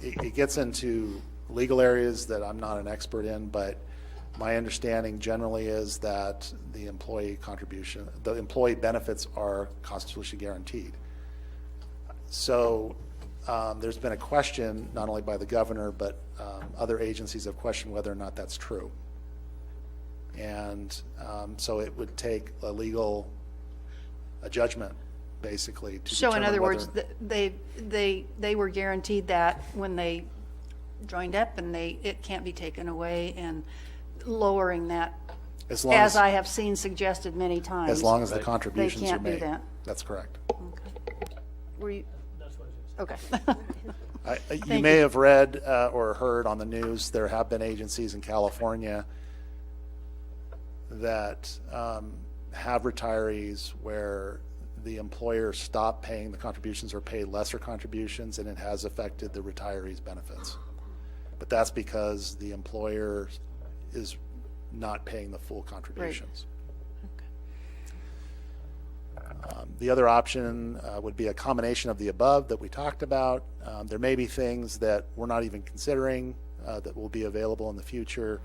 Speaker 7: it gets into legal areas that I'm not an expert in, but my understanding generally is that the employee benefits are constitutionally guaranteed. So there's been a question, not only by the governor, but other agencies have questioned whether or not that's true. And so it would take a judgment, basically, to
Speaker 22: So in
Speaker 7: determine
Speaker 22: other words,
Speaker 7: whether-
Speaker 22: they were guaranteed that when they joined up, and it can't be taken away, and lowering that,
Speaker 7: as long as
Speaker 22: I have seen suggested many times.
Speaker 7: as long as the contributions
Speaker 22: they can't
Speaker 7: are made.
Speaker 22: do that.
Speaker 7: That's correct.
Speaker 22: Okay. Were you? Okay.
Speaker 7: You may have read or heard on the news, there have been agencies in California that have retirees where the employer stopped paying the contributions or paid lesser contributions, and it has affected the retirees' benefits. But that's because the employer is not paying the full contributions. The other option would be a combination of the above that we talked about. There may be things that we're not even considering that will be available in the future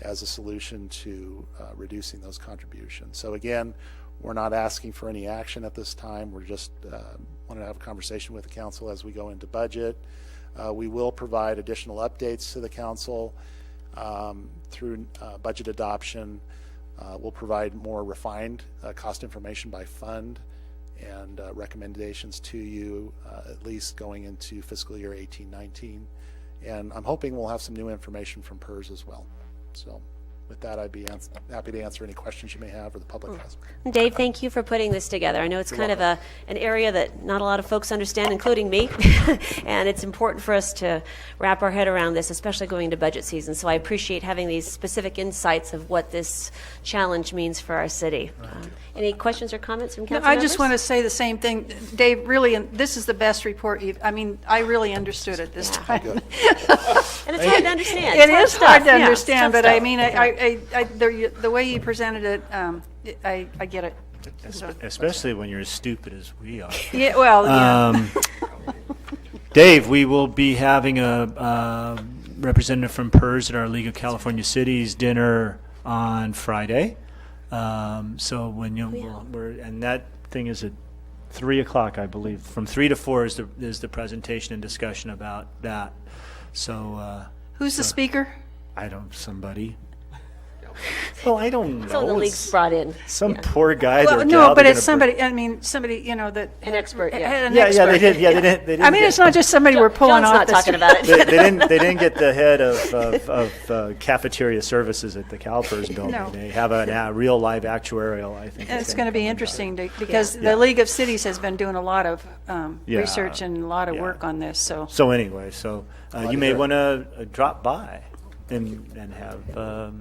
Speaker 7: as a solution to reducing those contributions. So again, we're not asking for any action at this time. We're just want to have a conversation with the council as we go into budget. We will provide additional updates to the council through budget adoption. We'll provide more refined cost information by fund and recommendations to you at least going into fiscal year 18-19. And I'm hoping we'll have some new information from PERS as well. So with that, I'd be happy to answer any questions you may have or the public has.
Speaker 1: Dave, thank you for putting this together. I know it's kind of an area that not a lot of folks understand, including me, and it's important for us to wrap our head around this, especially going into budget season. So I appreciate having these specific insights of what this challenge means for our city. Any questions or comments from council
Speaker 22: I
Speaker 1: members?
Speaker 22: just want to say the same thing. Dave, really, this is the best report I really understood it this time.
Speaker 1: And it's hard to understand.
Speaker 22: It is hard to understand, but I mean, the way you presented it, I get it. So.
Speaker 5: Especially when you're as stupid as we are.
Speaker 22: Yeah, well, yeah.
Speaker 5: Dave, we will be having a representative from PERS at our League of California Cities dinner on Friday. So when and that thing is at 3 o'clock, I believe. From 3 to 4 is the presentation and discussion about that. So
Speaker 22: who's the speaker?
Speaker 5: Somebody. Well, I don't know.
Speaker 1: So the league's brought in.
Speaker 5: Some poor guy.
Speaker 22: Well, no, but it's somebody. I mean, somebody. That
Speaker 1: an expert. Yeah.
Speaker 22: An expert.
Speaker 5: They did. Yeah, they didn't.
Speaker 22: I mean, it's not just somebody we're pulling
Speaker 1: John's
Speaker 22: off.
Speaker 1: not talking about it.
Speaker 5: They didn't get the head of cafeteria services at the CalPERS building.
Speaker 22: No.
Speaker 5: They have a real live actuarial. I think.
Speaker 22: And it's going to be interesting because the League of Cities has been doing a lot of research and a lot of work on this. So
Speaker 5: anyway, you may want to drop by and have.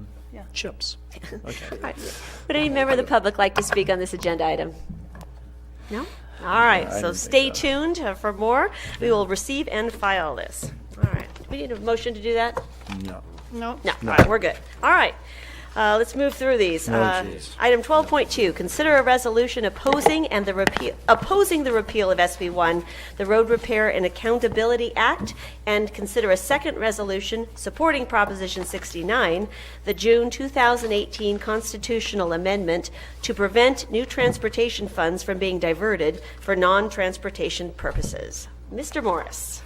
Speaker 5: Chips. Okay.
Speaker 1: Right. Would any member of the public like to speak on this agenda item? No? All right, so stay tuned for more. We will receive and file this. All right. Do we need a motion to do that?
Speaker 22: No.
Speaker 1: No. All right, we're good. All right. Let's move through these. Item 12.2, consider a resolution opposing the repeal of SB1, the Road Repair and Accountability Act, and consider a second resolution supporting Proposition 69, the June 2018 constitutional amendment to prevent new transportation funds from being diverted for non-transportation purposes. Mr. Morris.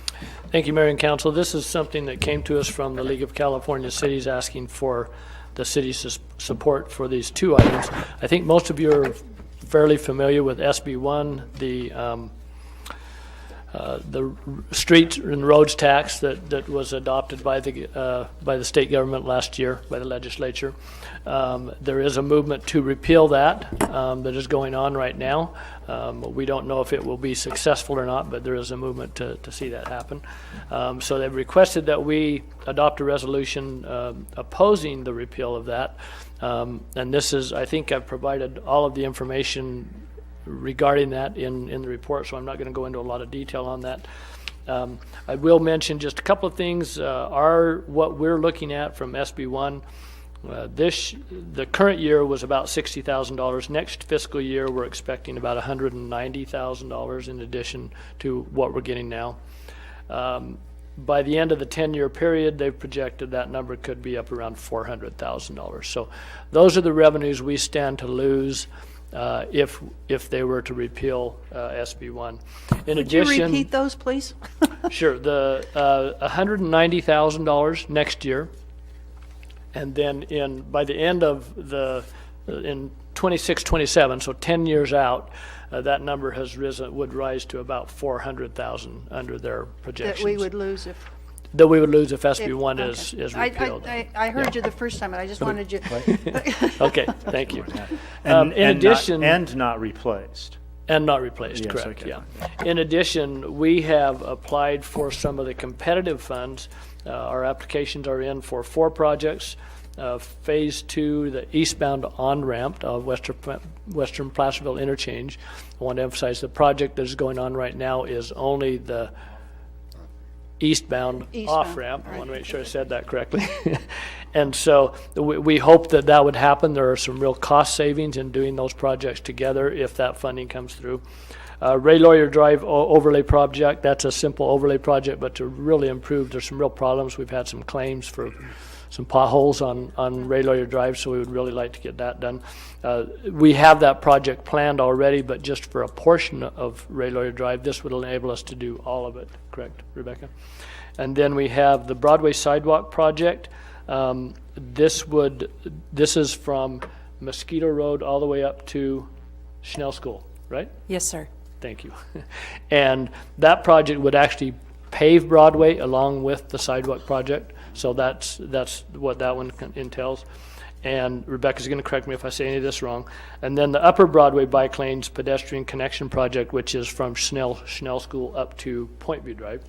Speaker 9: Thank you, Mayor and Council. This is something that came to us from the League of California Cities asking for the city's support for these two items. I think most of you are fairly familiar with SB1, the streets and roads tax that was adopted by the state government last year, by the legislature. There is a movement to repeal that that is going on right now. We don't know if it will be successful or not, but there is a movement to see that happen. So they've requested that we adopt a resolution opposing the repeal of that. And this is, I think I've provided all of the information regarding that in the report, so I'm not going to go into a lot of detail on that. I will mention just a couple of things. What we're looking at from SB1. The current year was about $60,000. Next fiscal year, we're expecting about $190,000 in addition to what we're getting now. By the end of the 10-year period, they've projected that number could be up around $400,000. So those are the revenues we stand to lose if they were to repeal SB1. In addition,
Speaker 22: you repeat those, please?
Speaker 9: Sure. The $190,000 next year. And then by the end of in 26, 27, so 10 years out, that number would rise to about 400,000 under their projections.
Speaker 22: That we would lose if
Speaker 9: SB1 is repealed.
Speaker 22: I heard you the first time, and I just wanted you.
Speaker 9: Okay, thank you.
Speaker 5: In addition,
Speaker 9: not replaced. And not replaced, yes, correct, okay. Yeah. In addition, we have applied for some of the competitive funds. Our applications are in for 4 projects. Phase 2, the eastbound on-ramp of Western Placerville Interchange. I want to emphasize the project that is going on right now is only the eastbound off-ramp. I want to make sure I said that correctly. And so we hope that would happen. There are some real cost savings in doing those projects together if that funding comes through. Ray Lawyer Drive overlay project, that's a simple overlay project, but to really improve, there's some real problems. We've had some claims for some potholes on Ray Lawyer Drive, so we would really like to get that done. We have that project planned already, but just for a portion of Ray Lawyer Drive, this would enable us to do all of it. Correct, Rebecca? And then we have the Broadway Sidewalk project. This is from Mosquito Road all the way up to Schnell School, right?
Speaker 23: Yes, sir.
Speaker 9: Thank you. And that project would actually pave Broadway along with the sidewalk project. So that's what that one entails. And Rebecca's going to correct me if I say any of this wrong. And then the Upper Broadway Bike Lanes Pedestrian Connection Project, which is from Schnell School up to Point View Drive,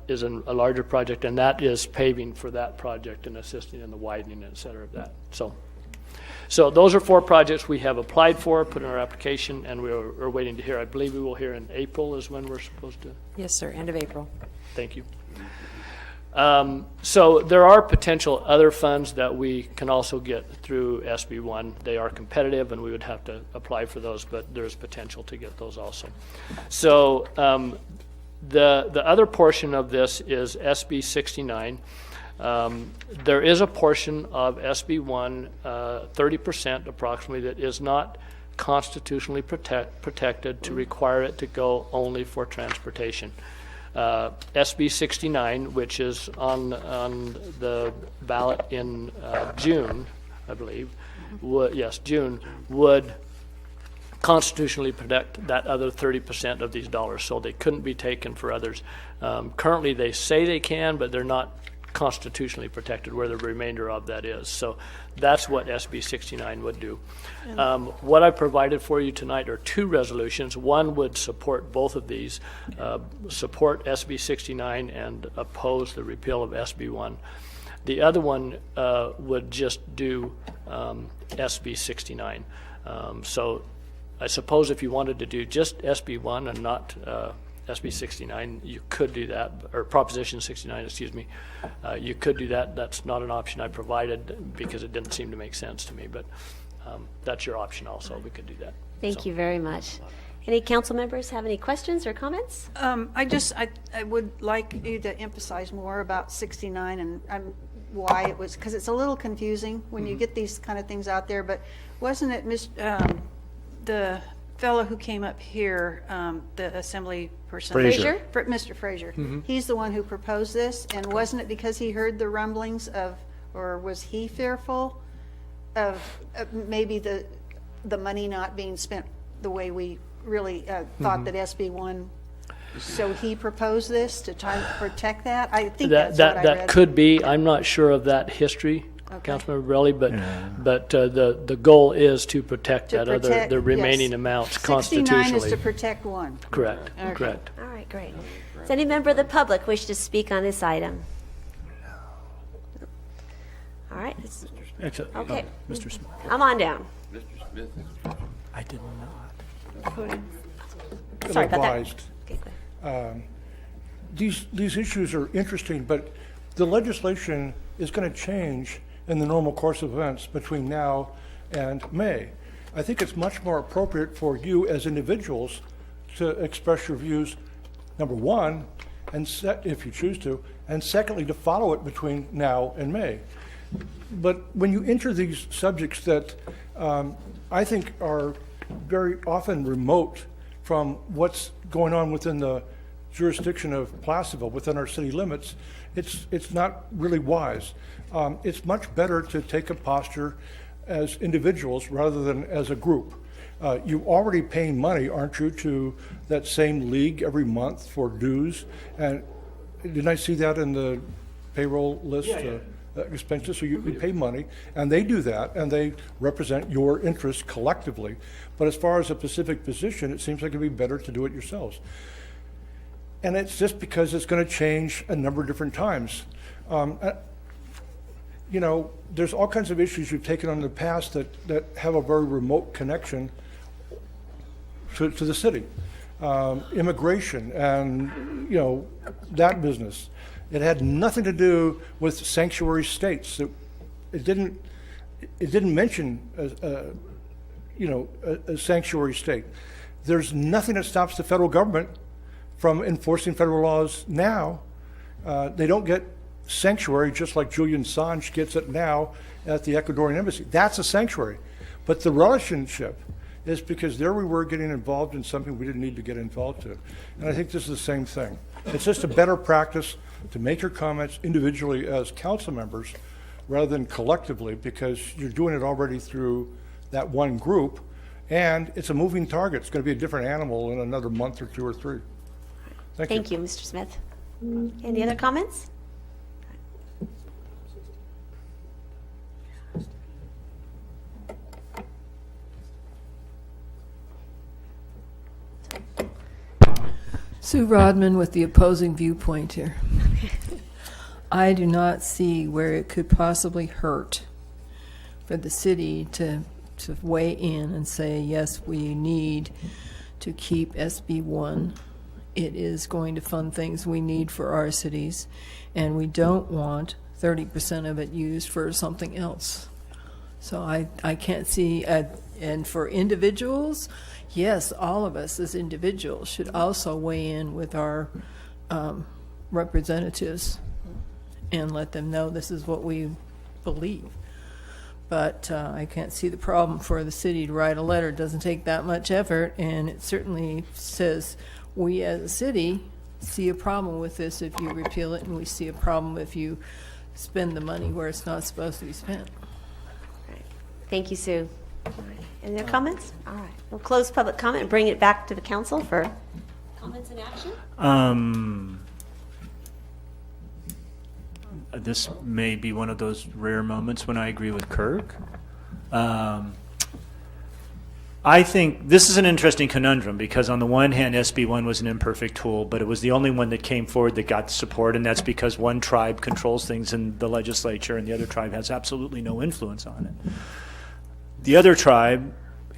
Speaker 9: is a larger project, and that is paving for that project and assisting in the widening, et cetera, of that. So those are 4 projects we have applied for, put in our application, and we're waiting to hear. I believe we will hear in April is when we're supposed to.
Speaker 23: Yes, sir, end of April.
Speaker 9: Thank you. So there are potential other funds that we can also get through SB1. They are competitive, and we would have to apply for those, but there's potential to get those also. So the other portion of this is SB 69. There is a portion of SB1, 30% approximately, that is not constitutionally protected to require it to go only for transportation. SB 69, which is on the ballot in June, I believe, June, would constitutionally protect that other 30% of these dollars, so they couldn't be taken for others. Currently, they say they can, but they're not constitutionally protected where the remainder of that is. So that's what SB 69 would do. What I provided for you tonight are two resolutions. One would support both of these, support SB 69 and oppose the repeal of SB 1. The other one would just do SB 69. So I suppose if you wanted to do just SB 1 and not SB 69, you could do that, or Proposition 69, excuse me. You could do that. That's not an option I provided because it didn't seem to make sense to me, but that's your option also. We could do that.
Speaker 1: Thank you very much. Any council members have any questions or comments?
Speaker 22: I would like you to emphasize more about 69 and why it was, because it's a little confusing when you get these kind of things out there, but wasn't it the fellow who came up here, the assembly person,
Speaker 5: Frazier.
Speaker 22: Mr. Frazier, he's the one who proposed this, and wasn't it because he heard the rumblings of, or was he fearful of maybe the money not being spent the way we really thought that SB 1, so he proposed this to try to protect that? I think that's what I read.
Speaker 9: That could be. I'm not sure of that history. Okay. Councilmember Borelli, but the goal is to protect the remaining amounts constitutionally.
Speaker 22: 69 is to protect one.
Speaker 9: Correct.
Speaker 22: Okay.
Speaker 9: Correct.
Speaker 1: All right, great. Does any member of the public wish to speak on this item? All right. Okay.
Speaker 5: Mr. Smith.
Speaker 1: Come on down.
Speaker 3: Mr. Smith.
Speaker 5: I did not.
Speaker 1: Sorry about that.
Speaker 15: Advised.
Speaker 1: Okay, go ahead.
Speaker 15: These issues are interesting, but the legislation is going to change in the normal course of events between now and May. I think it's much more appropriate for you as individuals to express your views, number one, and if you choose to, and secondly, to follow it between now and May. But when you enter these subjects that I think are very often remote from what's going on within the jurisdiction of Placerville, within our city limits, it's not really wise. It's much better to take a posture as individuals rather than as a group. You already paying money, aren't you, to that same league every month for dues? And didn't I see that in the payroll list? Expenses, so you pay money, and they do that, and they represent your interests collectively. But as far as a specific position, it seems like it'd be better to do it yourselves. And it's just because it's going to change a number of different times. You know, there's all kinds of issues you've taken on in the past that have a very remote connection to the city. Immigration and, you know, that business. It had nothing to do with sanctuary states. It didn't mention a sanctuary state. There's nothing that stops the federal government from enforcing federal laws now. They don't get sanctuary just like Julian Assange gets it now at the Ecuadorian embassy. That's a sanctuary. But the relationship is because there we were getting involved in something we didn't need to get involved in. And I think this is the same thing. It's just a better practice to make your comments individually as council members rather than collectively, because you're doing it already through that one group, and it's a moving target. It's going to be a different animal in another month or two or three.
Speaker 1: Thank you, Mr. Smith. Any other comments?
Speaker 8: Sue Rodman with the opposing viewpoint here. I do not see where it could possibly hurt for the city to weigh in and say, yes, we need to keep SB 1 it is going to fund things we need for our cities, and we don't want 30% of it used for something else. So I can't see, and for individuals, yes, all of us as individuals should also weigh in with our representatives and let them know this is what we believe. But I can't see the problem for the city to write a letter. It doesn't take that much effort, and it certainly says we as a city see a problem with this if you repeal it, and we see a problem if you spend the money where it's not supposed to be spent.
Speaker 1: Thank you, Sue. Any other comments? All right. We'll close public comment and bring it back to the council for comments and action.
Speaker 5: This may be one of those rare moments when I agree with Kirk. I think this is an interesting conundrum because on the one hand, SB1 was an imperfect tool, but it was the only one that came forward that got support, and that's because one tribe controls things in the legislature and the other tribe has absolutely no influence on it. The other tribe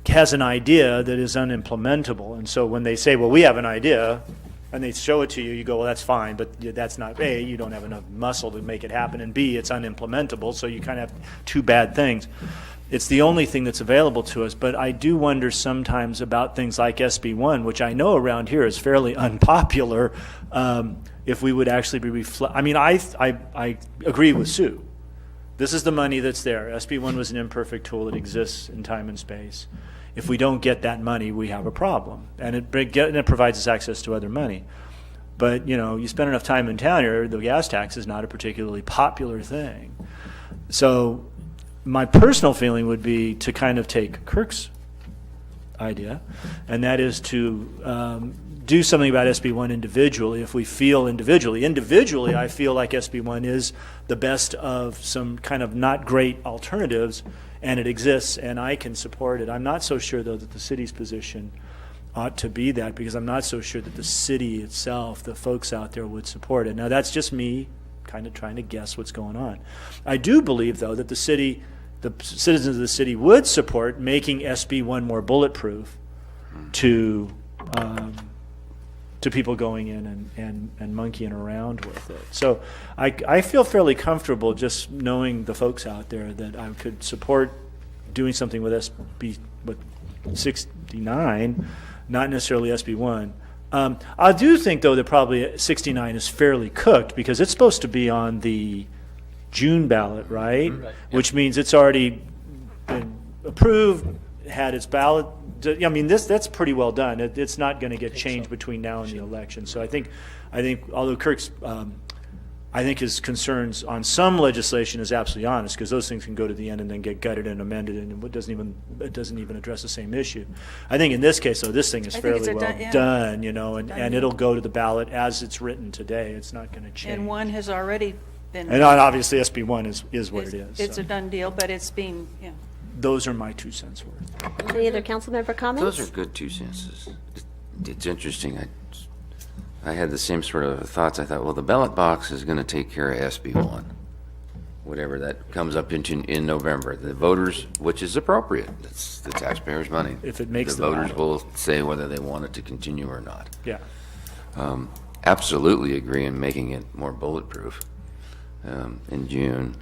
Speaker 5: has an idea that is unimplementable, and so when they say, well, we have an idea, and they show it to you, you go, well, that's fine, but that's not, A, you don't have enough muscle to make it happen, and B, it's unimplementable, so you kind of have two bad things. It's the only thing that's available to us, but I do wonder sometimes about things like SB1, which I know around here is fairly unpopular, if we would actually be I mean, I agree with Sue. This is the money that's there. SB1 was an imperfect tool that exists in time and space. If we don't get that money, we have a problem, and it provides us access to other money. But, you know, you spend enough time in town here, the gas tax is not a particularly popular thing. So my personal feeling would be to kind of take Kirk's idea, and that is to do something about SB1 individually if we feel individually. Individually, I feel like SB1 is the best of some kind of not great alternatives, and it exists, and I can support it. I'm not so sure, though, that the city's position ought to be that, because I'm not so sure that the city itself, the folks out there, would support it. Now, that's just me kind of trying to guess what's going on. I do believe, though, that the citizens of the city would support making SB1 more bulletproof to people going in and monkeying around with it. So I feel fairly comfortable just knowing the folks out there that I could support doing something with SB 69, not necessarily SB1. I do think, though, that probably 69 is fairly cooked because it's supposed to be on the June ballot, right? Right. Which means it's already been approved, had its ballot. I mean, that's pretty well done. It's not going to get changed between now and the election. So I think, although Kirk's, I think his concerns on some legislation is absolutely honest, because those things can go to the end and then get gutted and amended, and it doesn't even address the same issue. I think in this case, though, this thing is fairly well done, you know, and it'll go to the ballot as it's written today. It's not going to change.
Speaker 22: And one has already been.
Speaker 5: And obviously, SB1 is what it is.
Speaker 22: It's a done deal, but it's being, yeah.
Speaker 5: Those are my 2 cents worth.
Speaker 1: Any other council member comments?
Speaker 3: Those are good 2 cents. It's interesting. I had the same sort of thoughts. I thought, well, the ballot box is going to take care of SB1, whatever that comes up in November. The voters, which is appropriate, it's the taxpayers' money.
Speaker 5: If it makes
Speaker 3: the voters will say whether they want it to continue or not.
Speaker 5: Yeah.
Speaker 3: Absolutely agree in making it more bulletproof in June.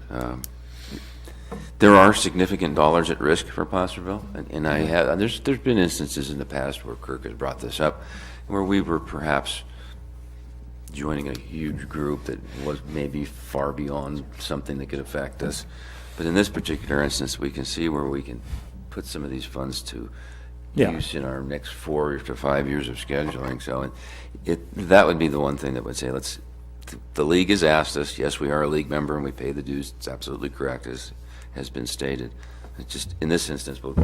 Speaker 3: There are significant dollars at risk for Placerville, and there's been instances in the past where Kirk has brought this up, where we were perhaps joining a huge group that was maybe far beyond something that could affect us. But in this particular instance, we can see where we can put some of these funds to use in our next 4 to 5 years of scheduling. So that would be the one thing that would say, the league has asked us, yes, we are a league member and we pay the dues. It's absolutely correct, as has been stated. It's just in this instance, we'll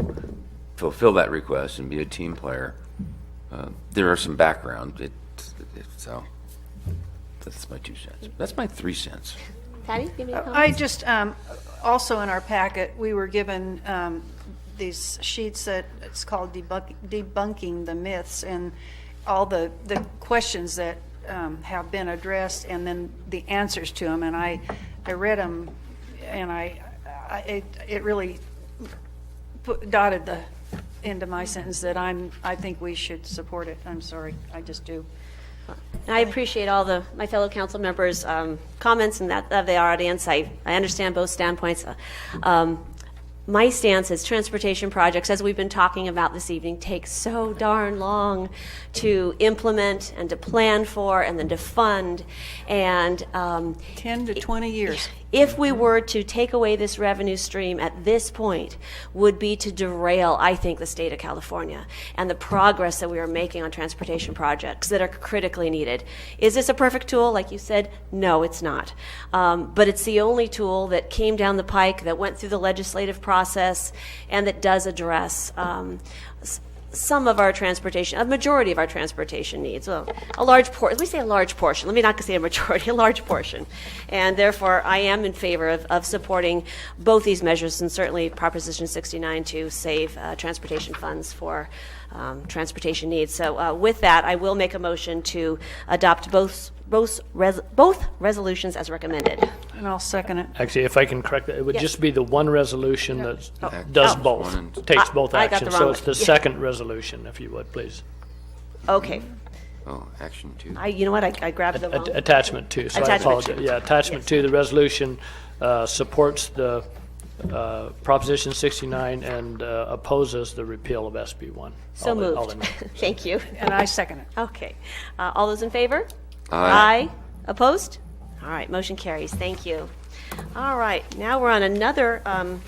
Speaker 3: fulfill that request and be a team player. There are some background, so that's my 2 cents. That's my 3 cents.
Speaker 1: Patty, give me a comment.
Speaker 22: I just also in our packet we were given these sheets that it's called debunking the myths, and all the questions that have been addressed, and then the answers to them. And I read them, and it really dotted the into my sentence that I think we should support it. I'm sorry, I just do.
Speaker 1: And I appreciate all my fellow council members' comments and that of the audience. I understand both standpoints. My stance is transportation projects, as we've been talking about this evening, take so darn long to implement and to plan for and then to fund. And
Speaker 22: 10 to 20 years.
Speaker 1: If we were to take away this revenue stream at this point, would be to derail, I think, the state of California and the progress that we are making on transportation projects that are critically needed. Is this a perfect tool? Like you said, no, it's not. But it's the only tool that came down the pike, that went through the legislative process, and that does address some of our transportation, a majority of our transportation needs. Well, a large portion, let me say a large portion, let me not say a majority, a large portion. And therefore, I am in favor of supporting both these measures, and certainly Proposition 69 to save transportation funds for transportation needs. So with that, I will make a motion to adopt both resolutions as recommended.
Speaker 22: And I'll second it.
Speaker 9: Actually, if I can correct that, it would
Speaker 1: Yes.
Speaker 9: just be the one resolution that does both, takes both
Speaker 1: I got the
Speaker 9: actions.
Speaker 1: wrong
Speaker 9: So it's
Speaker 1: one.
Speaker 9: the
Speaker 1: Yeah.
Speaker 9: second resolution, if you would, please.
Speaker 1: Okay.
Speaker 3: Oh, action 2.
Speaker 1: You know what, I grabbed the wrong.
Speaker 9: Attachment 2, so I
Speaker 1: Attachment
Speaker 9: apologize.
Speaker 1: 2.
Speaker 9: Yeah, attachment 2, the resolution supports the Proposition 69 and opposes the repeal of SB 1.
Speaker 1: So
Speaker 9: All
Speaker 1: moved.
Speaker 9: in-
Speaker 1: Thank you.
Speaker 22: And I second it.
Speaker 1: Okay. All those in favor?
Speaker 3: Aye.
Speaker 1: Opposed? All right, motion carries. Thank you. All right, now we're on another item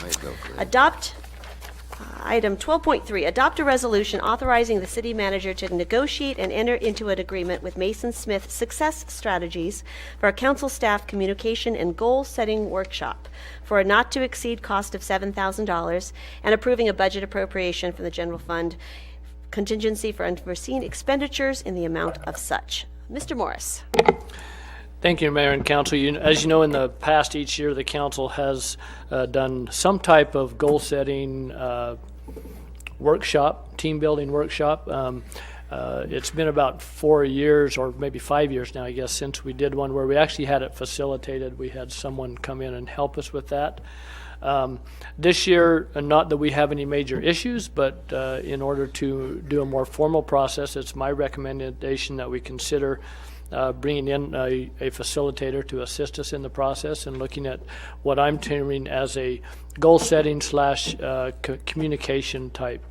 Speaker 1: 12.3, adopt a resolution authorizing the city manager to negotiate and enter into an agreement with Mason Smith Success Strategies for a council staff communication and goal-setting workshop for a not-to-exceed cost of $7,000 and approving a budget appropriation from the general fund contingency for unforeseen expenditures in the amount of such. Mr. Morris.
Speaker 9: Thank you, Mayor and Council. As you know, in the past, each year, the council has done some type of goal-setting workshop, team-building workshop. It's been about 4 years, or maybe 5 years now, I guess, since we did one where we actually had it facilitated. We had someone come in and help us with that. This year, not that we have any major issues, but in order to do a more formal process, it's my recommendation that we consider bringing in a facilitator to assist us in the process and looking at what I'm terming as a goal-setting / communication type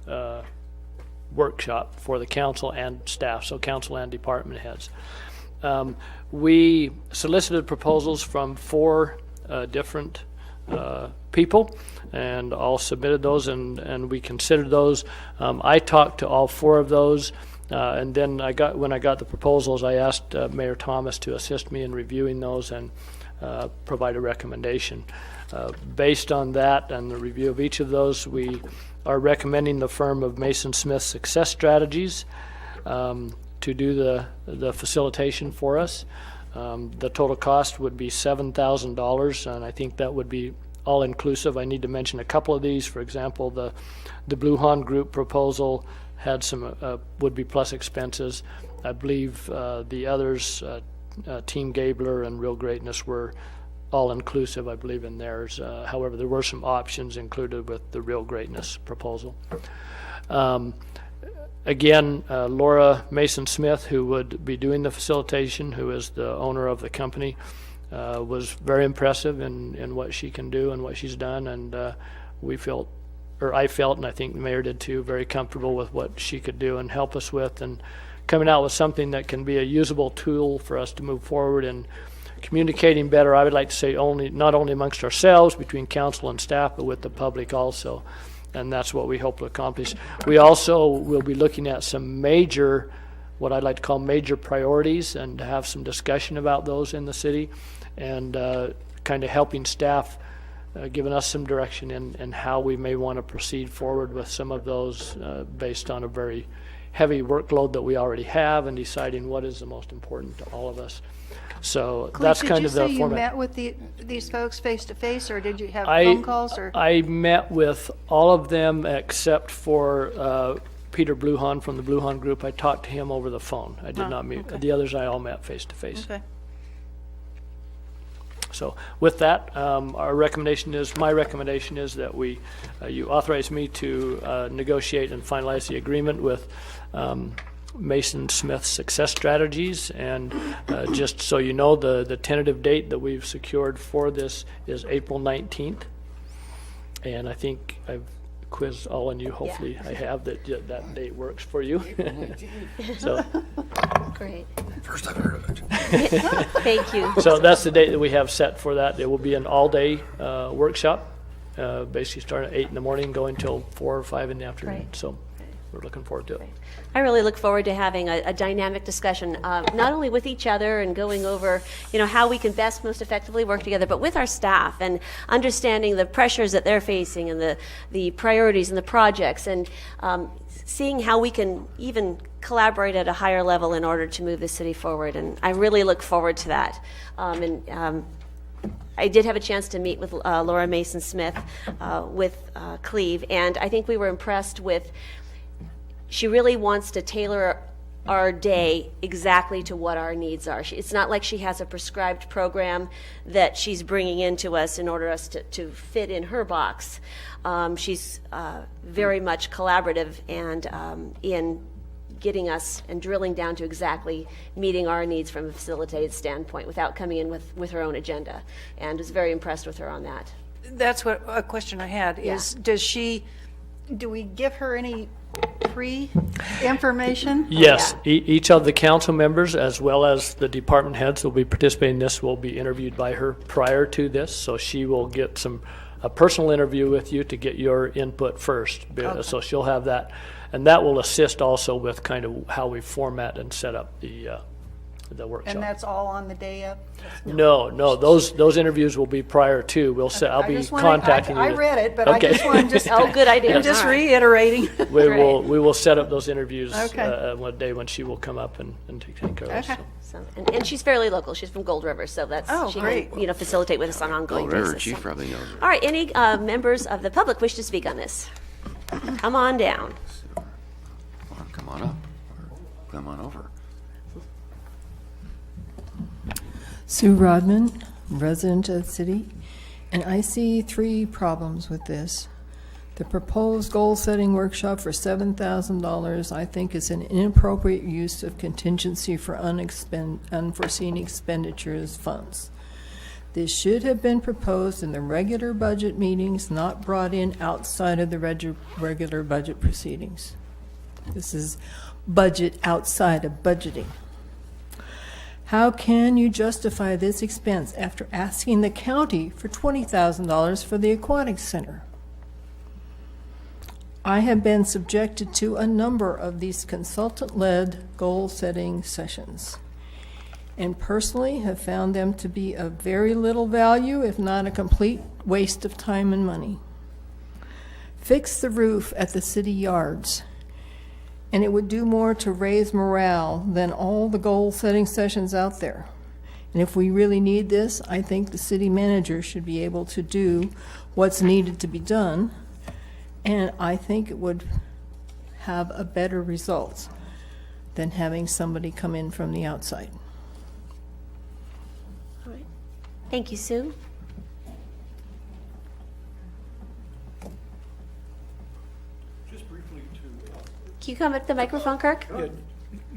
Speaker 9: workshop for the council and staff, so council and department heads. We solicited proposals from 4 different people, and all submitted those, and we considered those. I talked to all 4 of those. And then when I got the proposals, I asked Mayor Thomas to assist me in reviewing those and provide a recommendation. Based on that and the review of each of those, we are recommending the firm of Mason Smith Success Strategies to do the facilitation for us. The total cost would be $7,000, and I think that would be all inclusive. I need to mention a couple of these. For example, the Bluhan Group proposal had some would-be plus expenses. I believe the others, Team Gabler and Real Greatness, were all inclusive, I believe, in theirs. However, there were some options included with the Real Greatness proposal. Again, Laura Mason Smith, who would be doing the facilitation, who is the owner of the company, was very impressive in what she can do and what she's done, and I felt, and I think the mayor did too, very comfortable with what she could do and help us with, and coming out with something that can be a usable tool for us to move forward and communicating better. I would like to say not only amongst ourselves, between council and staff, but with the public also, and that's what we hope to accomplish. We also will be looking at some major, what I'd like to call major priorities, and to have some discussion about those in the city, and kind of helping staff, giving us some direction in how we may want to proceed forward with some of those based on a very heavy workload that we already have, and deciding what is the most important to all of us. So that's kind of the format.
Speaker 22: Did you say you met with these folks face to face, or did you have phone calls? Or
Speaker 9: I met with all of them except for Peter Bluhan from the Bluhan Group. I talked to him over the phone. I did not meet. Okay. The others I all met face to face.
Speaker 22: Okay.
Speaker 9: So with that, my recommendation is that you authorize me to negotiate and finalize the agreement with Mason Smith success strategies. And just so you know, the tentative date that we've secured for this is April 19th. And I think I've quizzed all on you. Hopefully I have that date works for you. So
Speaker 1: Great.
Speaker 3: First I've heard of it.
Speaker 1: Thank you.
Speaker 9: So that's the date that we have set for that. It will be an all-day workshop, basically starting at 8 in the morning, going till 4 or 5 in the afternoon.
Speaker 1: Right.
Speaker 9: So we're looking forward to it.
Speaker 1: I really look forward to having a dynamic discussion, not only with each other and going over, how we can best most effectively work together, but with our staff and understanding the pressures that they're facing and the priorities and the projects, and seeing how we can even collaborate at a higher level in order to move the city forward. And I really look forward to that. I did have a chance to meet with Laura Mason Smith with Cleve, and I think we were impressed with. She really wants to tailor our day exactly to what our needs are. It's not like she has a prescribed program that she's bringing into us in order us to fit in her box. She's very much collaborative and in getting us and drilling down to exactly meeting our needs from a facilitated standpoint without coming in with her own agenda. And was very impressed with her on that.
Speaker 22: That's what a question I had is, do we give her any pre-information?
Speaker 9: Yes, each of the council members as well as the department heads will be participating in this will be interviewed by her prior to this, so she will get a personal interview with you to get your input first. Okay. So she'll have that, and that will assist also with kind of how we format and set up the workshop.
Speaker 22: And that's all on the day of?
Speaker 9: No, those interviews will be prior to. I'll be contacting you.
Speaker 22: I read it, but okay. I just want to
Speaker 1: good idea.
Speaker 22: I'm just reiterating.
Speaker 9: We will set up those interviews one day when she will come up and take care of us.
Speaker 22: Okay.
Speaker 1: So, and she's fairly local. She's from Gold River, so she
Speaker 22: great.
Speaker 1: can facilitate with us on an ongoing
Speaker 3: Gold River
Speaker 1: basis.
Speaker 3: Chief probably knows her.
Speaker 1: All right, any members of the public wish to speak on this? Come on down.
Speaker 3: Come on up. Come on over.
Speaker 8: Sue Rodman, resident of the city, and I see 3 problems with this. The proposed goal-setting workshop for $7,000, I think, is an inappropriate use of contingency for unforeseen expenditures funds. This should have been proposed in the regular budget meetings, not brought in outside of the regular budget proceedings. This is budget outside of budgeting. How can you justify this expense after asking the county for $20,000 for the aquatic center? I have been subjected to a number of these consultant-led goal-setting sessions, and personally have found them to be of very little value, if not a complete waste of time and money. Fix the roof at the city yards, and it would do more to raise morale than all the goal-setting sessions out there. And if we really need this, I think the city manager should be able to do what's needed to be done, and I think it would have a better result than having somebody come in from the outside.
Speaker 1: All right. Thank you, Sue. Can you come up to the microphone, Kirk?
Speaker 15: Yeah,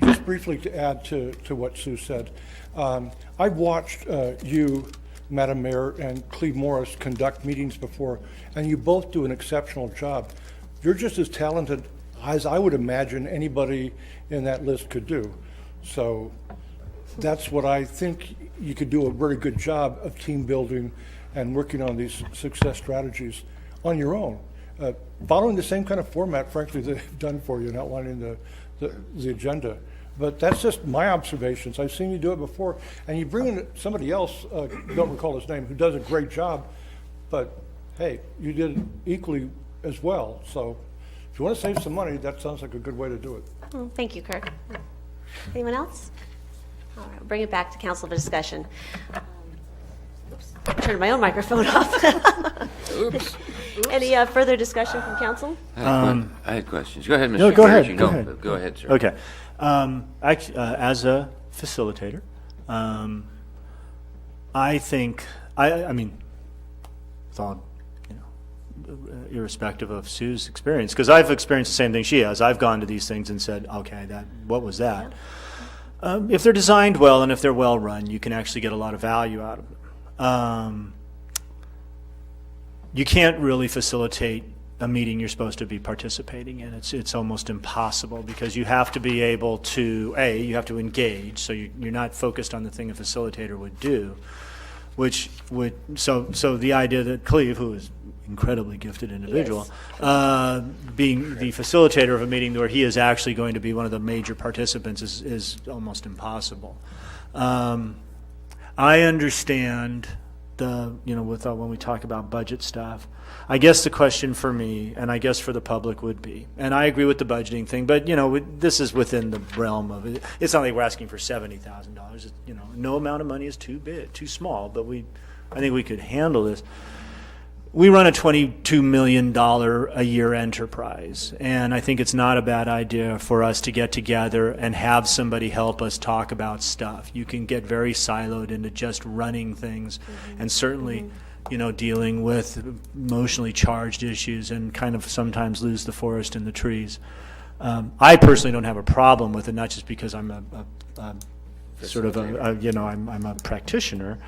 Speaker 15: just briefly to add to what Sue said. I've watched you, Madam Mayor, and Cleve Morris conduct meetings before, and you both do an exceptional job. You're just as talented as I would imagine anybody in that list could do. So that's what I think you could do a very good job of team building and working on these success strategies on your own. Following the same kind of format, frankly, they've done for you and outlining the agenda. But that's just my observations. I've seen you do it before. And you bring in somebody else, don't recall his name, who does a great job. But, hey, you did equally as well. So if you want to save some money, that sounds like a good way to do it.
Speaker 1: Well, thank you, Kirk. Anyone else? All right, we'll bring it back to council for discussion. Oops, I turned my own microphone off.
Speaker 3: Oops.
Speaker 1: Any further discussion from council?
Speaker 3: I had questions. Go ahead, Mr.
Speaker 5: No, go ahead.
Speaker 3: Go Go ahead, sir.
Speaker 5: Okay. As a facilitator, I think, I mean, with all irrespective of Sue's experience, because I've experienced the same thing she has. I've gone to these things and said, okay, what was that? If they're designed well and if they're well run, you can actually get a lot of value out of them. You can't really facilitate a meeting you're supposed to be participating in. It's almost impossible, because you have to be able to, you have to engage, so you're not focused on the thing a facilitator would do, which would, so the idea that Cleve, who is incredibly gifted individual, being the facilitator of a meeting where he is actually going to be one of the major participants is almost impossible. I understand when we talk about budget stuff, I guess the question for me, and I guess for the public, would be, and I agree with the budgeting thing, but this is within the realm of it. It's not like we're asking for $70,000. No amount of money is too big, too small, but I think we could handle this. We run a $22 million a year enterprise, and I think it's not a bad idea for us to get together and have somebody help us talk about stuff. You can get very siloed into just running things, and certainly, dealing with emotionally charged issues and kind of sometimes lose the forest in the trees. I personally don't have a problem with it, not just because I'm I'm a practitioner.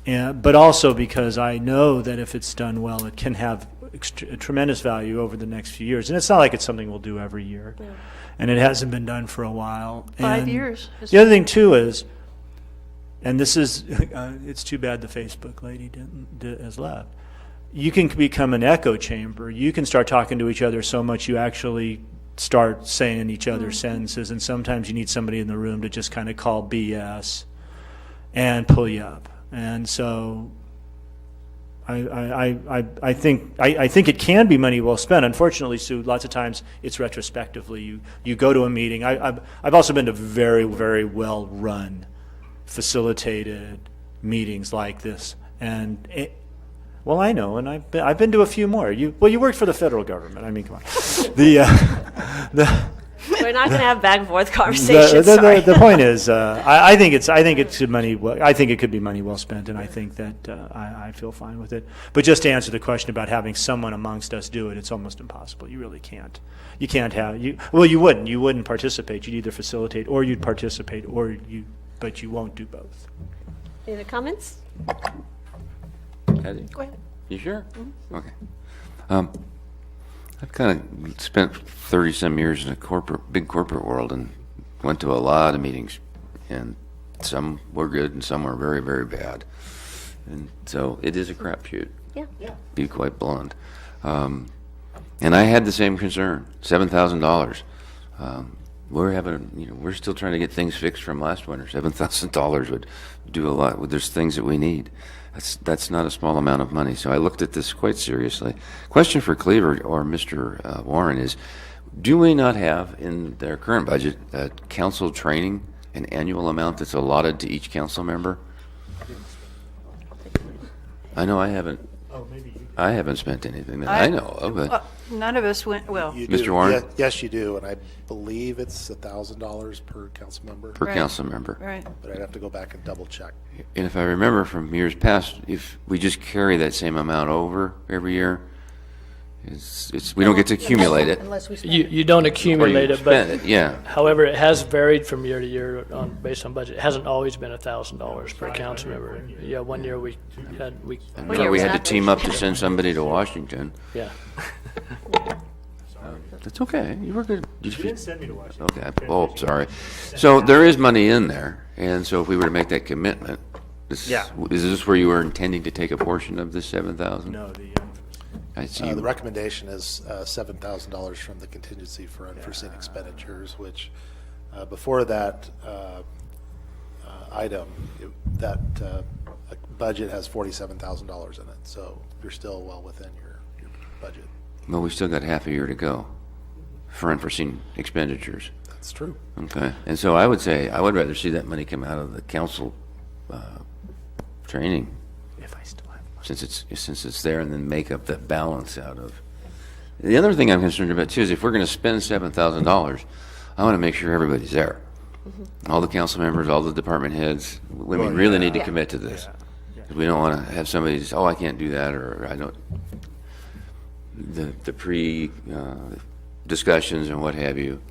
Speaker 5: But also because I know that if it's done well, it can have tremendous value over the next few years. And it's not like it's something we'll do every year. Yeah. And it hasn't been done for a while.
Speaker 22: 5 years.
Speaker 5: The other thing, too, is, and this is, it's too bad the Facebook lady has left. You can become an echo chamber. You can start talking to each other so much you actually start saying each other's sentences. And sometimes you need somebody in the room to just kind of call BS and pull you up. And so I think it can be money well spent. Unfortunately, Sue, lots of times it's retrospectively. You go to a meeting. I've also been to very, very well run, facilitated meetings like this, and I know, and I've been to a few more. You worked for the federal government. I mean, come on.
Speaker 1: We're not going to have back and forth conversations.
Speaker 5: The point is, I think it could be money well spent, and I think that I feel fine with it. But just to answer the question about having someone amongst us do it, it's almost impossible. You really can't. You can't have you. Well, you wouldn't. You wouldn't participate. You'd either facilitate or you'd participate, but you won't do both.
Speaker 1: Any other comments?
Speaker 3: Go ahead. You sure? Mm-hmm. Okay. I've kind of spent 30-some years in a big corporate world and went to a lot of meetings, and some were good and some were very, very bad. And so it is a crapshoot.
Speaker 1: Yeah.
Speaker 3: Be quite blunt. And I had the same concern. $7,000. We're still trying to get things fixed from last winter. $7,000 would do a lot. There's things that we need. That's not a small amount of money. So I looked at this quite seriously. Question for Cleaver or Mr. Warren is, do we not have in their current budget council training, an annual amount that's allotted to each council member? I know I haven't. I haven't spent anything that I know of. But
Speaker 22: none of us went. Well,
Speaker 3: Mr. Warren?
Speaker 7: Yes, you do, and I believe it's $1,000 per council member.
Speaker 3: Per council member.
Speaker 22: Right.
Speaker 7: But I'd have to go back and double check.
Speaker 3: And if I remember from years past, if we just carry that same amount over every year, we don't get to accumulate it.
Speaker 22: Unless we spend
Speaker 9: You don't accumulate it, but
Speaker 3: yeah.
Speaker 9: However, it has varied from year to year based on budget. It hasn't always been $1,000 per council member. Yeah, one year we had
Speaker 3: we had to team up to send somebody to Washington.
Speaker 9: Yeah.
Speaker 3: That's okay. You were good.
Speaker 5: You didn't send me to Washington.
Speaker 3: Okay. Oh, sorry. So there is money in there, and so if we were to make that commitment, is this where you were intending to take a portion of this $7,000?
Speaker 5: No.
Speaker 3: I see.
Speaker 7: The recommendation is $7,000 from the contingency for unforeseen expenditures, which before that item, that budget has $47,000 in it. So you're still well within your budget.
Speaker 3: Well, we still got half a year to go for unforeseen expenditures.
Speaker 7: That's true.
Speaker 3: Okay. And so I would say I would rather see that money come out of the council training.
Speaker 5: If I still have money.
Speaker 3: Since it's there, and then make up that balance out of. The other thing I'm concerned about too is if we're going to spend $7,000, I want to make sure everybody's there. Mm-hmm. All the council members, all the department heads. We really need to commit to this. We don't want to have somebody just, I can't do that, or I don't. the pre discussions and what have you,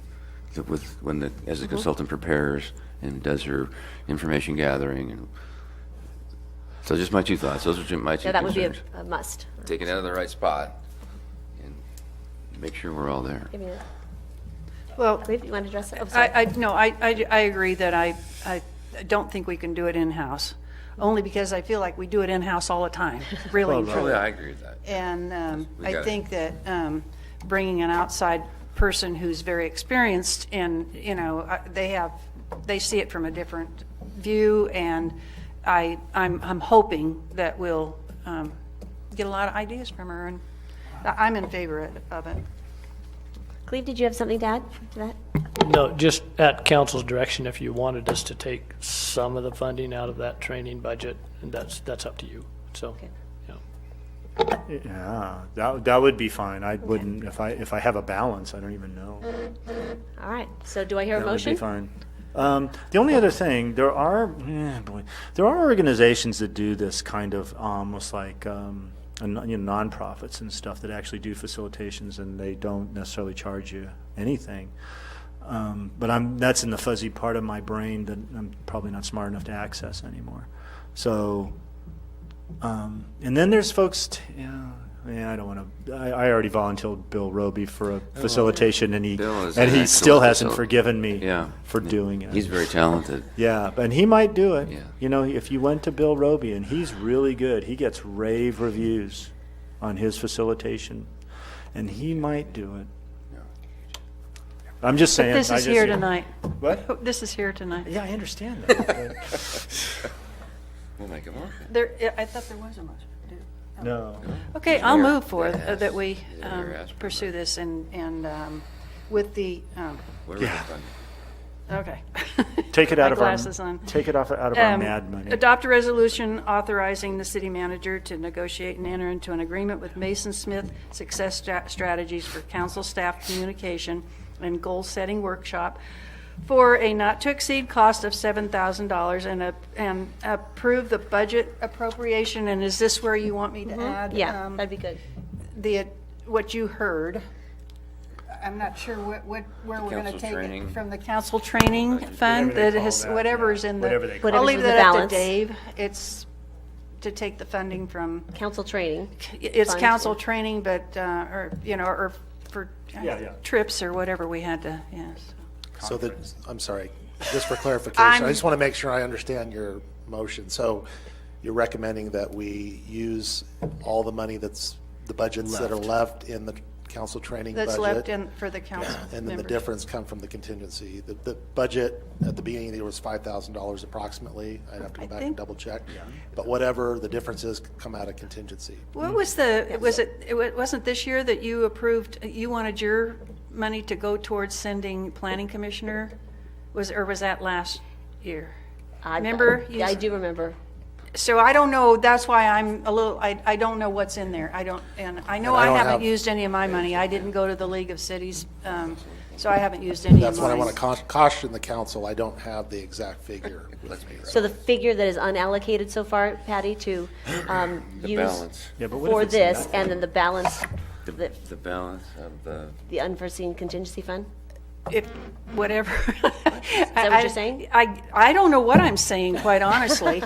Speaker 3: as the consultant prepares and does her information gathering. And so just my two thoughts. Those are my two
Speaker 1: Yeah, that would
Speaker 3: concerns.
Speaker 1: be a must.
Speaker 3: Take it out of the right spot and make sure we're all there.
Speaker 1: Give me that.
Speaker 22: Well,
Speaker 1: Cleve, you want to address it? Oh, sorry.
Speaker 22: I agree that I don't think we can do it in-house, only because I feel like we do it in-house all the time, really. and
Speaker 3: Oh,
Speaker 22: truly.
Speaker 3: yeah, I agree with that.
Speaker 22: And
Speaker 3: We
Speaker 22: I
Speaker 3: got it.
Speaker 22: think that bringing an outside person who's very experienced and, they see it from a different view, and I'm hoping that we'll get a lot of ideas from her, and I'm in favor of it.
Speaker 1: Cleve, did you have something to add to that?
Speaker 9: No, just at council's direction, if you wanted us to take some of the funding out of that training budget, and that's up to you. So,
Speaker 5: Yeah, that would be fine. I wouldn't, if I have a balance, I don't even know.
Speaker 1: All right. So do I hear a
Speaker 5: That
Speaker 1: motion?
Speaker 5: would be fine. The only other thing, there are organizations that do this kind of almost like nonprofits and stuff that actually do facilitations, and they don't necessarily charge you anything. But that's in the fuzzy part of my brain that I'm probably not smart enough to access anymore. So, and then there's folks. I don't want to. I already volunteered Bill Roby for a facilitation, and he still hasn't forgiven me for doing it.
Speaker 3: He's very talented.
Speaker 5: Yeah, and he might do it.
Speaker 3: Yeah.
Speaker 5: If you went to Bill Roby, and he's really good, he gets rave reviews on his facilitation, and he might do it. I'm just saying.
Speaker 22: But this is here tonight.
Speaker 5: What?
Speaker 22: This is here tonight.
Speaker 5: Yeah, I understand that.
Speaker 3: We'll make it work.
Speaker 22: I thought there was a motion.
Speaker 5: No.
Speaker 22: Okay, I'll move for that we pursue this and with the. Okay.
Speaker 5: Take it out
Speaker 22: My
Speaker 5: of our.
Speaker 22: glasses on.
Speaker 5: Take it out of our MAD money.
Speaker 22: Adopt a resolution authorizing the city manager to negotiate and enter into an agreement with Mason Smith Success Strategies for council staff communication and goal-setting workshop for a not-to-exceed cost of $7,000 and approve the budget appropriation. And is this where you want me to add?
Speaker 1: Yeah, that'd be good.
Speaker 22: What you heard. I'm not sure where we're going to take it from the council training fund that has whatever's in the. I'll leave that up to Dave. It's to take the funding from
Speaker 1: council training.
Speaker 22: It's council training, but or for trips or whatever we had to. Yes.
Speaker 7: So I'm sorry, just for clarification, I just want to make sure I understand your motion. So you're recommending that we use all the money that are left in the council training budget?
Speaker 22: That's left in for the council
Speaker 7: And then the difference come from the contingency. The budget at the beginning of the year was $5,000 approximately. I'd have to go back and double check. But whatever the difference is, come out of contingency.
Speaker 22: What was it wasn't this year that you approved, you wanted your money to go towards sending planning commissioner? Was that last year? Remember?
Speaker 1: Yeah, I do remember.
Speaker 22: So I don't know, that's why I'm a little, I don't know what's in there. I haven't used any of my money. I didn't go to the League of Cities, so I haven't used any of mine.
Speaker 7: That's what I want to caution the council. I don't have the exact figure with me.
Speaker 1: So the figure that is unallocated so far, Patty, to use
Speaker 3: balance.
Speaker 1: for this, and then the balance,
Speaker 3: The balance of
Speaker 1: the unforeseen contingency fund?
Speaker 22: If whatever.
Speaker 1: Is that what you're saying?
Speaker 22: I don't know what I'm saying, quite honestly,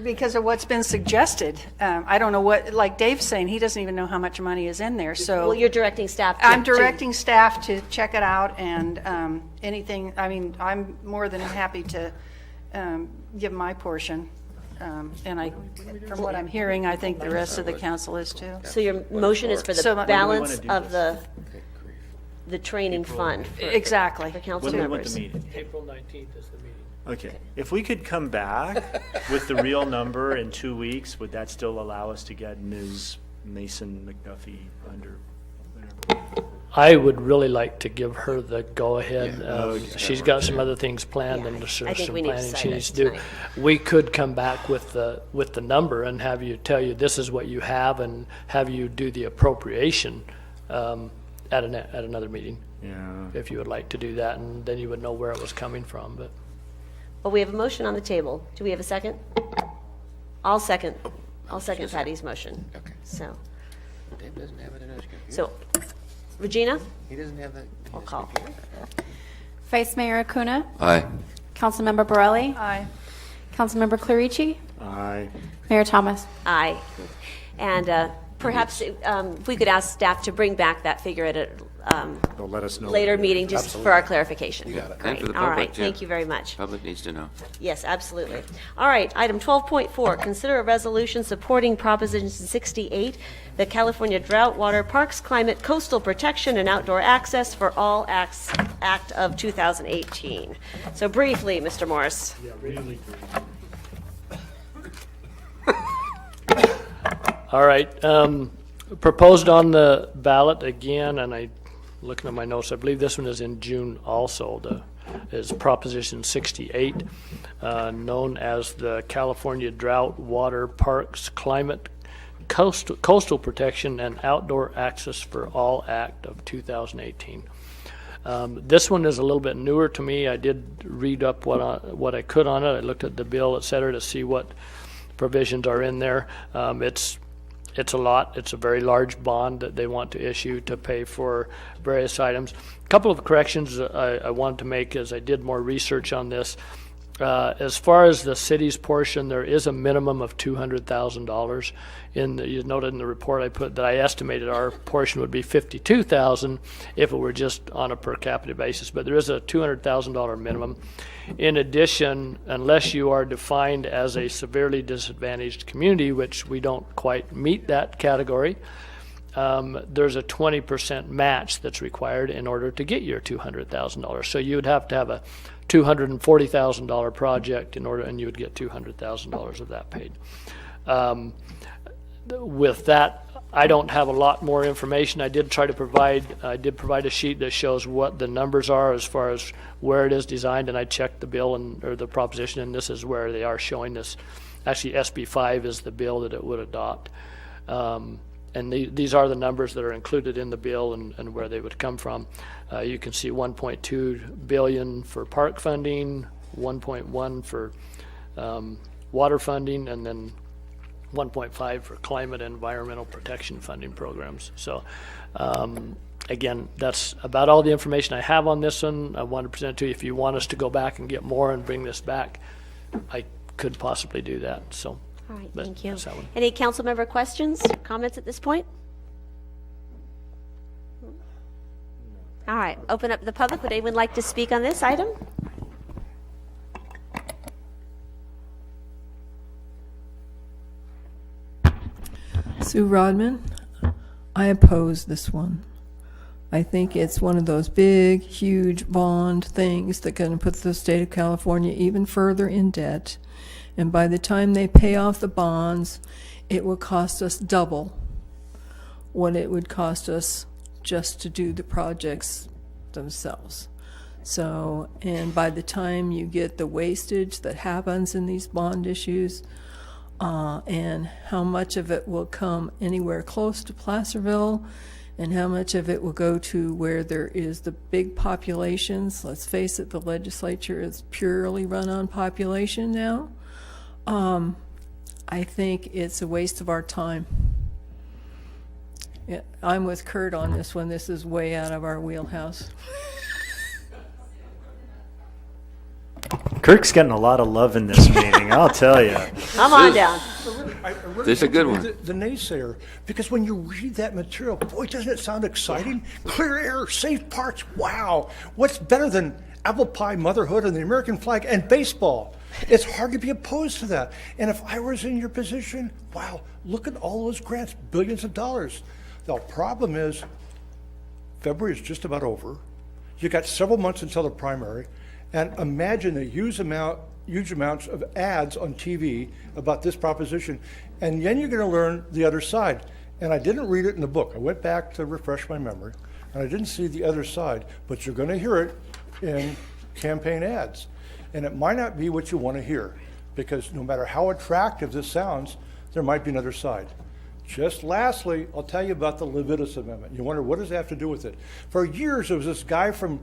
Speaker 22: because of what's been suggested. I don't know what, like Dave's saying, he doesn't even know how much money is in there. So
Speaker 1: well, you're directing staff.
Speaker 22: I'm directing staff to check it out, and anything. I mean, I'm more than happy to give my portion. And from what I'm hearing, I think the rest of the council is too.
Speaker 1: So your motion is for the balance of the training fund.
Speaker 22: Exactly.
Speaker 1: For council
Speaker 5: When
Speaker 1: members.
Speaker 5: we want the meeting?
Speaker 9: April 19th is the meeting.
Speaker 5: Okay. If we could come back with the real number in 2 weeks, would that still allow us to get Ms. Mason McDuffie under?
Speaker 9: I would really like to give her the go-ahead. She's got some other things planned, and there's some planning she needs to do. We could come back with the number and have you tell you this is what you have, and have you do the appropriation at another meeting.
Speaker 5: Yeah.
Speaker 9: If you would like to do that, and then you would know where it was coming from.
Speaker 1: Well, we have a motion on the table. Do we have a second? I'll second Patty's motion.
Speaker 3: Okay.
Speaker 1: So,
Speaker 3: Dave doesn't have it in his computer.
Speaker 1: So, Regina?
Speaker 3: He doesn't have that in
Speaker 1: I'll
Speaker 3: his
Speaker 1: call.
Speaker 3: computer.
Speaker 6: Vice Mayor Acuna?
Speaker 3: Aye.
Speaker 6: Councilmember Borelli?
Speaker 22: Aye.
Speaker 6: Councilmember Clarici?
Speaker 7: Aye.
Speaker 6: Mayor Thomas?
Speaker 1: Aye. And perhaps if we could ask staff to bring back that figure at a
Speaker 7: They'll let us know
Speaker 1: later
Speaker 7: later.
Speaker 1: meeting, just
Speaker 7: Absolutely.
Speaker 1: for our clarification.
Speaker 3: You got it.
Speaker 1: Great.
Speaker 3: And for the
Speaker 1: All
Speaker 3: public,
Speaker 1: right,
Speaker 3: too.
Speaker 1: thank you very much.
Speaker 3: Public needs to know.
Speaker 1: Yes, absolutely. All right, item 12.4, consider a resolution supporting Proposition 68, the California Drought, Water, Parks, Climate, Coastal Protection, and Outdoor Access for All Acts Act of 2018. So briefly, Mr. Morris.
Speaker 5: Yeah, really.
Speaker 9: All right. Proposed on the ballot again, and I, looking at my notes, I believe this one is in June also, is Proposition 68, known as the California Drought, Water, Parks, Climate, Coastal Protection, and Outdoor Access for All Act of 2018. This one is a little bit newer to me. I did read up what I could on it. I looked at the bill, et cetera, to see what provisions are in there. It's a lot. It's a very large bond that they want to issue to pay for various items. A couple of corrections I wanted to make as I did more research on this. As far as the city's portion, there is a minimum of $200,000. You noted in the report I put that I estimated our portion would be $52,000 if it were just on a per capita basis, but there is a $200,000 minimum. In addition, unless you are defined as a severely disadvantaged community, which we don't quite meet that category, there's a 20% match that's required in order to get your $200,000. So you would have to have a $240,000 project in order, and you would get $200,000 of that paid. With that, I don't have a lot more information. I did provide a sheet that shows what the numbers are as far as where it is designed, and I checked the bill or the proposition, and this is where they are showing this. Actually, SB 5 is the bill that it would adopt. And these are the numbers that are included in the bill and where they would come from. You can see $1.2 billion for park funding, $1.1 for water funding, and then $1.5 for climate and environmental protection funding programs. So again, that's about all the information I have on this one. I want to present it to you. If you want us to go back and get more and bring this back, I could possibly do that. So.
Speaker 1: All right,
Speaker 9: But
Speaker 1: thank you.
Speaker 9: that's that one.
Speaker 1: Any council member questions, comments at this point? All right, open up the public. Would anyone like to speak on this item?
Speaker 8: Sue Rodman, I oppose this one. I think it's one of those big, huge bond things that going to put the state of California even further in debt. And by the time they pay off the bonds, it will cost us double what it would cost us just to do the projects themselves. So, and by the time you get the wastage that happens in these bond issues, and how much of it will come anywhere close to Placerville, and how much of it will go to where there is the big populations. Let's face it, the legislature is purely run on population now. I think it's a waste of our time. Yeah, I'm with Kurt on this one. This is way out of our wheelhouse.
Speaker 5: Kirk's getting a lot of love in this meeting, I'll tell you.
Speaker 1: Come on down.
Speaker 3: This is a good one.
Speaker 15: The naysayer, because when you read that material, boy, doesn't it sound exciting? Clear air, safe parks, wow. What's better than apple pie, motherhood, and the American flag, and baseball? It's hard to be opposed to that. And if I was in your position, wow, look at all those grants, billions of dollars. The problem is, February is just about over. You got several months until the primary, and imagine the huge amounts of ads on TV about this proposition, and then you're going to learn the other side. And I didn't read it in the book. I went back to refresh my memory, and I didn't see the other side, but you're going to hear it in campaign ads. And it might not be what you want to hear, because no matter how attractive this sounds, there might be another side. Just lastly, I'll tell you about the Levitas Amendment. You wonder, what does that have to do with it? For years, there was this guy from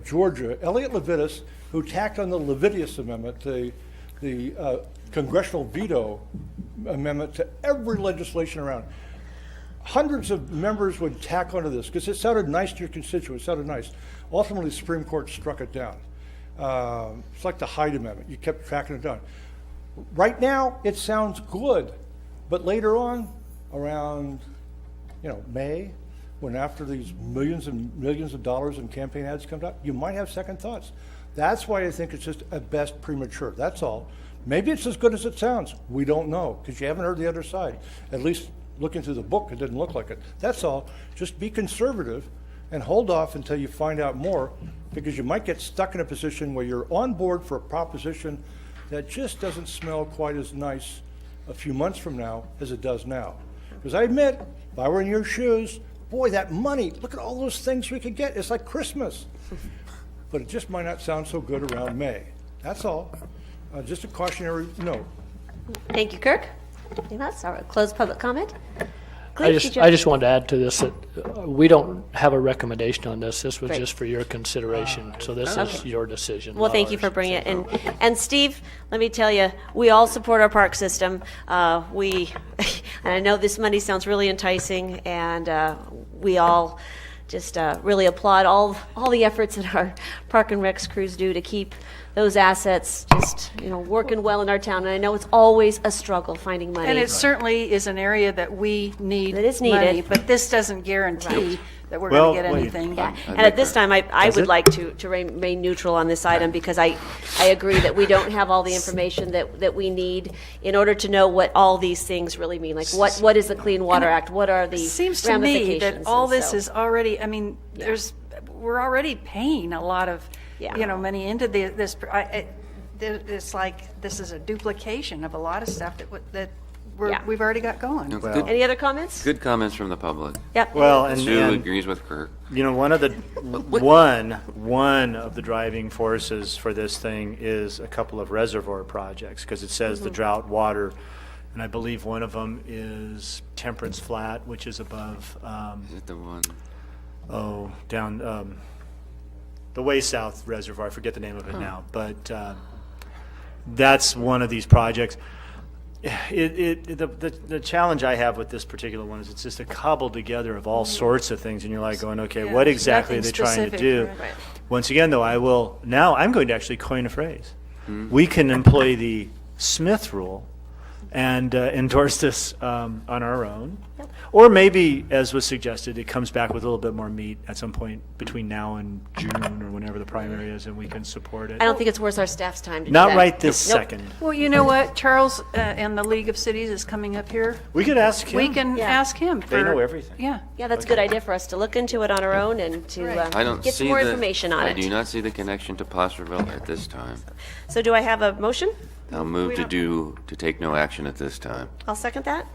Speaker 15: Georgia, Elliot Levitas, who tacked on the Levitas Amendment, the congressional veto amendment, to every legislation around. hundreds of members would tack onto this because it sounded nice to your constituents. It sounded nice. Ultimately, the Supreme Court struck it down. It's like the Hyde Amendment. You kept tracking it down. Right now, it sounds good, but later on, around May, when after these millions and millions of dollars in campaign ads come out, you might have second thoughts. That's why I think it's just at best premature. That's all. Maybe it's as good as it sounds. We don't know because you haven't heard the other side. At least looking through the book, it didn't look like it. That's all. Just be conservative and hold off until you find out more, because you might get stuck in a position where you're on board for a proposition that just doesn't smell quite as nice a few months from now as it does now. Because I admit, if I were in your shoes, boy, that money, look at all those things we could get. It's like Christmas. But it just might not sound so good around May. That's all. Just a cautionary note.
Speaker 1: Thank you, Kirk. That's our closed public comment.
Speaker 9: I just wanted to add to this that we don't have a recommendation on this. This was just for your consideration. So this is your decision.
Speaker 1: Well, thank you for bringing it in. And Steve, let me tell you, we all support our park system. And I know this money sounds really enticing, and we all just really applaud all the efforts that our Park and Recs crews do to keep those assets just working well in our town. And I know it's always a struggle finding money.
Speaker 22: And it certainly is an area that we need
Speaker 1: That is needed.
Speaker 22: money, but this doesn't guarantee that we're going to get anything.
Speaker 1: Yeah. And at this time, I would like to remain neutral on this item, because I agree that we don't have all the information that we need in order to know what all these things really mean. Like what is the Clean Water Act? What are the
Speaker 22: Seems to
Speaker 1: ramifications?
Speaker 22: me that all
Speaker 1: And
Speaker 22: this
Speaker 1: so-
Speaker 22: is already, we're already paying a lot of, money into this. It's like this is a duplication of a lot of stuff that we've already got going.
Speaker 3: No,
Speaker 1: Well, any other comments?
Speaker 3: Good comments from the public.
Speaker 1: Yep.
Speaker 5: Well, and
Speaker 3: Sue agrees with Kirk.
Speaker 5: one of the one of the driving forces for this thing is a couple of reservoir projects, because it says the drought water, and I believe one of them is Temperance Flat, which is above.
Speaker 3: Is it the one?
Speaker 5: Oh, down the way south reservoir. I forget the name of it now, but that's one of these projects. The challenge I have with this particular one is it's just a cobbled together of all sorts of things, and you're like going, okay, what exactly are they trying to do?
Speaker 22: Right.
Speaker 5: Once again, though, I'm going to actually coin a phrase. We can employ the Smith rule and endorse this on our own. Or maybe, as was suggested, it comes back with a little bit more meat at some point between now and June or whenever the primary is, and we can support it.
Speaker 1: I don't think it's worth our staff's time to do
Speaker 5: Not
Speaker 1: that.
Speaker 5: right this
Speaker 1: Nope.
Speaker 5: second.
Speaker 22: Well, you know what? Charles and the League of Cities is coming up here.
Speaker 5: We could ask him.
Speaker 22: We can ask him.
Speaker 5: They know everything.
Speaker 22: Yeah.
Speaker 1: Yeah, that's a good idea for us to look into it on our own and to
Speaker 3: I don't
Speaker 1: get
Speaker 3: see
Speaker 1: some more
Speaker 3: the-
Speaker 1: information on
Speaker 3: I
Speaker 1: it.
Speaker 3: do not see the connection to Placerville at this time.
Speaker 1: So do I have a motion?
Speaker 3: I'll move to take no action at this time.
Speaker 1: I'll second that.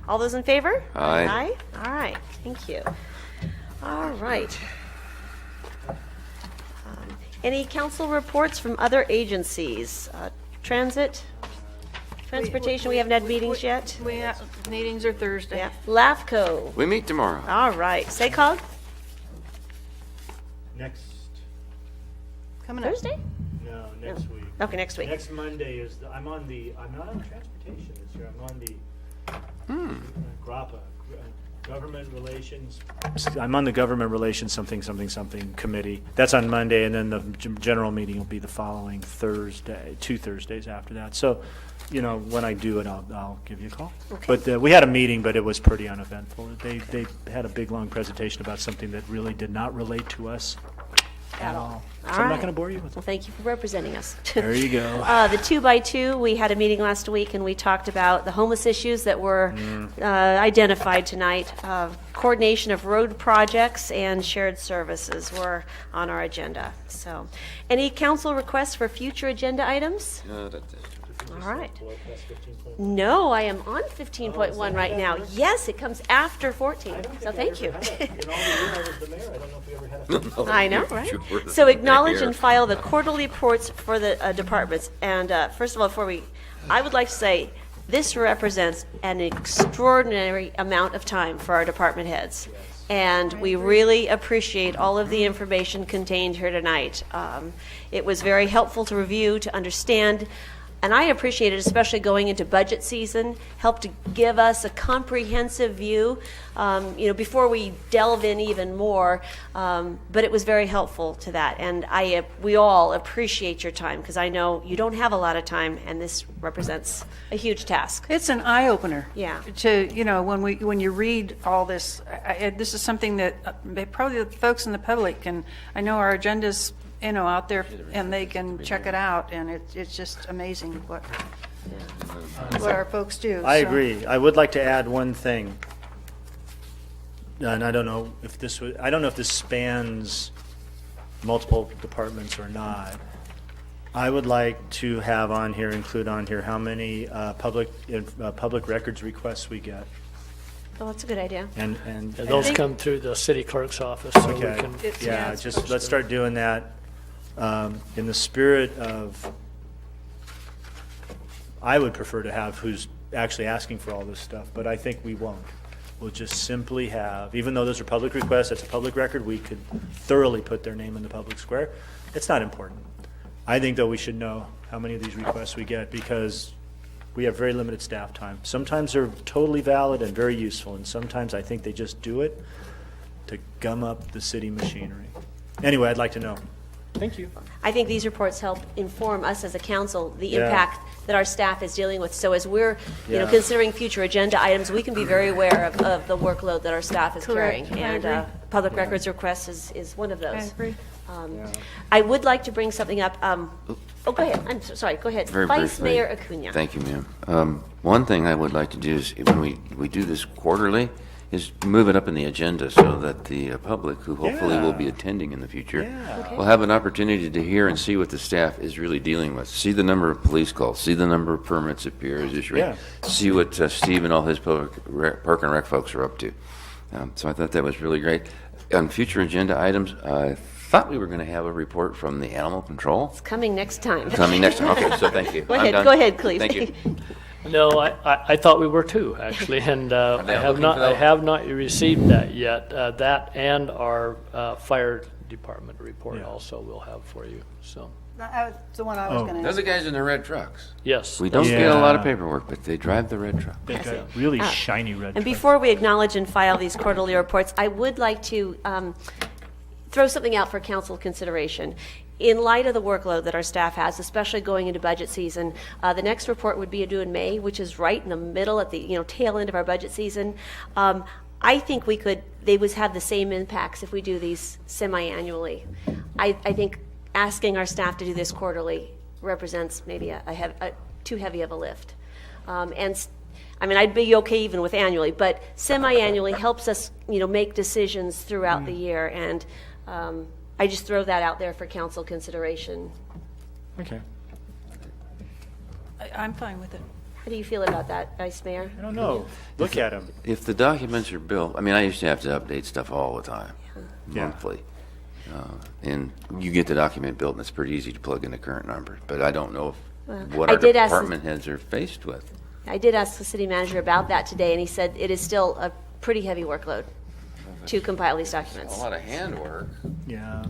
Speaker 1: All those in favor?
Speaker 3: Aye.
Speaker 1: Aye? All right, thank you. All right. Any council reports from other agencies? Transportation, we haven't had meetings yet?
Speaker 22: Meetings are Thursday.
Speaker 1: Yeah. LAFCO.
Speaker 3: We meet tomorrow.
Speaker 1: All right. SACOG?
Speaker 5: Next.
Speaker 22: Coming up.
Speaker 1: Thursday?
Speaker 5: No, next week.
Speaker 1: Okay, next week.
Speaker 5: Next Monday is I'm not on transportation this year. I'm on the GRAPA, Government Relations. I'm on the Government Relations something committee. That's on Monday, and then the general meeting will be the following Thursday, 2 Thursdays after that. So, when I do it, I'll give you a call.
Speaker 1: Okay.
Speaker 5: But we had a meeting, but it was pretty uneventful. They had a big, long presentation about something that really did not relate to us at all. So I'm not going to bore you with it.
Speaker 1: Well, thank you for representing us.
Speaker 5: There you go.
Speaker 1: The 2x2, we had a meeting last week, and we talked about the homeless issues that were identified tonight. Coordination of road projects and shared services were on our agenda. So, any council requests for future agenda items? All right. No, I am on 15.1 right now. Yes, it comes after 14. So thank you. I know, right? So acknowledge and file the quarterly reports for the departments. And first of all, I would like to say this represents an extraordinary amount of time for our department heads. And we really appreciate all of the information contained here tonight. It was very helpful to review, to understand, And I appreciate it, especially going into budget season, helped to give us a comprehensive view, before we delve in even more. But it was very helpful to that. And we all appreciate your time, because I know you don't have a lot of time, and this represents a huge task.
Speaker 22: It's an eye opener.
Speaker 1: Yeah.
Speaker 22: To when you read all this, this is something that probably the folks in the public, and I know our agendas, out there, and they can check it out, and it's just amazing what our folks do.
Speaker 5: I
Speaker 22: So-
Speaker 5: agree. I would like to add one thing, and I don't know if this spans multiple departments or not. I would like to include on here how many public records requests we get.
Speaker 1: Oh, that's a good idea.
Speaker 5: And
Speaker 9: those come through the city clerk's office. So we
Speaker 5: Okay.
Speaker 9: can,
Speaker 5: Just let's start doing that. In the spirit of, I would prefer to have who's actually asking for all this stuff, but I think we won't. We'll just simply have, even though those are public requests, it's a public record, we could thoroughly put their name in the public square. It's not important. I think, though, we should know how many of these requests we get, because we have very limited staff time. Sometimes they're totally valid and very useful, and sometimes I think they just do it to gum up the city machinery. Anyway, I'd like to know. Thank you.
Speaker 1: I think these reports help inform us as a council the
Speaker 5: Yeah.
Speaker 1: impact that our staff is dealing with. So as we're,
Speaker 5: Yeah.
Speaker 1: considering future agenda items, we can be very aware of the workload that our staff is
Speaker 22: Correct.
Speaker 1: carrying.
Speaker 22: I
Speaker 1: And
Speaker 22: agree.
Speaker 1: public records requests is one of those.
Speaker 22: I agree.
Speaker 1: I would like to bring something up. Go ahead. I'm sorry. Go ahead.
Speaker 3: Very
Speaker 1: Vice
Speaker 3: briefly.
Speaker 1: Mayor Acuna.
Speaker 3: Thank you, ma'am. One thing I would like to do is, when we do this quarterly, is move it up in the agenda so that the public, who hopefully will be attending in the future, will have an opportunity to hear and see what the staff is really dealing with. See the number of police calls, see the number of permits appears issued, see what Steve and all his Park and Rec folks are up to. So I thought that was really great. On future agenda items, I thought we were going to have a report from the animal control.
Speaker 1: It's coming next time.
Speaker 3: Coming next time. Okay, so thank you.
Speaker 1: Go
Speaker 3: I'm
Speaker 1: ahead.
Speaker 3: done.
Speaker 1: Go ahead, Cleve.
Speaker 3: Thank you.
Speaker 9: No, I thought we were too, actually, and I have not received that yet. That and our fire department report also we'll have for you. So
Speaker 22: That's the one I was going to
Speaker 3: Those
Speaker 22: ask.
Speaker 3: are the guys in the red trucks.
Speaker 9: yes,
Speaker 3: We don't get a lot of paperwork, but they drive the red truck.
Speaker 5: They've got really shiny red
Speaker 1: And
Speaker 5: trucks.
Speaker 1: before we acknowledge and file these quarterly reports, I would like to throw something out for council consideration. In light of the workload that our staff has, especially going into budget season, the next report would be due in May, which is right in the middle at the tail end of our budget season. I think they would have the same impacts if we do these semi-annually. I think asking our staff to do this quarterly represents maybe too heavy of a lift. I'd be okay even with annually, but semi-annually helps us, make decisions throughout the year, and I just throw that out there for council consideration.
Speaker 5: Okay.
Speaker 22: I'm fine with it.
Speaker 1: How do you feel about that, Vice Mayor?
Speaker 5: I don't know. Look at them.
Speaker 3: If the documents are built, I used to have to update stuff all the time, monthly. And you get the document built, and it's pretty easy to plug in the current numbers. But I don't know what our department heads are faced with.
Speaker 1: I did ask the city manager about that today, and he said it is still a pretty heavy workload to compile these documents.
Speaker 3: A lot of handwork.
Speaker 5: Yeah.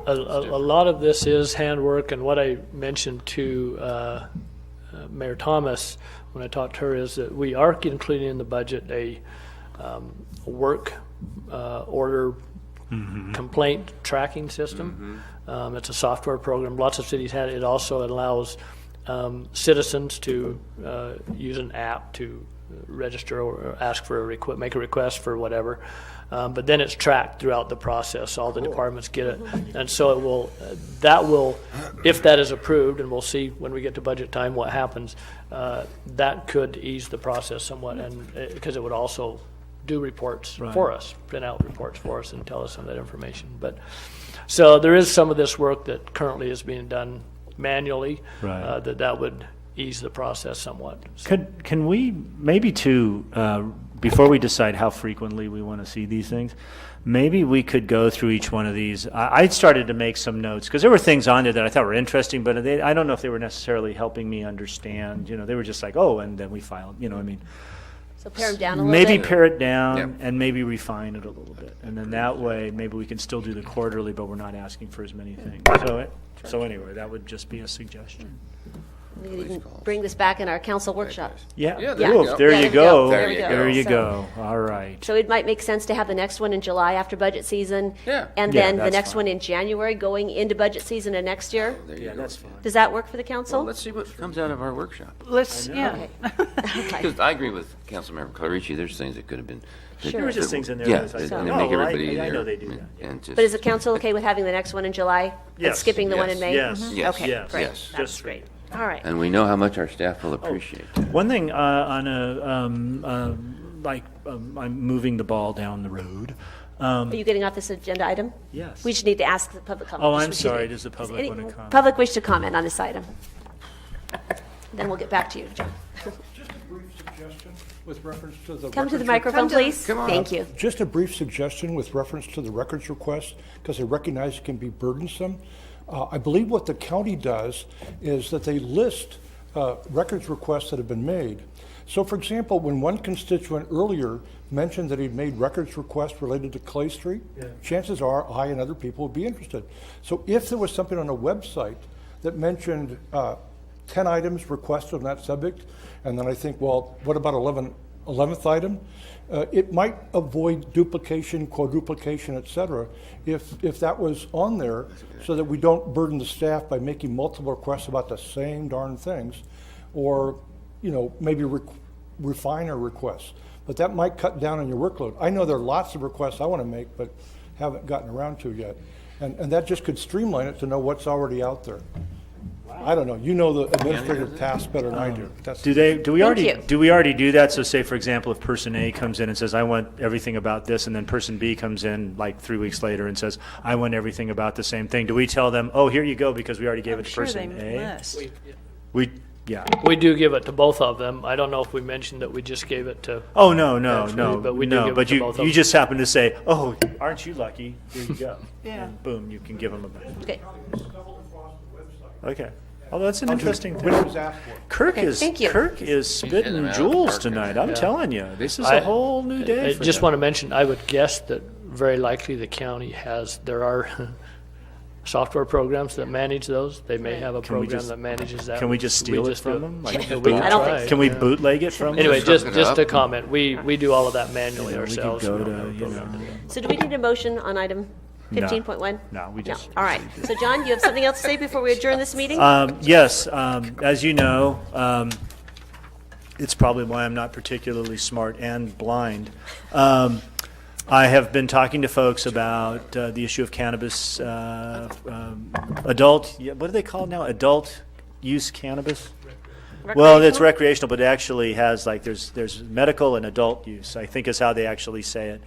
Speaker 9: a lot of this is handwork, and what I mentioned to Mayor Thomas when I talked to her is that we are including in the budget a work order complaint tracking system. It's a software program. Lots of cities had it. It also allows citizens to use an app to register or ask for make a request for whatever. But then it's tracked throughout the process. All the departments get it. And so it will, if that is approved, and we'll see when we get to budget time what happens, that could ease the process somewhat, and because it would also do reports for us, print out reports for us and tell us some of that information. But so there is some of this work that currently is being done manually, that would ease the process somewhat. So.
Speaker 5: Can we maybe before we decide how frequently we want to see these things, maybe we could go through each one of these. I started to make some notes because there were things on there that I thought were interesting, but I don't know if they were necessarily helping me understand. They were just like, oh, and then we filed.
Speaker 1: So pare them down a little
Speaker 5: maybe
Speaker 1: bit.
Speaker 5: pare it down and maybe refine it a little bit, and then that way maybe we can still do the quarterly, but we're not asking for as many things. So anyway, that would just be a suggestion.
Speaker 1: We can even bring this back in our council workshop.
Speaker 5: Yeah,
Speaker 3: Yeah,
Speaker 5: cool.
Speaker 3: there
Speaker 5: There
Speaker 3: you
Speaker 5: you
Speaker 3: go.
Speaker 5: go.
Speaker 3: There you go.
Speaker 5: There you
Speaker 1: So-
Speaker 5: go. All right.
Speaker 1: So it might make sense to have the next one in July after budget season.
Speaker 3: Yeah.
Speaker 1: And
Speaker 5: Yeah,
Speaker 1: then the
Speaker 5: that's
Speaker 1: next
Speaker 5: fine.
Speaker 1: one in January going into budget season of next year.
Speaker 3: There you
Speaker 5: Yeah,
Speaker 3: go.
Speaker 5: that's fine.
Speaker 1: Does that work for the council?
Speaker 3: Well, let's see what comes out of our workshop.
Speaker 22: Let's, yeah.
Speaker 1: Okay.
Speaker 3: Because I agree with Councilmember Clarici, there's things that could have been.
Speaker 1: Sure.
Speaker 5: There were just things in there.
Speaker 3: Yeah,
Speaker 5: that I
Speaker 3: and
Speaker 5: thought,
Speaker 3: they
Speaker 5: oh,
Speaker 3: make
Speaker 5: well,
Speaker 3: everybody
Speaker 5: I know
Speaker 3: there
Speaker 5: they do that. Yeah.
Speaker 3: and just.
Speaker 1: But is the council okay with having the next one in July? And
Speaker 5: Yes.
Speaker 1: skipping the one in
Speaker 3: Yes.
Speaker 1: May?
Speaker 5: Yes.
Speaker 1: Mhm.
Speaker 3: Yes.
Speaker 1: Okay,
Speaker 5: Yes.
Speaker 1: great.
Speaker 3: Yes.
Speaker 1: That's
Speaker 5: Just-
Speaker 1: great. All right.
Speaker 3: And we know how much our staff will appreciate that.
Speaker 5: One thing on I'm moving the ball down the road.
Speaker 1: Are you getting off this agenda item?
Speaker 5: Yes.
Speaker 1: We just need to ask the public comment.
Speaker 5: Oh,
Speaker 1: Just
Speaker 5: I'm
Speaker 1: repeat
Speaker 5: sorry.
Speaker 1: it.
Speaker 5: Does the public
Speaker 1: any
Speaker 5: want to comment?
Speaker 1: Public wish to comment on this item? Then we'll get back to you, John.
Speaker 15: Just a brief suggestion with reference to the.
Speaker 1: Come to the
Speaker 15: records
Speaker 1: microphone, please.
Speaker 3: Come on
Speaker 1: Thank
Speaker 3: up.
Speaker 1: you.
Speaker 15: Just a brief suggestion with reference to the records request, because I recognize it can be burdensome. I believe what the county does is that they list records requests that have been made. So for example, when one constituent earlier mentioned that he'd made records requests related to Clay Street, chances are I and other people would be interested. So if there was something on a website that mentioned 10 items requested on that subject, and then I think, well, what about 11th item? It might avoid duplication, quadruplication, et cetera, if that was on there, so that we don't burden the staff by making multiple requests about the same darn things, or, maybe refine our requests. But that might cut down on your workload. I know there are lots of requests I want to make, but haven't gotten around to yet. And that just could streamline it to know what's already out there. I don't know. You know the administrative task better than I do. That's-
Speaker 5: Do we
Speaker 1: Thank
Speaker 5: already
Speaker 1: you.
Speaker 5: do we already do that? So say for example, if person A comes in and says I want everything about this, and then person B comes in like 3 weeks later and says I want everything about the same thing. Do we tell them, oh, here you go, because we already gave it to person A? We yeah.
Speaker 9: We do give it to both of them. I don't know if we mentioned that we just gave it to.
Speaker 5: Oh no,
Speaker 9: But we do
Speaker 5: no.
Speaker 9: give
Speaker 5: But
Speaker 9: it to both of
Speaker 5: you
Speaker 9: them.
Speaker 5: just happen to say, oh, aren't you lucky? Here you go.
Speaker 22: Yeah.
Speaker 5: And boom, you can give them a.
Speaker 1: Okay.
Speaker 5: Okay. Oh, that's an interesting
Speaker 15: When it
Speaker 5: thing.
Speaker 15: was asked for.
Speaker 5: Kirk
Speaker 1: Okay,
Speaker 5: is
Speaker 1: thank you.
Speaker 5: Kirk is spitting
Speaker 3: hitting 'em out of the
Speaker 5: jewels
Speaker 3: park.
Speaker 5: tonight. I'm
Speaker 9: Yeah.
Speaker 5: telling you, this is
Speaker 9: I-
Speaker 5: a whole new day.
Speaker 9: I
Speaker 5: for
Speaker 9: just
Speaker 5: them.
Speaker 9: want to mention, I would guess that very likely the county there are software programs that manage those. They may have a
Speaker 5: Can we
Speaker 9: program
Speaker 5: just-
Speaker 9: that manages that.
Speaker 5: Can we just steal it
Speaker 9: do
Speaker 5: from them? Like,
Speaker 9: Yeah, we
Speaker 1: I don't think
Speaker 9: try,
Speaker 1: so.
Speaker 5: Can we
Speaker 9: yeah.
Speaker 5: bootleg it from them?
Speaker 9: Anyway, just
Speaker 3: Suck it up.
Speaker 9: a comment. We do all of that manually
Speaker 5: We could
Speaker 9: ourselves.
Speaker 5: go
Speaker 9: We don't
Speaker 5: to,
Speaker 9: have a
Speaker 5: you
Speaker 9: program
Speaker 5: know,
Speaker 9: to do it.
Speaker 1: So do we need a motion on item 15.1?
Speaker 5: No, we just.
Speaker 1: All right. So John, you have something else to say before we adjourn this meeting?
Speaker 5: Yes, as you know, it's probably why I'm not particularly smart and blind. I have been talking to folks about the issue of cannabis, adult, what do they call it now? Adult use cannabis? Well, it's recreational, but it actually has there's medical and adult use, I think is how they actually say it.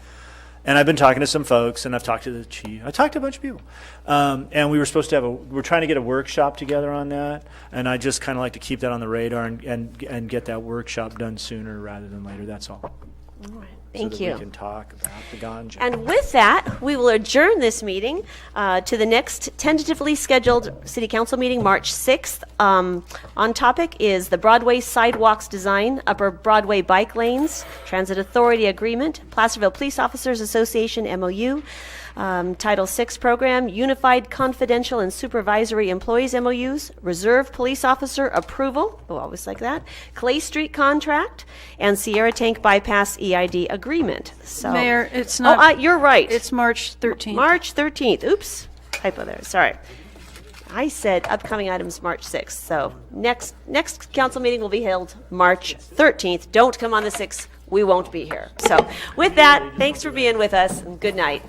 Speaker 5: And I've been talking to some folks, and I've talked to the chief. I talked to a bunch of people, and we were supposed to we're trying to get a workshop together on that. And I just kind of like to keep that on the radar and get that workshop done sooner rather than later. That's all.
Speaker 1: All right. Thank
Speaker 5: so
Speaker 1: you.
Speaker 5: that we can talk about the ganja.
Speaker 1: And with that, we will adjourn this meeting to the next tentatively scheduled City Council meeting, March 6th. On topic is the Broadway Sidewalks Design, Upper Broadway Bike Lanes, Transit Authority Agreement, Placerville Police Officers Association MOU, Title VI Program, Unified Confidential and Supervisory Employees MOUs, Reserve Police Officer Approval, oh, always like that, Clay Street Contract, and Sierra Tank Bypass EID Agreement. So,
Speaker 22: Mayor, it's not.
Speaker 1: Oh, you're right.
Speaker 22: It's March 13th.
Speaker 1: March 13th. Oops, typo there. Sorry. I said upcoming items March 6th. So next council meeting will be held March 13th. Don't come on the 6th. We won't be here. So with that, thanks for being with us and good night.